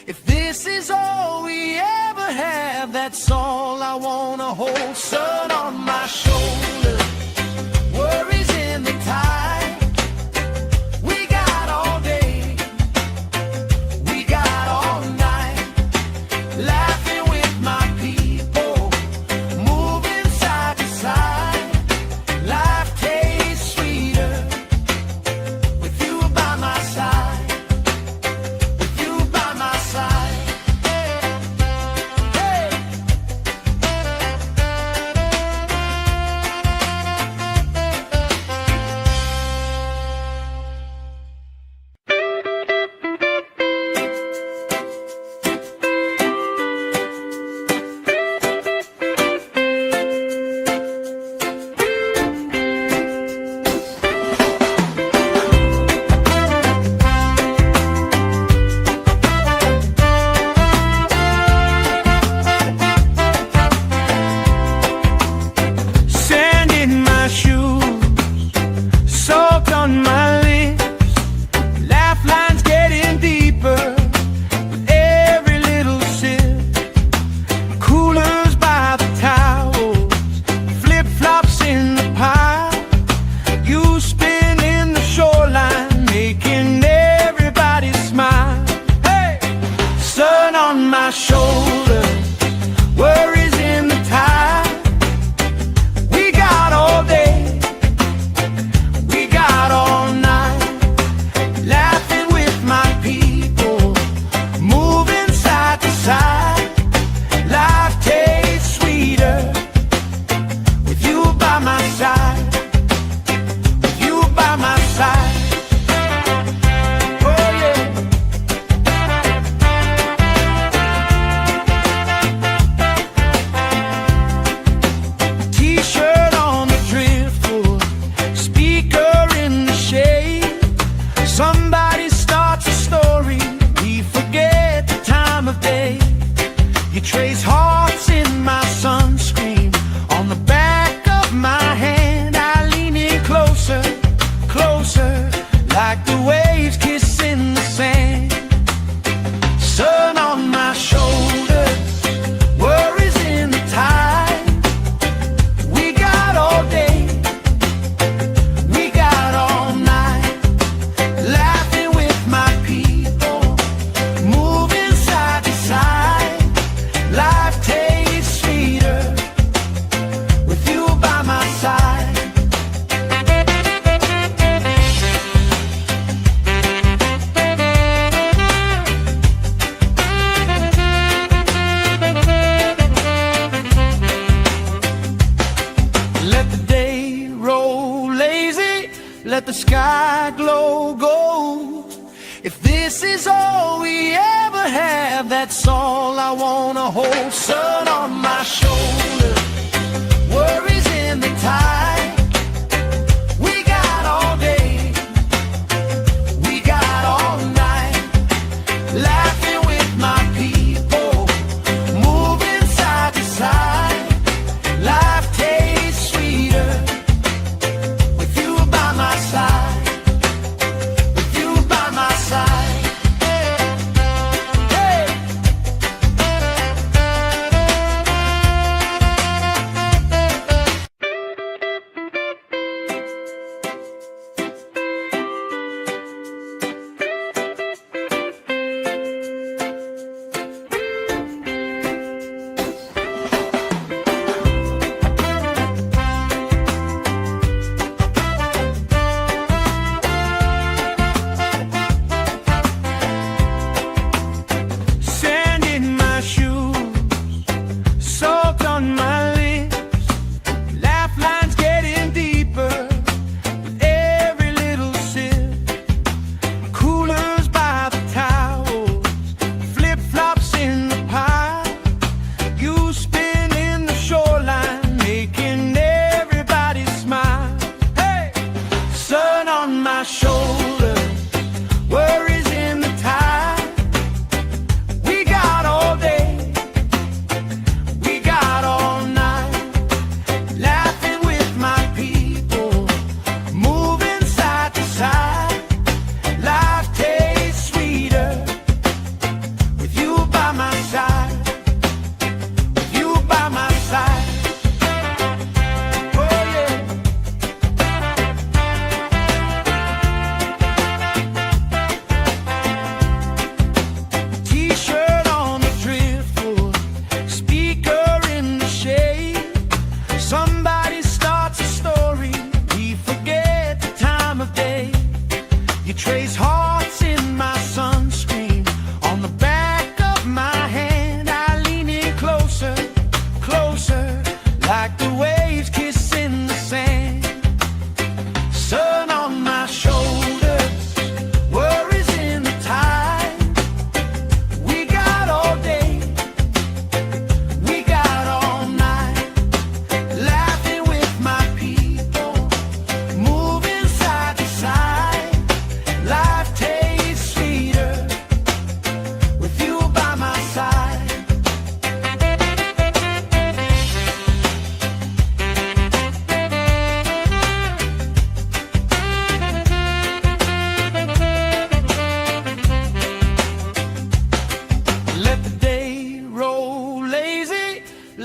If this is all we ever have, that's all I wanna hold. Sun on my shoulder, worries in the tide. We got all day, we got all night, laughing with my people, moving side to side. Life tastes sweeter with you by my side. My shoulder, worries in the tide. We got all day, we got all night, laughing with my people, moving side to side. Life tastes sweeter with you by my side, with you by my side. Trace hearts in my sunscreen on the back of my hand. I lean in closer, closer, like the waves kissing the sand. Sun on my shoulders, worries in the tide. We got all day, we got all night, laughing with my people, moving side to side. Life tastes sweeter with you by my side. Let the day roll lazy, let the sky glow gold. If this is all we ever have, that's all I wanna hold. Sun on my shoulder, worries in the tide. We got all day, we got all night, laughing with my people, moving side to side. Life tastes sweeter with you by my side, with you by my side.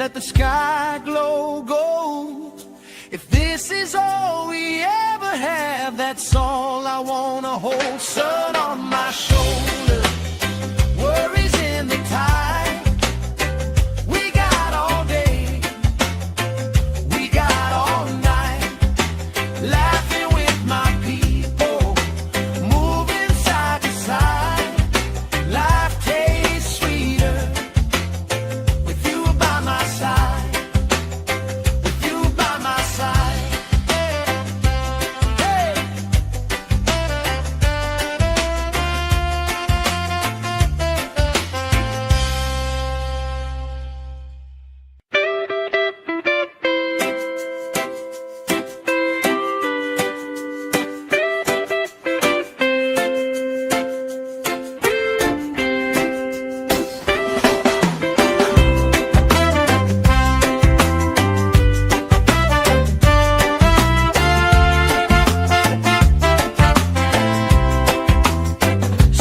let the sky glow gold. If this is all we ever have, that's all I wanna hold. Sun on my shoulder, worries in the tide. We got all day, we got all night, laughing with my people, moving side to side. Life tastes sweeter with you by my side, with you by my side. Hey.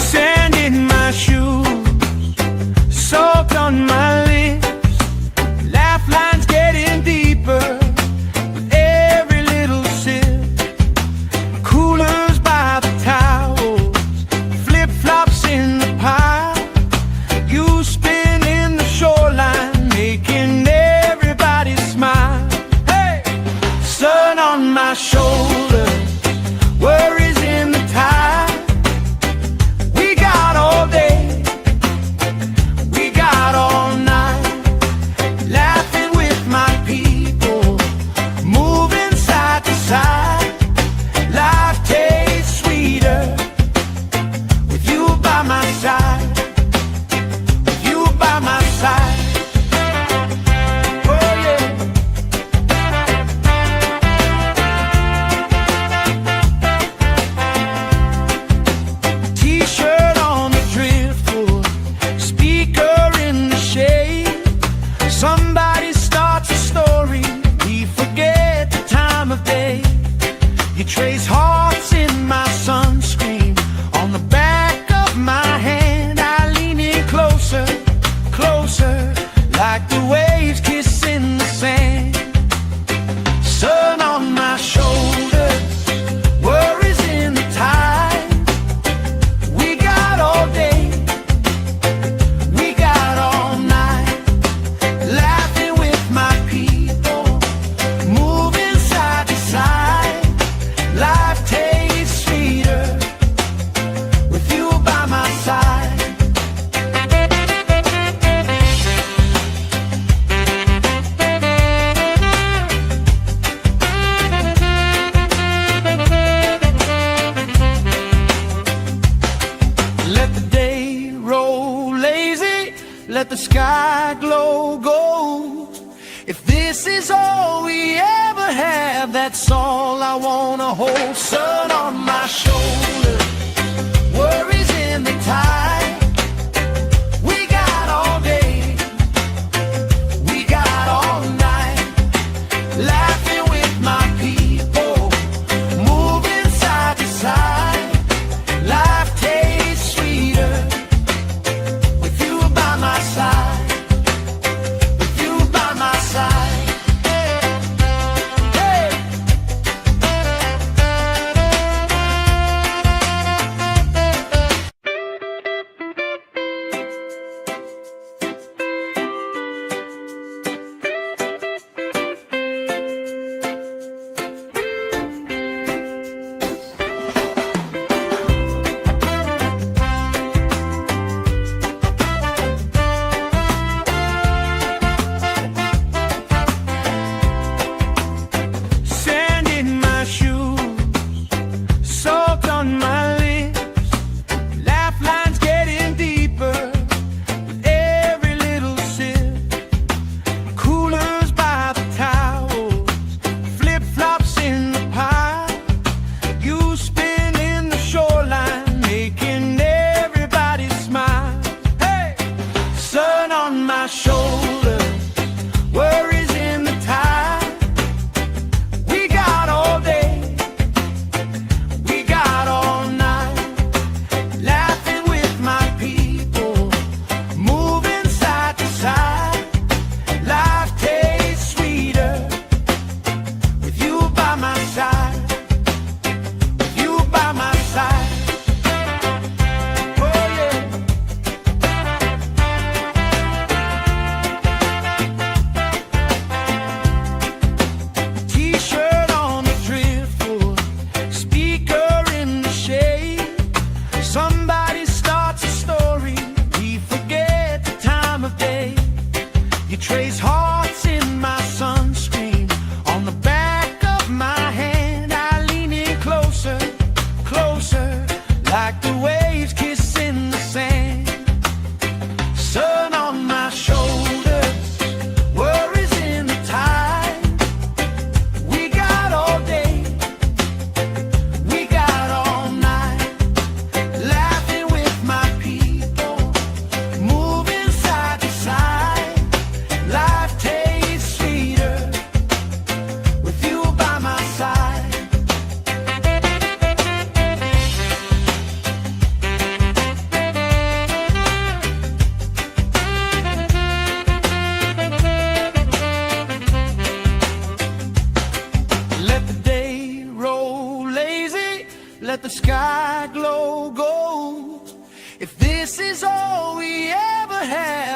Sand in my shoes, salt on my lips, laugh lines getting deeper with every little sip. Coolers by the towels, flip-flops in the pile. You spin in the shoreline, making everybody smile. Hey! Sun on my shoulder, worries in the tide. We got all day, we got all night, laughing with my people, moving side to side. Life tastes sweeter with you by my side, with you by my side. Oh yeah. T-shirt on the driftwood, speaker in the shade. Somebody starts a story, we forget the time of day. You trace hearts in my sunscreen, on the back of my hand. I lean in closer, closer, like the waves kissing the sand. Sun on my shoulders, worries in the tide. We got all day, we got all night, laughing with my people, moving side to side. Life tastes sweeter with you by my side. Let the day roll lazy, let the sky glow gold. If this is all we ever have, that's all I wanna hold. Sun on my shoulder, worries in the tide. We got all day, we got all night, laughing with my people, moving side to side. Life tastes sweeter with you by my side, with you by my side. Hey.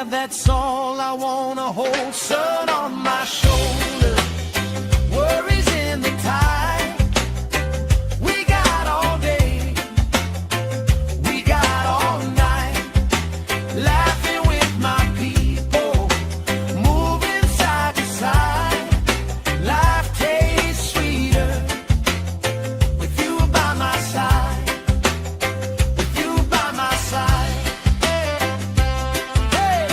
have, that's all I wanna hold. Sun on my shoulder, worries in the tide. We got all day, we got all night, laughing with my people, moving side to side. Life tastes sweeter with you by my side, with you by my side. Hey.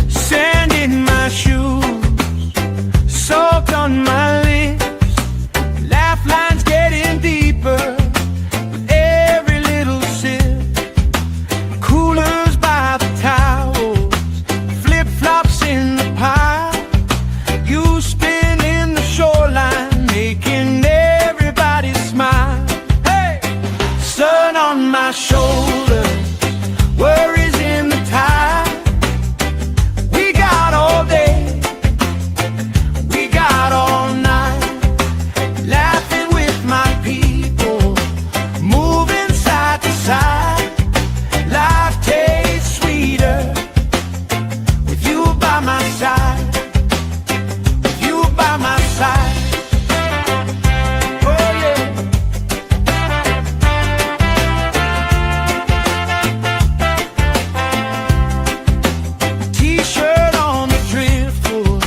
Sand in my shoes, salt on my lips, laugh lines getting deeper with every little sip. Coolers by the towels, flip-flops in the pile. You spin in the shoreline, making everybody smile. Hey! Sun on my shoulders, worries in the tide. We got all day, we got all night, laughing with my people, moving side to side. Life tastes sweeter with you by my side, with you by my side. Oh yeah. T-shirt on the driftwood,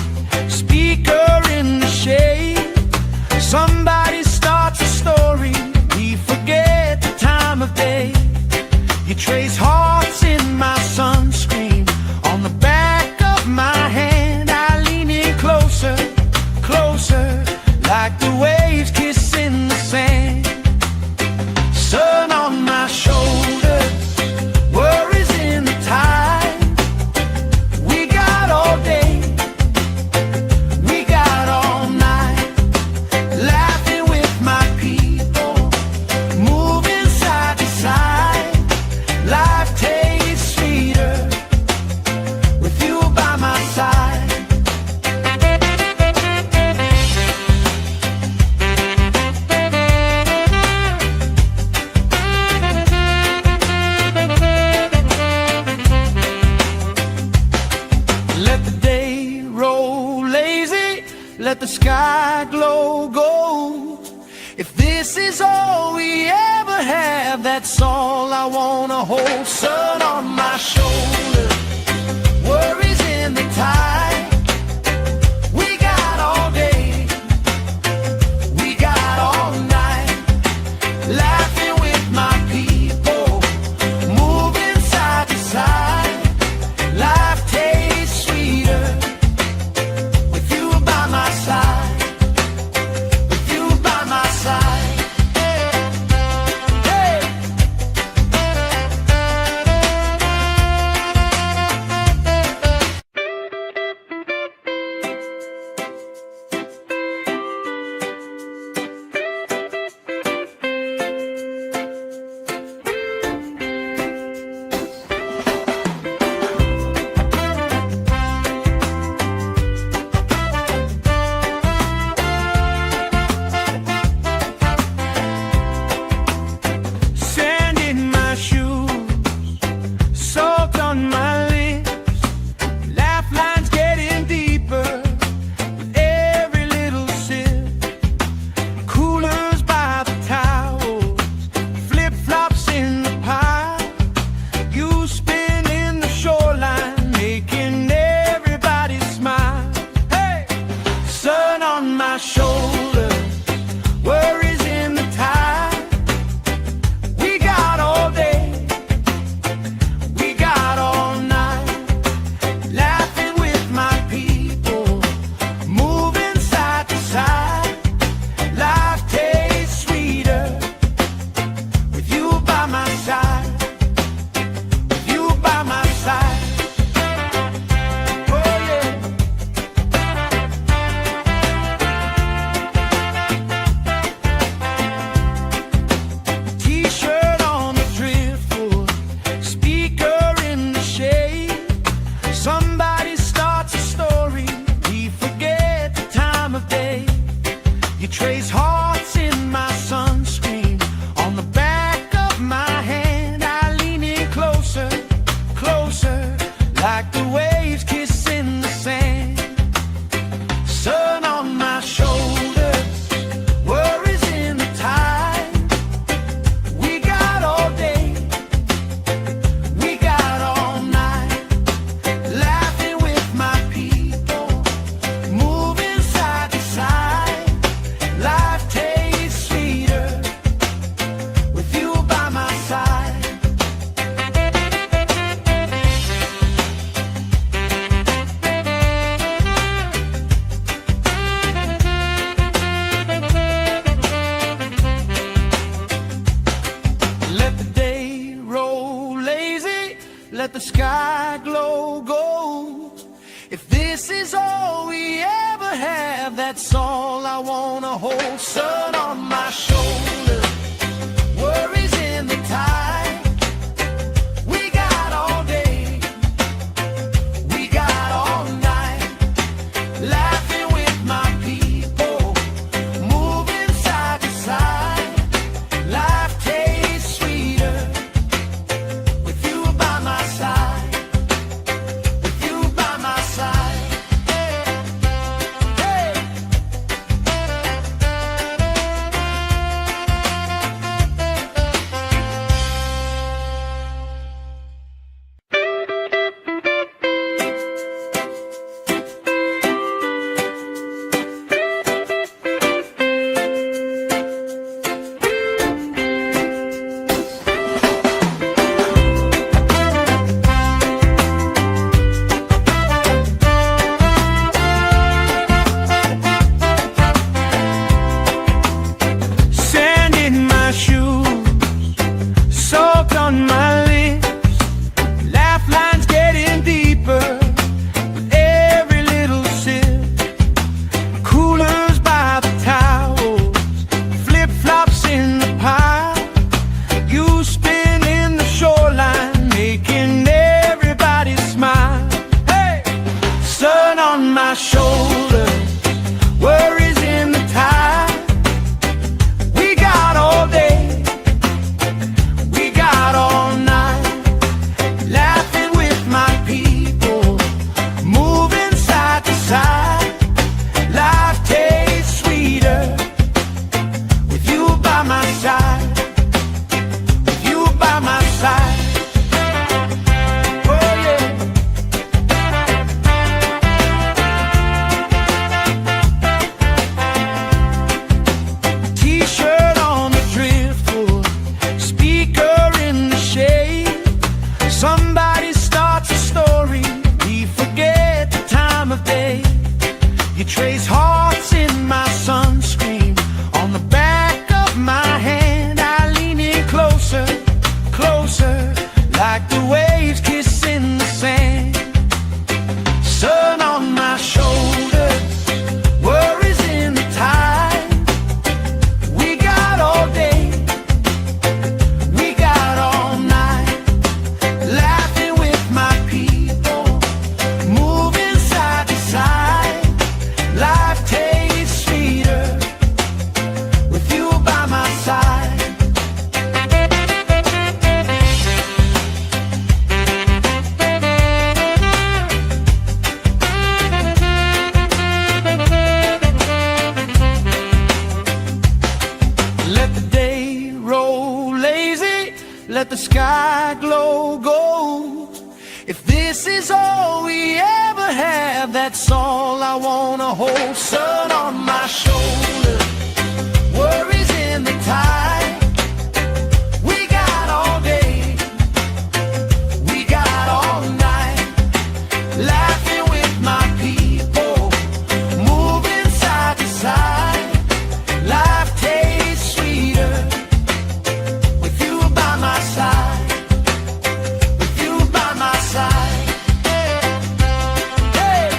speaker in the shade. Somebody starts a story, we forget the time of day. You trace hearts in my sunscreen, on the back of my hand. I lean in closer, closer, like the waves kissing the sand. Sun on my shoulders, worries in the tide. We got all day, we got all night, laughing with my people, moving side to side. Life tastes sweeter with you by my side. Let the day roll lazy, let the sky glow gold. If this is all we ever have, that's all I wanna hold. Sun on my shoulder, worries in the tide. We got all day, we got all night, laughing with my people, moving side to side. Life tastes sweeter with you by my side, with you by my side. Hey! let the sky glow gold. If this is all we ever have, that's all I wanna hold. Sun on my shoulder, worries in the tide. We got all day, we got all night, laughing with my people, moving side to side. Life tastes sweeter with you by my side, with you by my side. Hey. Sand in my shoes, salt on my lips, laugh lines getting deeper with every little sip. Coolers by the towels, flip-flops in the pile. You spin in the shoreline, making everybody smile. Hey! Sun on my shoulders, worries in the tide. We got all day, we got all night, laughing with my people, moving side to side. Life tastes sweeter with you by my side, with you by my side. Oh yeah. T-shirt on the driftwood, speaker in the shade. Somebody starts a story, we forget the time of day. You trace hearts in my sunscreen, on the back of my hand. I lean in closer, closer, like the waves kissing the sand. Sun on my shoulders, worries in the tide. We got all day, we got all night, laughing with my people, moving side to side. Life tastes sweeter with you by my side. Let the day roll lazy, let the sky glow gold. If this is all we ever have, that's all I wanna hold. Sun on my shoulder, worries in the tide. We got all day, we got all night, laughing with my people, moving side to side. Life tastes sweeter with you by my side, with you by my side. Hey.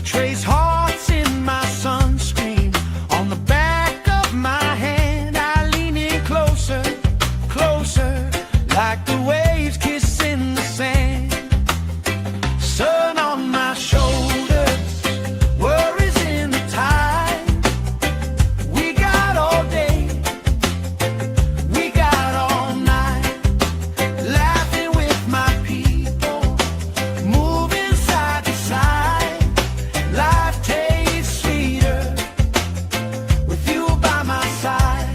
trace hearts in my sunscreen. On the back of my hand, I lean in closer, closer, like the waves kissing the sand. Sun on my shoulders, worries in the tide. We got all day, we got all night, laughing with my people, moving side to side. Life tastes sweeter with you by my side.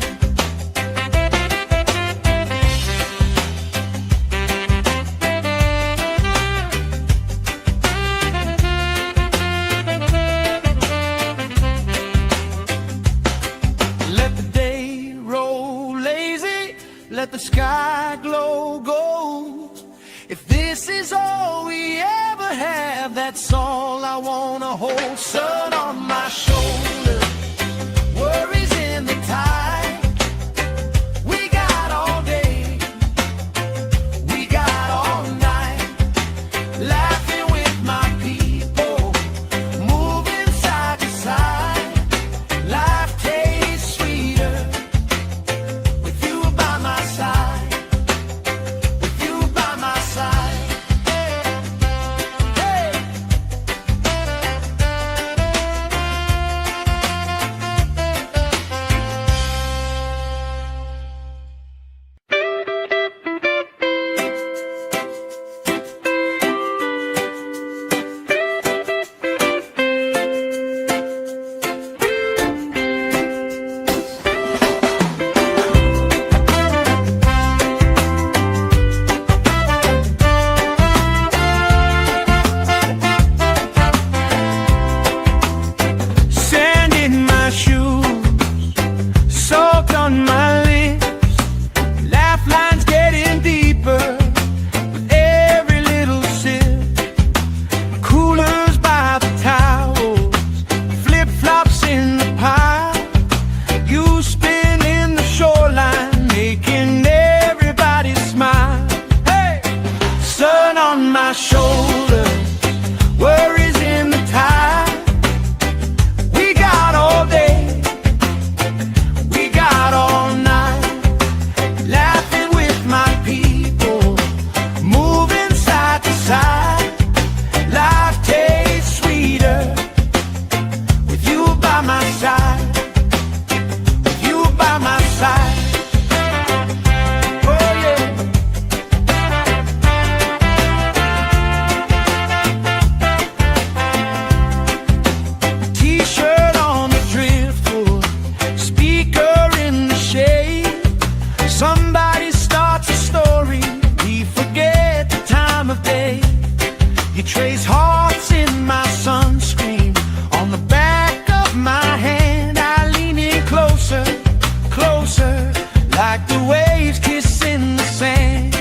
Let the day roll lazy, let the sky glow gold. If this is all we ever have, that's all I wanna hold. Sun on my shoulders, worries in the tide. We got all day, we got all night, laughing with my people, moving side to side. Life tastes sweeter with you by my side, with you by my side. Hey. Sand in my shoes, salt on my lips, laugh lines getting deeper with every little sip. Coolers by the towels, flip-flops in the pile. You spin in the shoreline, making everybody smile. Hey! Sun on my shoulders, worries in the tide. We got all day, we got all night, laughing with my people, moving side to side. Life tastes sweeter with you by my side, with you by my side. Oh yeah. T-shirt on the driftwood, speaker in the shade. Somebody starts a story, we forget the time of day. You trace hearts in my sunscreen. On the back of my hand, I lean in closer, closer, like the waves kissing the sand.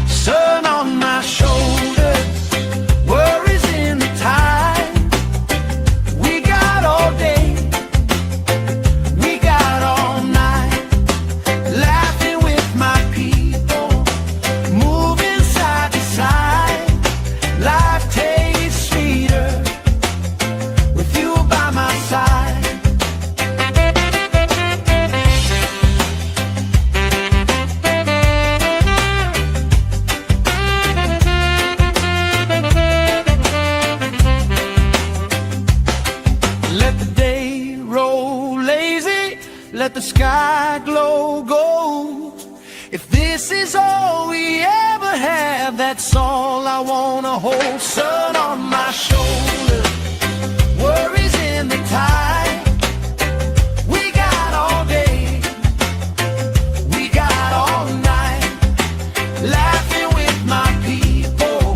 Sun on my shoulders, worries in the tide. We got all day, we got all night, laughing with my people, moving side to side. Life tastes sweeter with you by my side. Let the day roll lazy, let the sky glow gold. If this is all we ever have, that's all I wanna hold. Sun on my shoulders, worries in the tide. We got all day, we got all night, laughing with my people,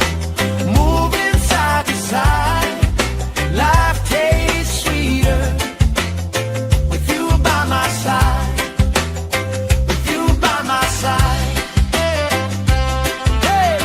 moving side to side. Life tastes sweeter with you by my side, with you by my side. Hey.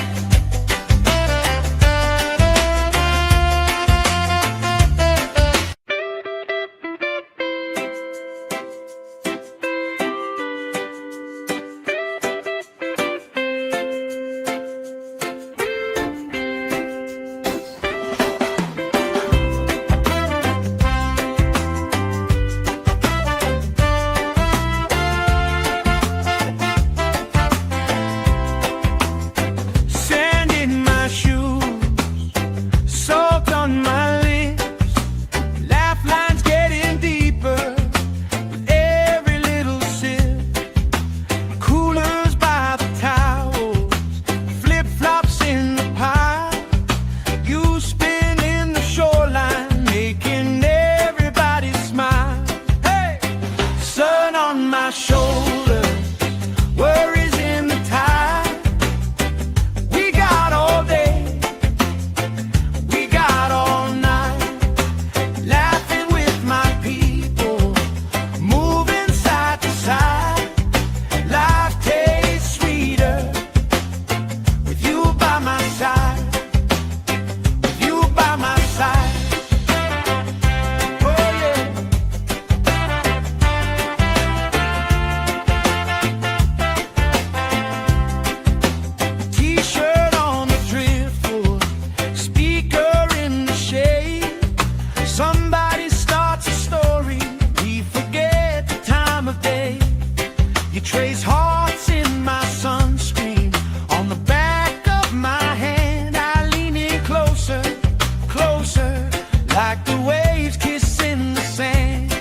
like the waves kissing the sand.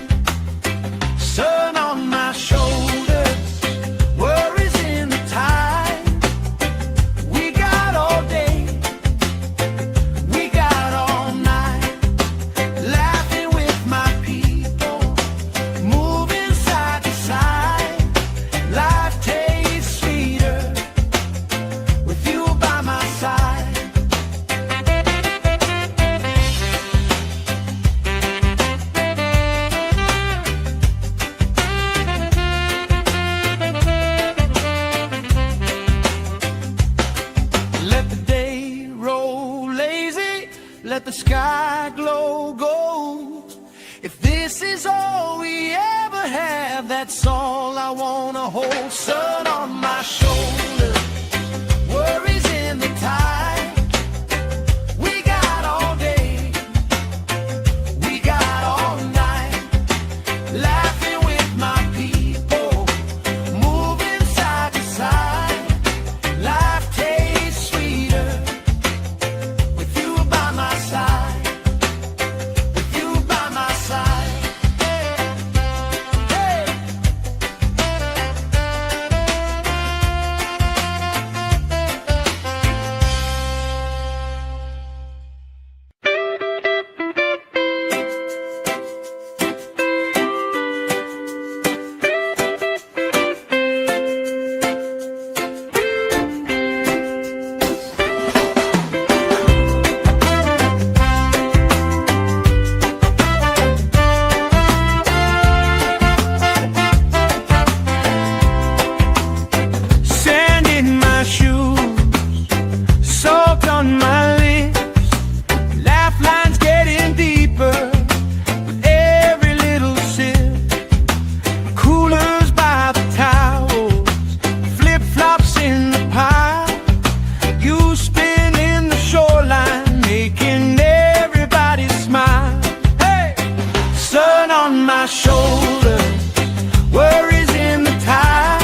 Sun on my shoulders, worries in the tide. We got all day, we got all night, laughing with my people, moving side to side. Life tastes sweeter with you by my side. Let the day roll lazy, let the sky glow gold. If this is all we ever have, that's all I wanna hold. Sun on my shoulders, worries in the tide. We got all day, we got all night, laughing with my people, moving side to side. Life tastes sweeter with you by my side, with you by my side. Hey. Sand in my shoes, salt on my lips, laugh lines getting deeper with every little sip. Coolers by the towels, flip-flops in the pile. You spinning the shoreline, making everybody smile. Hey! Sun on my shoulders, worries in the tide.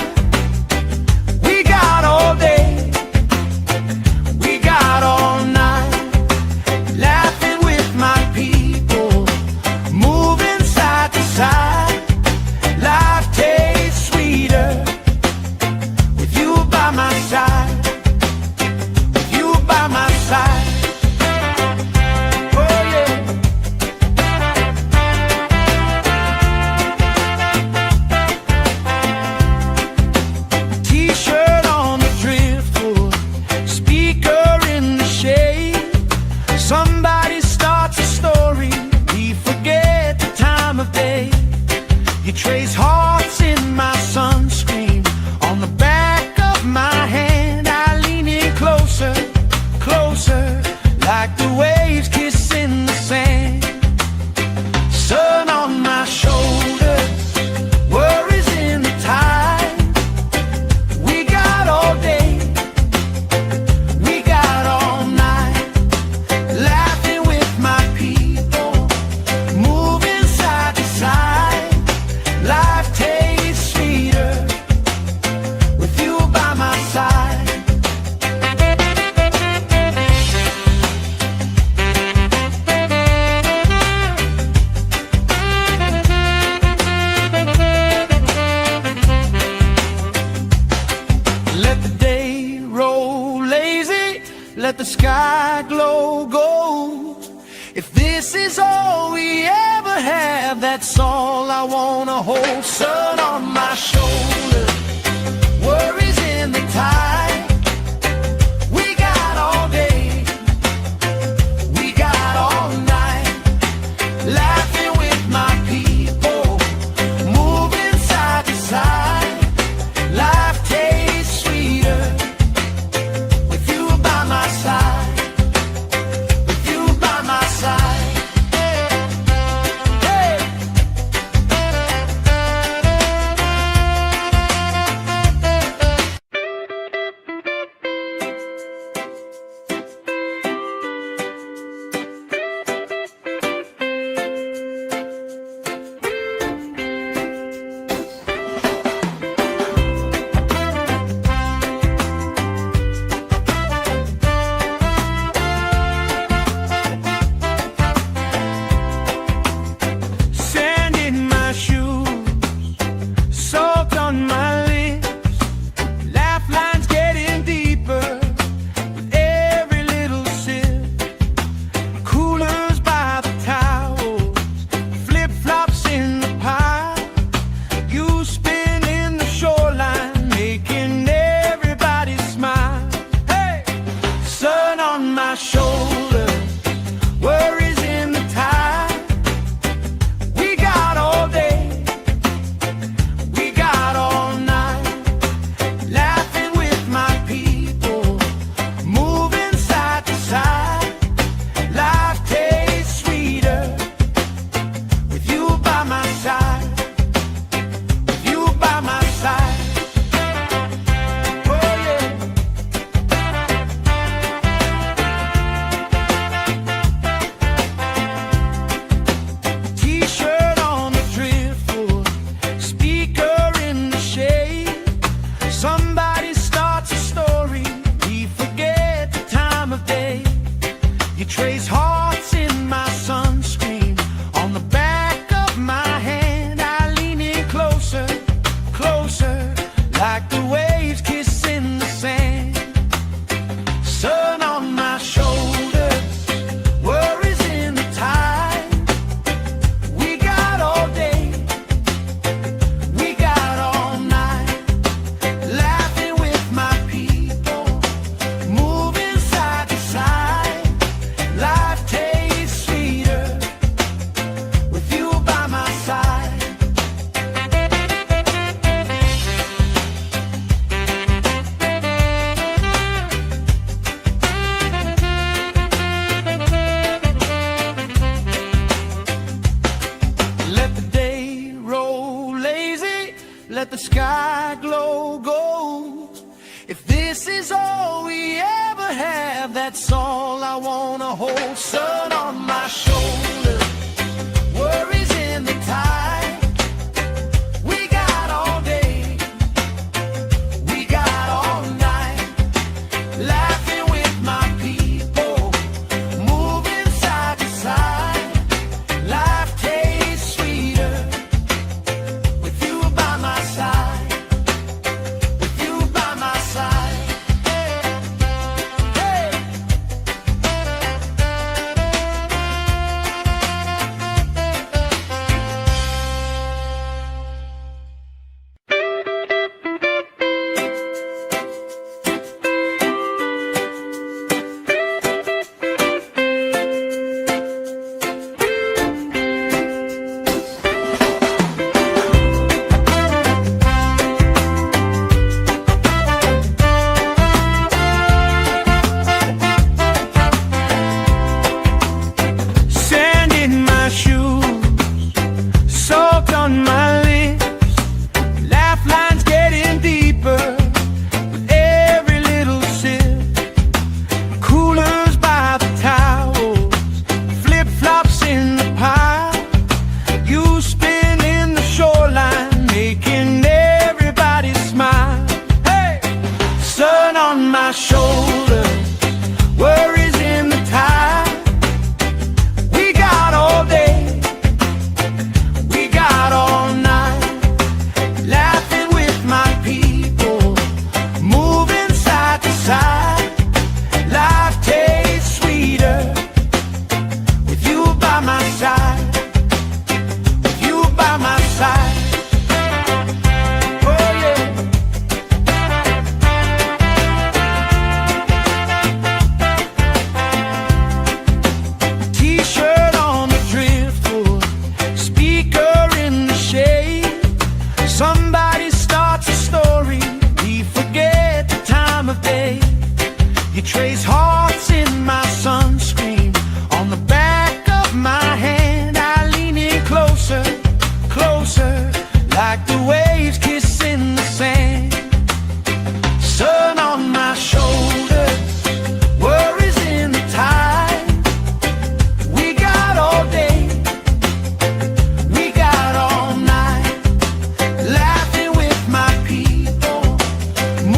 We got all day, we got all night, laughing with my people, moving side to side. Life tastes sweeter with you by my side, with you by my side. Oh yeah. T-shirt on the driftwood, speaker in the shade. Somebody starts a story, we forget the time of day. You trace hearts in my sunscreen, on the back of my hand. I lean in closer, closer, like the waves kissing the sand. Sun on my shoulders, worries in the tide. We got all day, we got all night, laughing with my people, moving side to side. Life tastes sweeter with you by my side. Let the day roll lazy, let the sky glow gold. If this is all we ever have, that's all I wanna hold. Sun on my shoulders, worries in the tide. We got all day, we got all night, laughing with my people, moving side to side. Life tastes sweeter with you by my side, with you by my side. Hey. let the sky glow gold. If this is all we ever have, that's all I wanna hold. Sun on my shoulder, worries in the tide. We got all day, we got all night, laughing with my people, moving side to side. Life tastes sweeter with you by my side, with you by my side. Hey. Sand in my shoes, salt on my lips, laugh lines getting deeper with every little sip. Coolers by the towels, flip-flops in the pile. You spinning the shoreline, making everybody smile. Hey! Sun on my shoulder, worries in the tide. We got all day, we got all night, laughing with my people, moving side to side. Life tastes sweeter with you by my side, with you by my side. Oh yeah. T-shirt on the driftwood, speaker in the shade. Somebody starts a story, we forget the time of day. You trace hearts in my sunscreen, on the back of my hand. I lean in closer, closer, like the waves kissing the sand. Sun on my shoulders, worries in the tide. We got all day, we got all night, laughing with my people,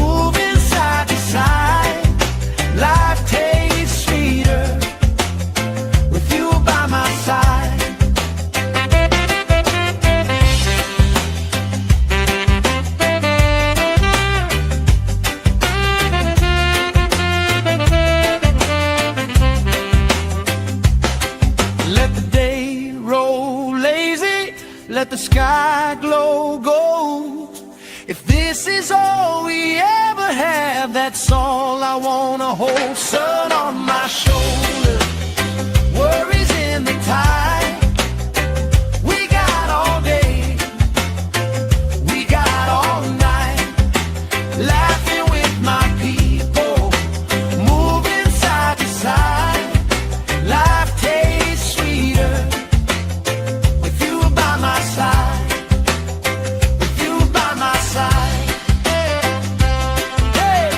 moving side to side. Life tastes sweeter with you by my side. Let the day roll lazy, let the sky glow gold. If this is all we ever have, that's all I wanna hold. Sun on my shoulder, worries in the tide. We got all day, we got all night, laughing with my people, moving side to side. Life tastes sweeter with you by my side, with you by my side. Hey.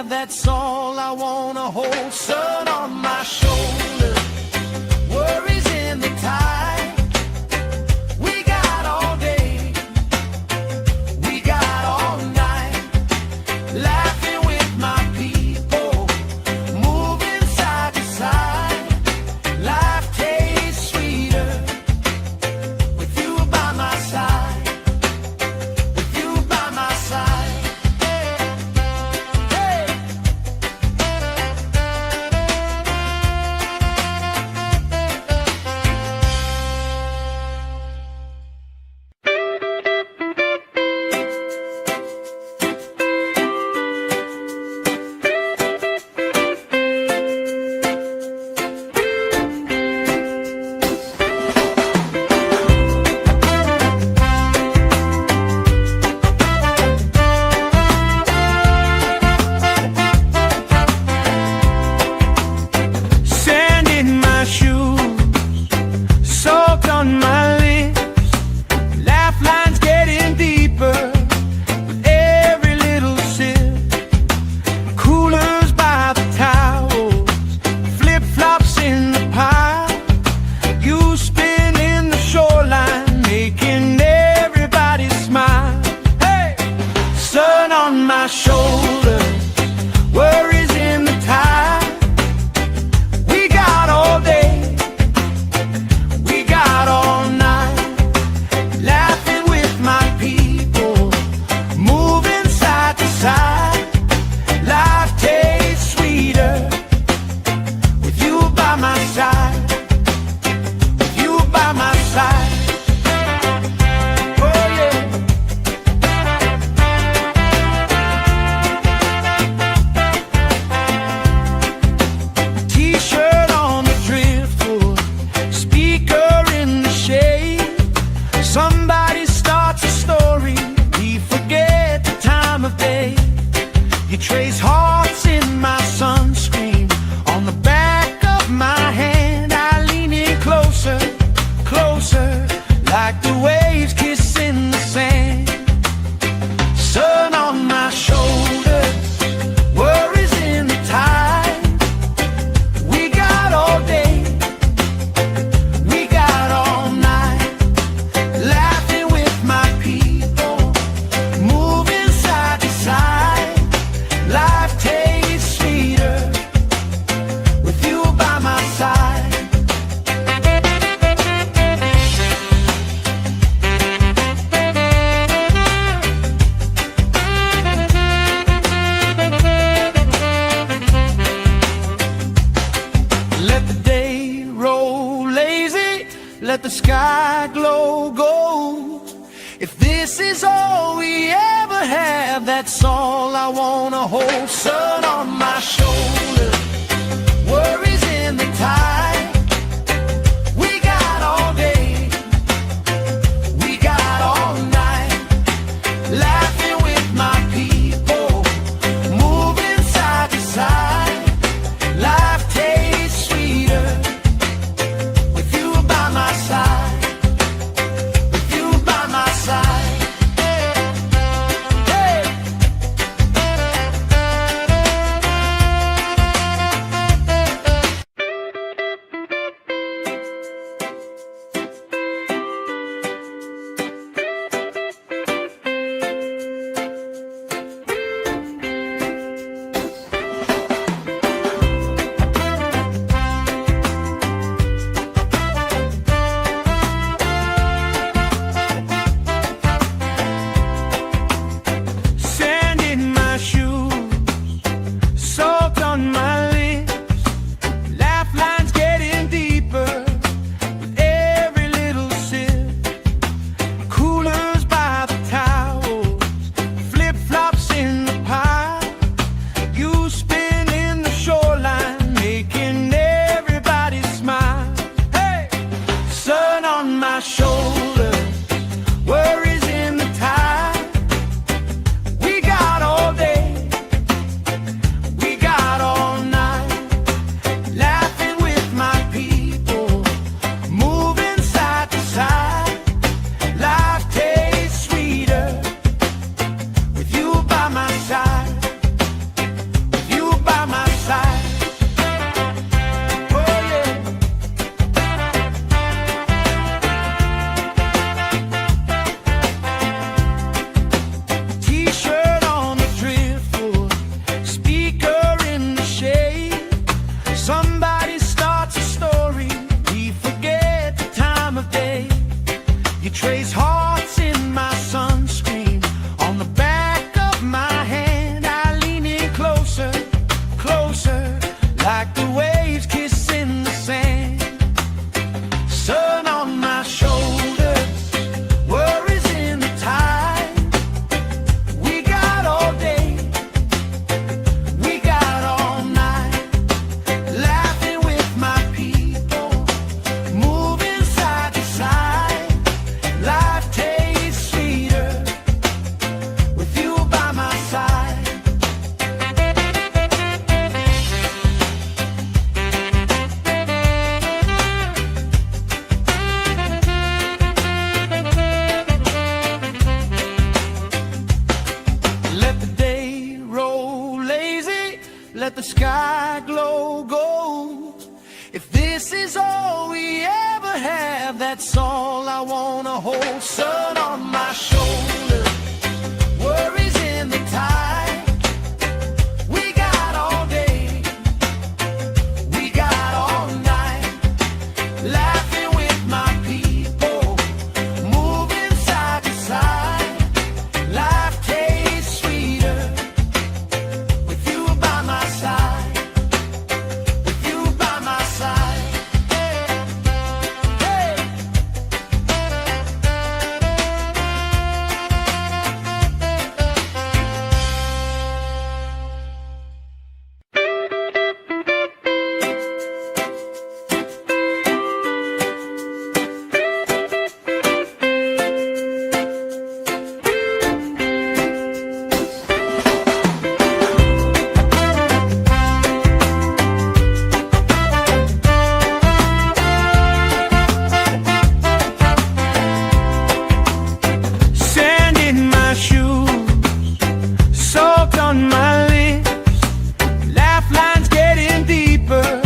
have, that's all I wanna hold. Sun on my shoulder, worries in the tide. We got all day, we got all night, laughing with my people, moving side to side. Life tastes sweeter with you by my side, with you by my side. Hey. Sand in my shoes, salt on my lips, laugh lines getting deeper with every little sip. Coolers by the towels, flip-flops in the pile, you spinning the shoreline, making everybody smile. Hey! Sun on my shoulder, worries in the tide. We got all day, we got all night, laughing with my people, moving side to side. Life tastes sweeter with you by my side, with you by my side. Oh yeah. T-shirt on the driftwood, speaker in the shade. Somebody starts a story, we forget the time of day. You trace hearts in my sunscreen, on the back of my hand. I lean in closer, closer, like the waves kissing the sand. Sun on my shoulders, worries in the tide. We got all day, we got all night, laughing with my people, moving side to side. Life tastes sweeter with you by my side. Let the day roll lazy, let the sky glow gold. If this is all we ever have, that's all I wanna hold. Sun on my shoulder, worries in the tide. We got all day, we got all night, laughing with my people, moving side to side. Life tastes sweeter with you by my side, with you by my side. Hey. Let the day roll lazy, let the sky glow gold. If this is all we ever have, that's all I wanna hold. Sun on my shoulder, worries in the tide. We got all day, we got all night, laughing with my people, moving side to side. Life tastes sweeter with you by my side, with you by my side. Hey. Sand in my shoes, salt on my lips, laugh lines getting deeper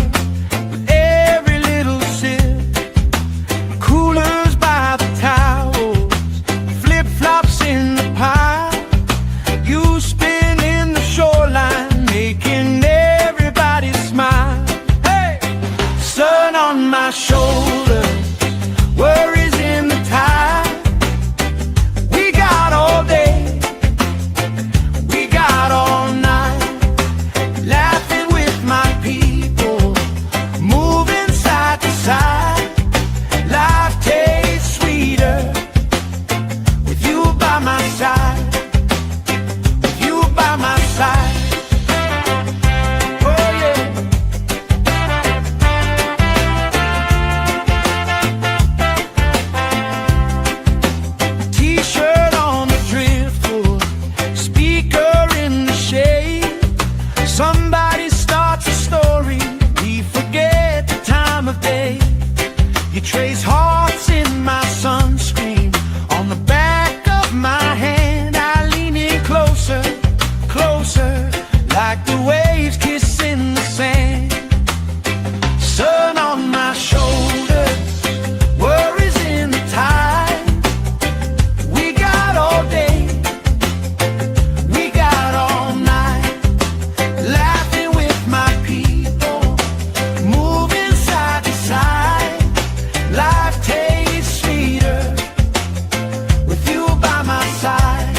with every little sip. Coolers by the towels, flip-flops in the pile. You spinning the shoreline, making everybody smile. Hey! Sun on my shoulder, worries in the tide. We got all day, we got all night, laughing with my people, moving side to side. Life tastes sweeter with you by my side, with you by my side. Oh yeah. T-shirt on the driftwood, speaker in the shade. Somebody starts a story, we forget the time of day. You trace hearts in my sunscreen, on the back of my hand. I lean in closer, closer, like the waves kissing the sand. Sun on my shoulders, worries in the tide. We got all day, we got all night, laughing with my people, moving side to side. Life tastes sweeter with you by my side.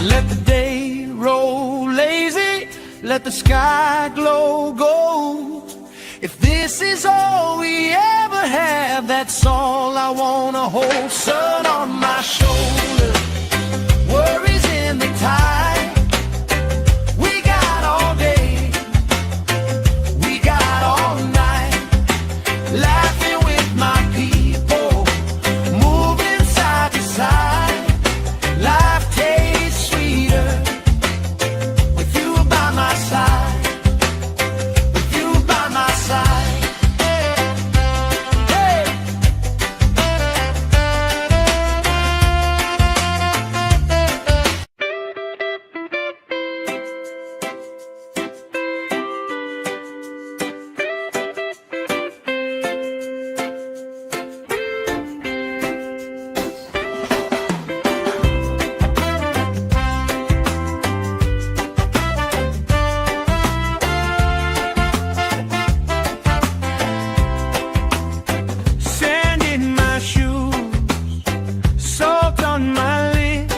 Let the day roll lazy, let the sky glow gold. If this is all we ever have, that's all I wanna hold. Sun on my shoulder, worries in the tide. We got all day, we got all night, laughing with my people, moving side to side. Life tastes sweeter with you by my side, with you by my side. Hey. Sand in my shoes, salt on my lips,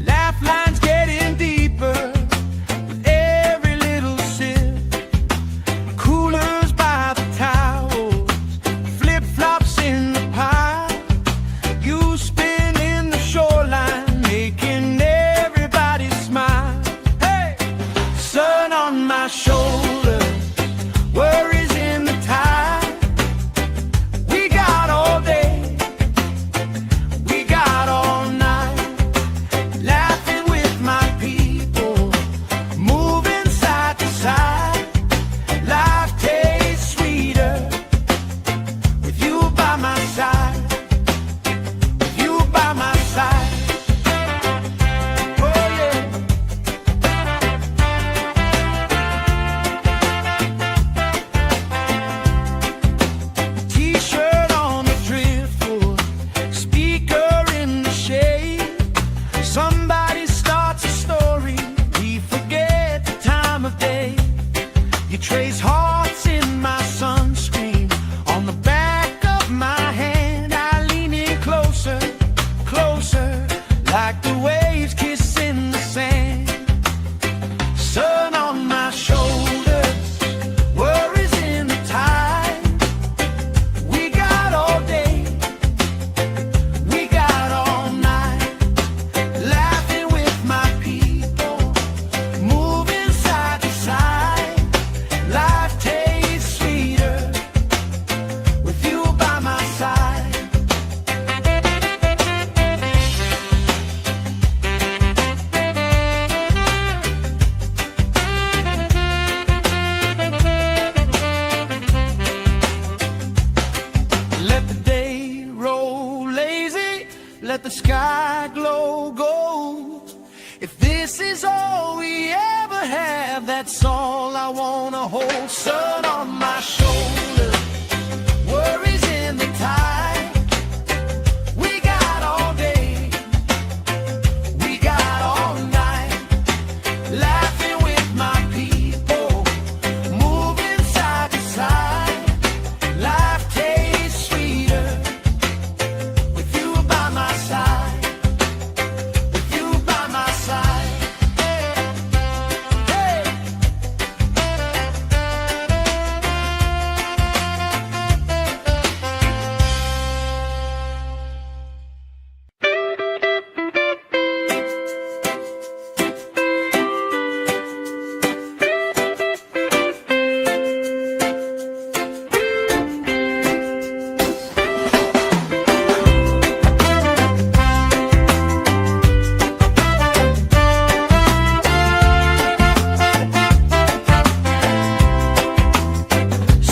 laugh lines getting deeper with every little sip. Coolers by the towels, flip-flops in the pile. You spinning the shoreline, making everybody smile. Hey! Sun on my shoulder, worries in the tide. We got all day, we got all night, laughing with my people, moving trace hearts in my sunscreen. On the back of my hand, I lean in closer, closer, like the waves kissing the sand. Sun on my shoulders, worries in the tide. We got all day, we got all night, laughing with my people, moving side to side. Life tastes sweeter with you by my side. Let the day roll lazy, let the sky glow gold. If this is all we ever have, that's all I wanna hold. Sun on my shoulder, worries in the tide. We got all day, we got all night, laughing with my people, moving side to side. Life tastes sweeter with you by my side, with you by my side. Hey.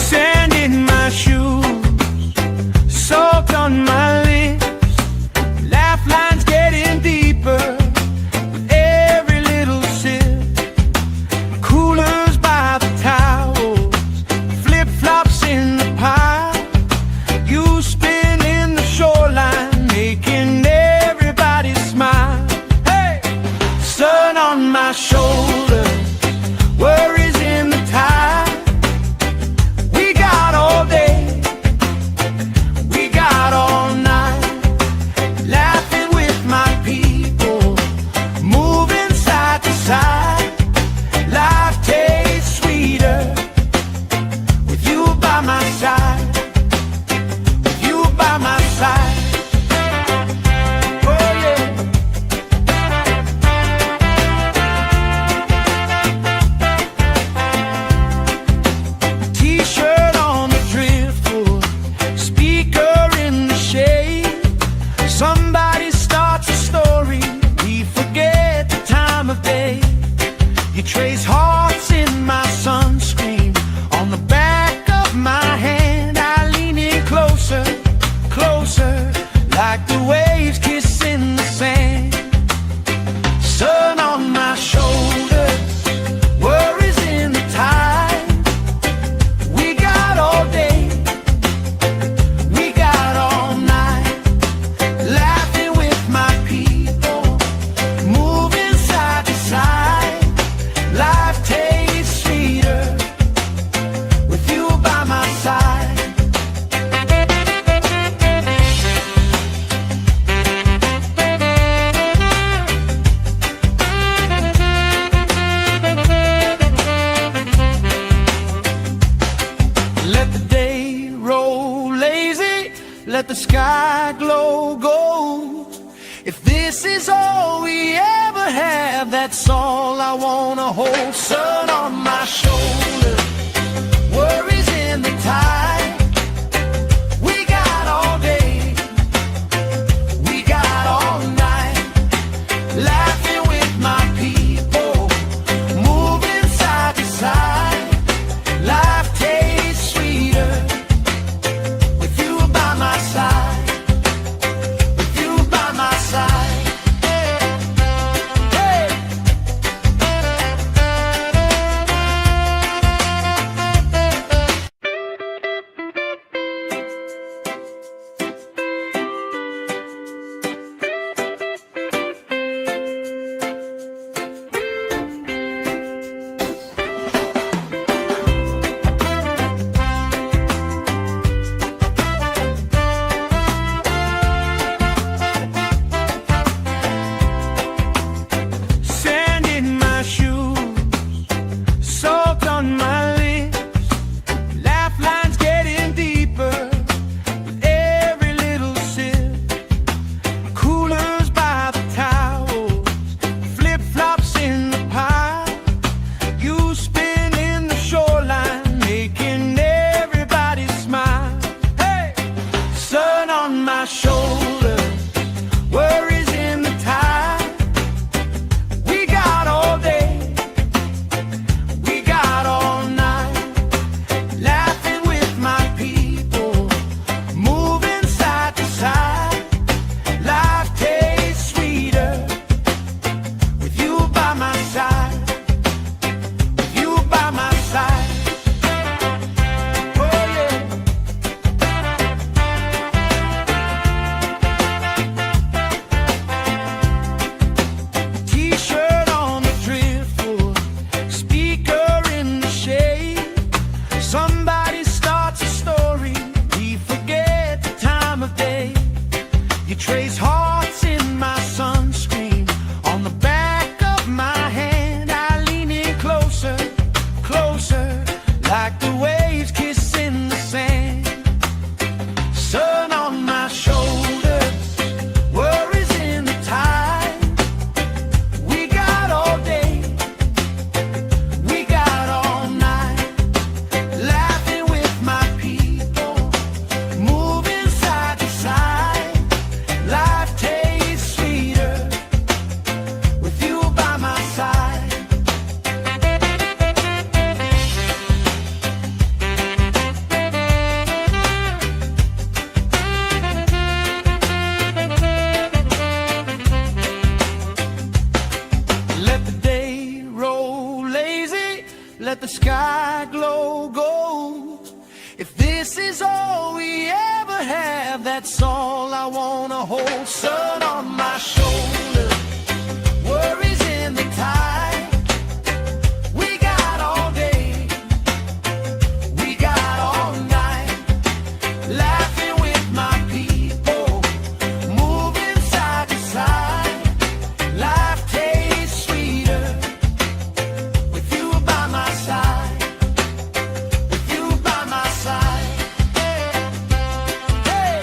Sand in my shoes, salt on my lips, laugh lines getting deeper with every little sip. Coolers by the towels, flip-flops in the pile. You spinning the shoreline, making everybody smile. Hey! Sun on my shoulder, worries in the tide. We got all day, we got all night, laughing with my people, moving side to side. Life tastes sweeter with you by my side, with you by my side. Oh yeah. T-shirt on the driftwood, speaker in the shade. Somebody starts a story, we forget the time of day. You trace hearts in my sunscreen. On the back of my hand, I lean in closer, closer, like the waves kissing the sand. Sun on my shoulders, worries in the tide. We got all day, we got all night, laughing with my people, moving side to side. Life tastes sweeter with you by my side. Let the day roll lazy, let the sky glow gold. If this is all we ever have, that's all I wanna hold. Sun on my shoulder, worries in the tide. We got all day, we got all night, laughing with my people, moving side to side. Life tastes sweeter with you by my side, with you by my side. Hey. let the sky glow gold. If this is all we ever have, that's all I wanna hold. Sun on my shoulder, worries in the tide. We got all day, we got all night, laughing with my people, moving side to side. Life tastes sweeter with you by my side, with you by my side. Hey.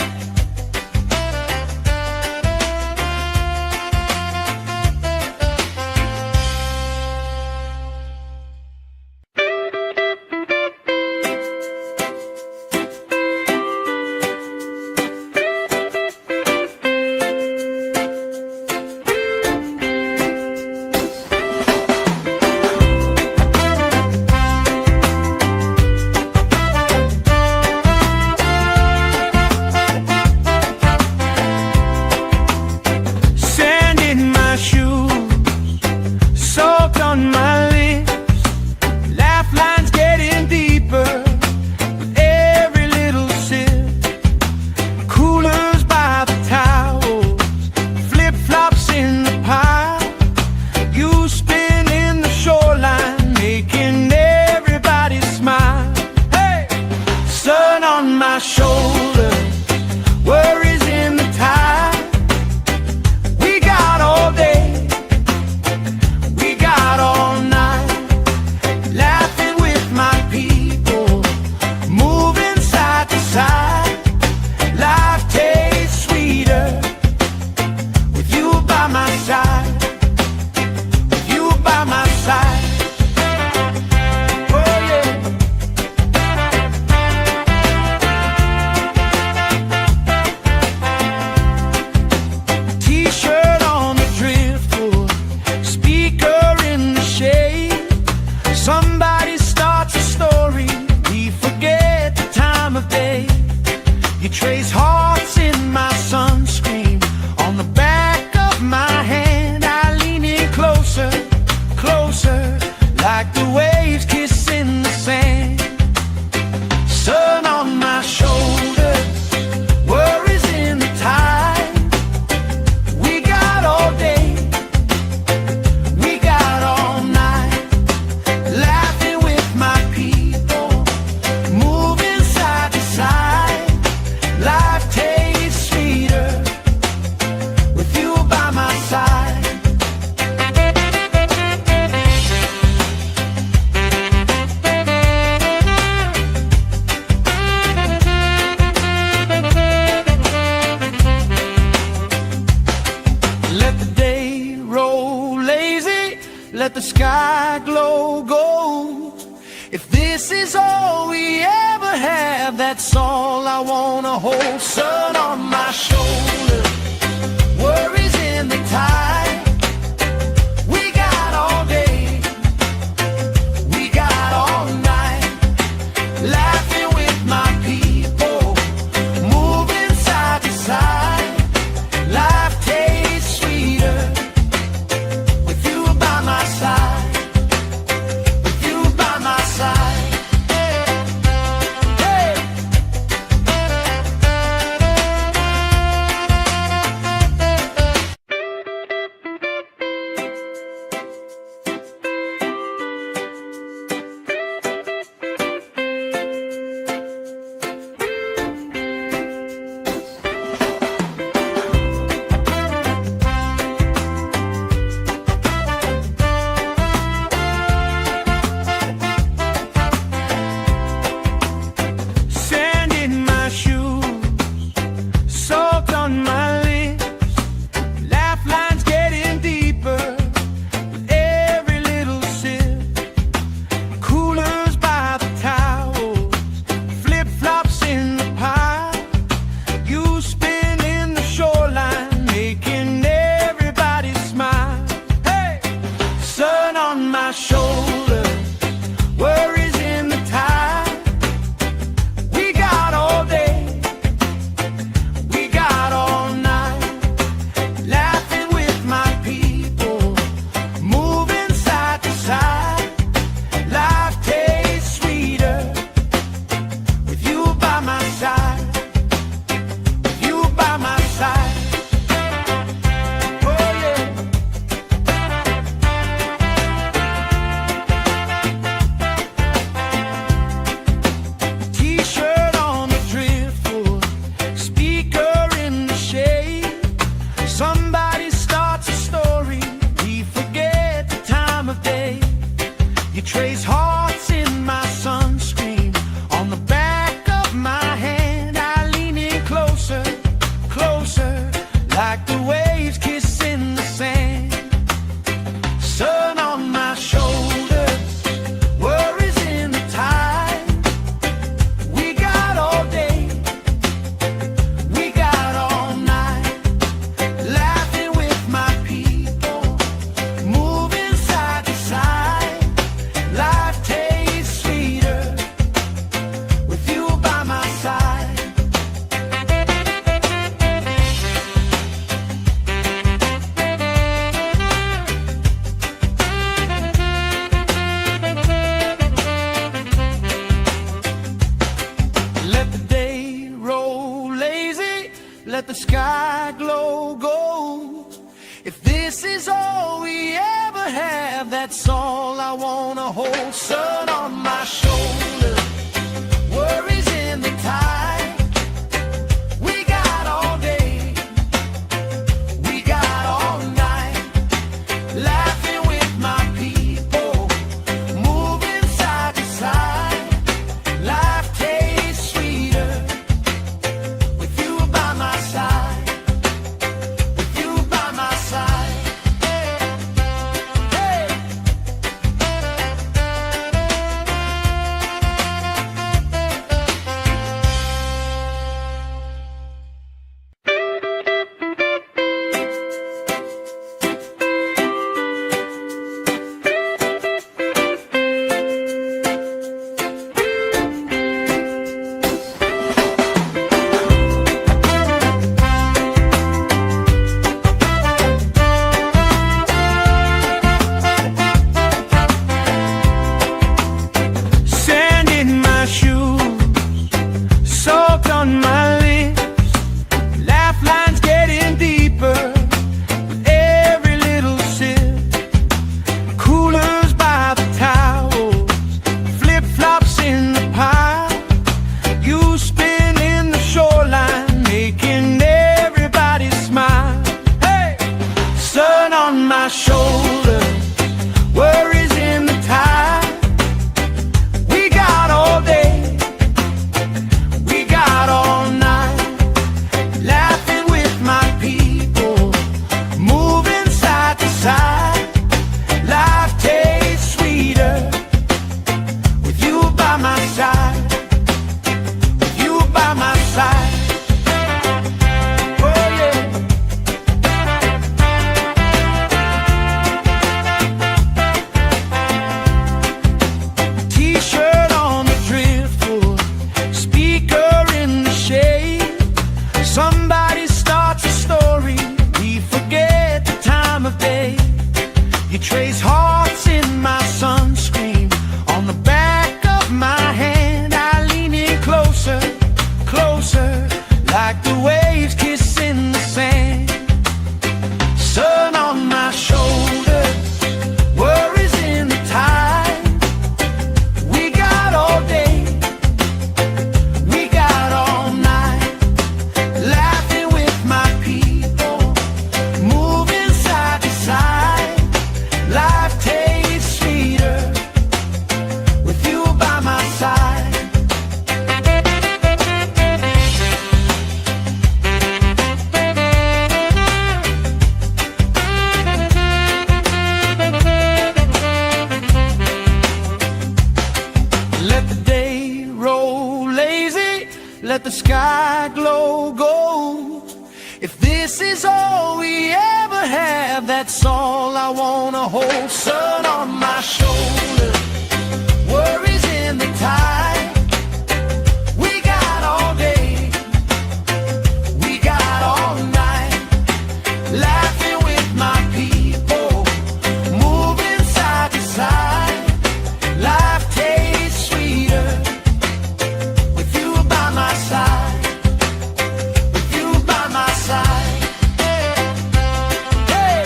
Sand in my shoes, salt on my lips, laugh lines getting deeper with every little sip. Coolers by the towels, flip-flops in the pile, you spinning the shoreline, making everybody smile. Hey! Sun on my shoulder, worries in the tide. We got all day, we got all night, laughing with my people, moving side to side. Life tastes sweeter with you by my side, with you by my side. Oh yeah. T-shirt on the driftwood, speaker in the shade. Somebody starts a story, we forget the time of day. You trace hearts in my sunscreen, on the back of my hand. I lean in closer, closer, like the waves kissing the sand. Sun on my shoulders, worries in the tide. We got all day, we got all night, laughing with my people, moving side to side. Life tastes sweeter with you by my side. Let the day roll lazy, let the sky glow gold. If this is all we ever have, that's all I wanna hold. Sun on my shoulder, worries in the tide. We got all day, we got all night, laughing with my people, moving side to side. Life tastes sweeter with you by my side, with you by my side. Hey. trace hearts in my sunscreen. On the back of my hand, I lean in closer, closer, like the waves kissing the sand. Sun on my shoulders, worries in the tide. We got all day, we got all night, laughing with my people, moving side to side. Life tastes sweeter with you by my side. Let the day roll lazy, let the sky glow gold. If this is all we ever have, that's all I wanna hold. Sun on my shoulder, worries in the tide. We got all day, we got all night, laughing with my people, moving side to side. Life tastes sweeter with you by my side, with you by my side. Hey. Sand in my shoes, salt on my lips, laugh lines getting deeper with every little sip. Coolers by the towels, flip-flops in the pile. You spin in the shoreline, making everybody smile. Hey! Sun on my shoulder, worries in the tide. We got all day, we got all night, laughing with my people, moving side to side. Life tastes sweeter with you by my side, with you by my side. Oh yeah. T-shirt on the driftwood, speaker in the shade. Somebody starts a story, we forget the time of day. You trace hearts in my sunscreen. On the back of my hand, I lean in closer, closer, like the waves kissing the sand. Sun on my shoulders, worries in the tide. We got all day, we got all night, laughing with my people, moving side to side. Life tastes sweeter with you by my side. Let the day roll lazy, let the sky glow gold. If this is all we ever have, that's all I wanna hold. Sun on my shoulder, worries in the tide. We got all day, we got all night, laughing with my people, moving side to side. Life tastes sweeter with you by my side, with you by my side. Hey.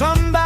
Somebody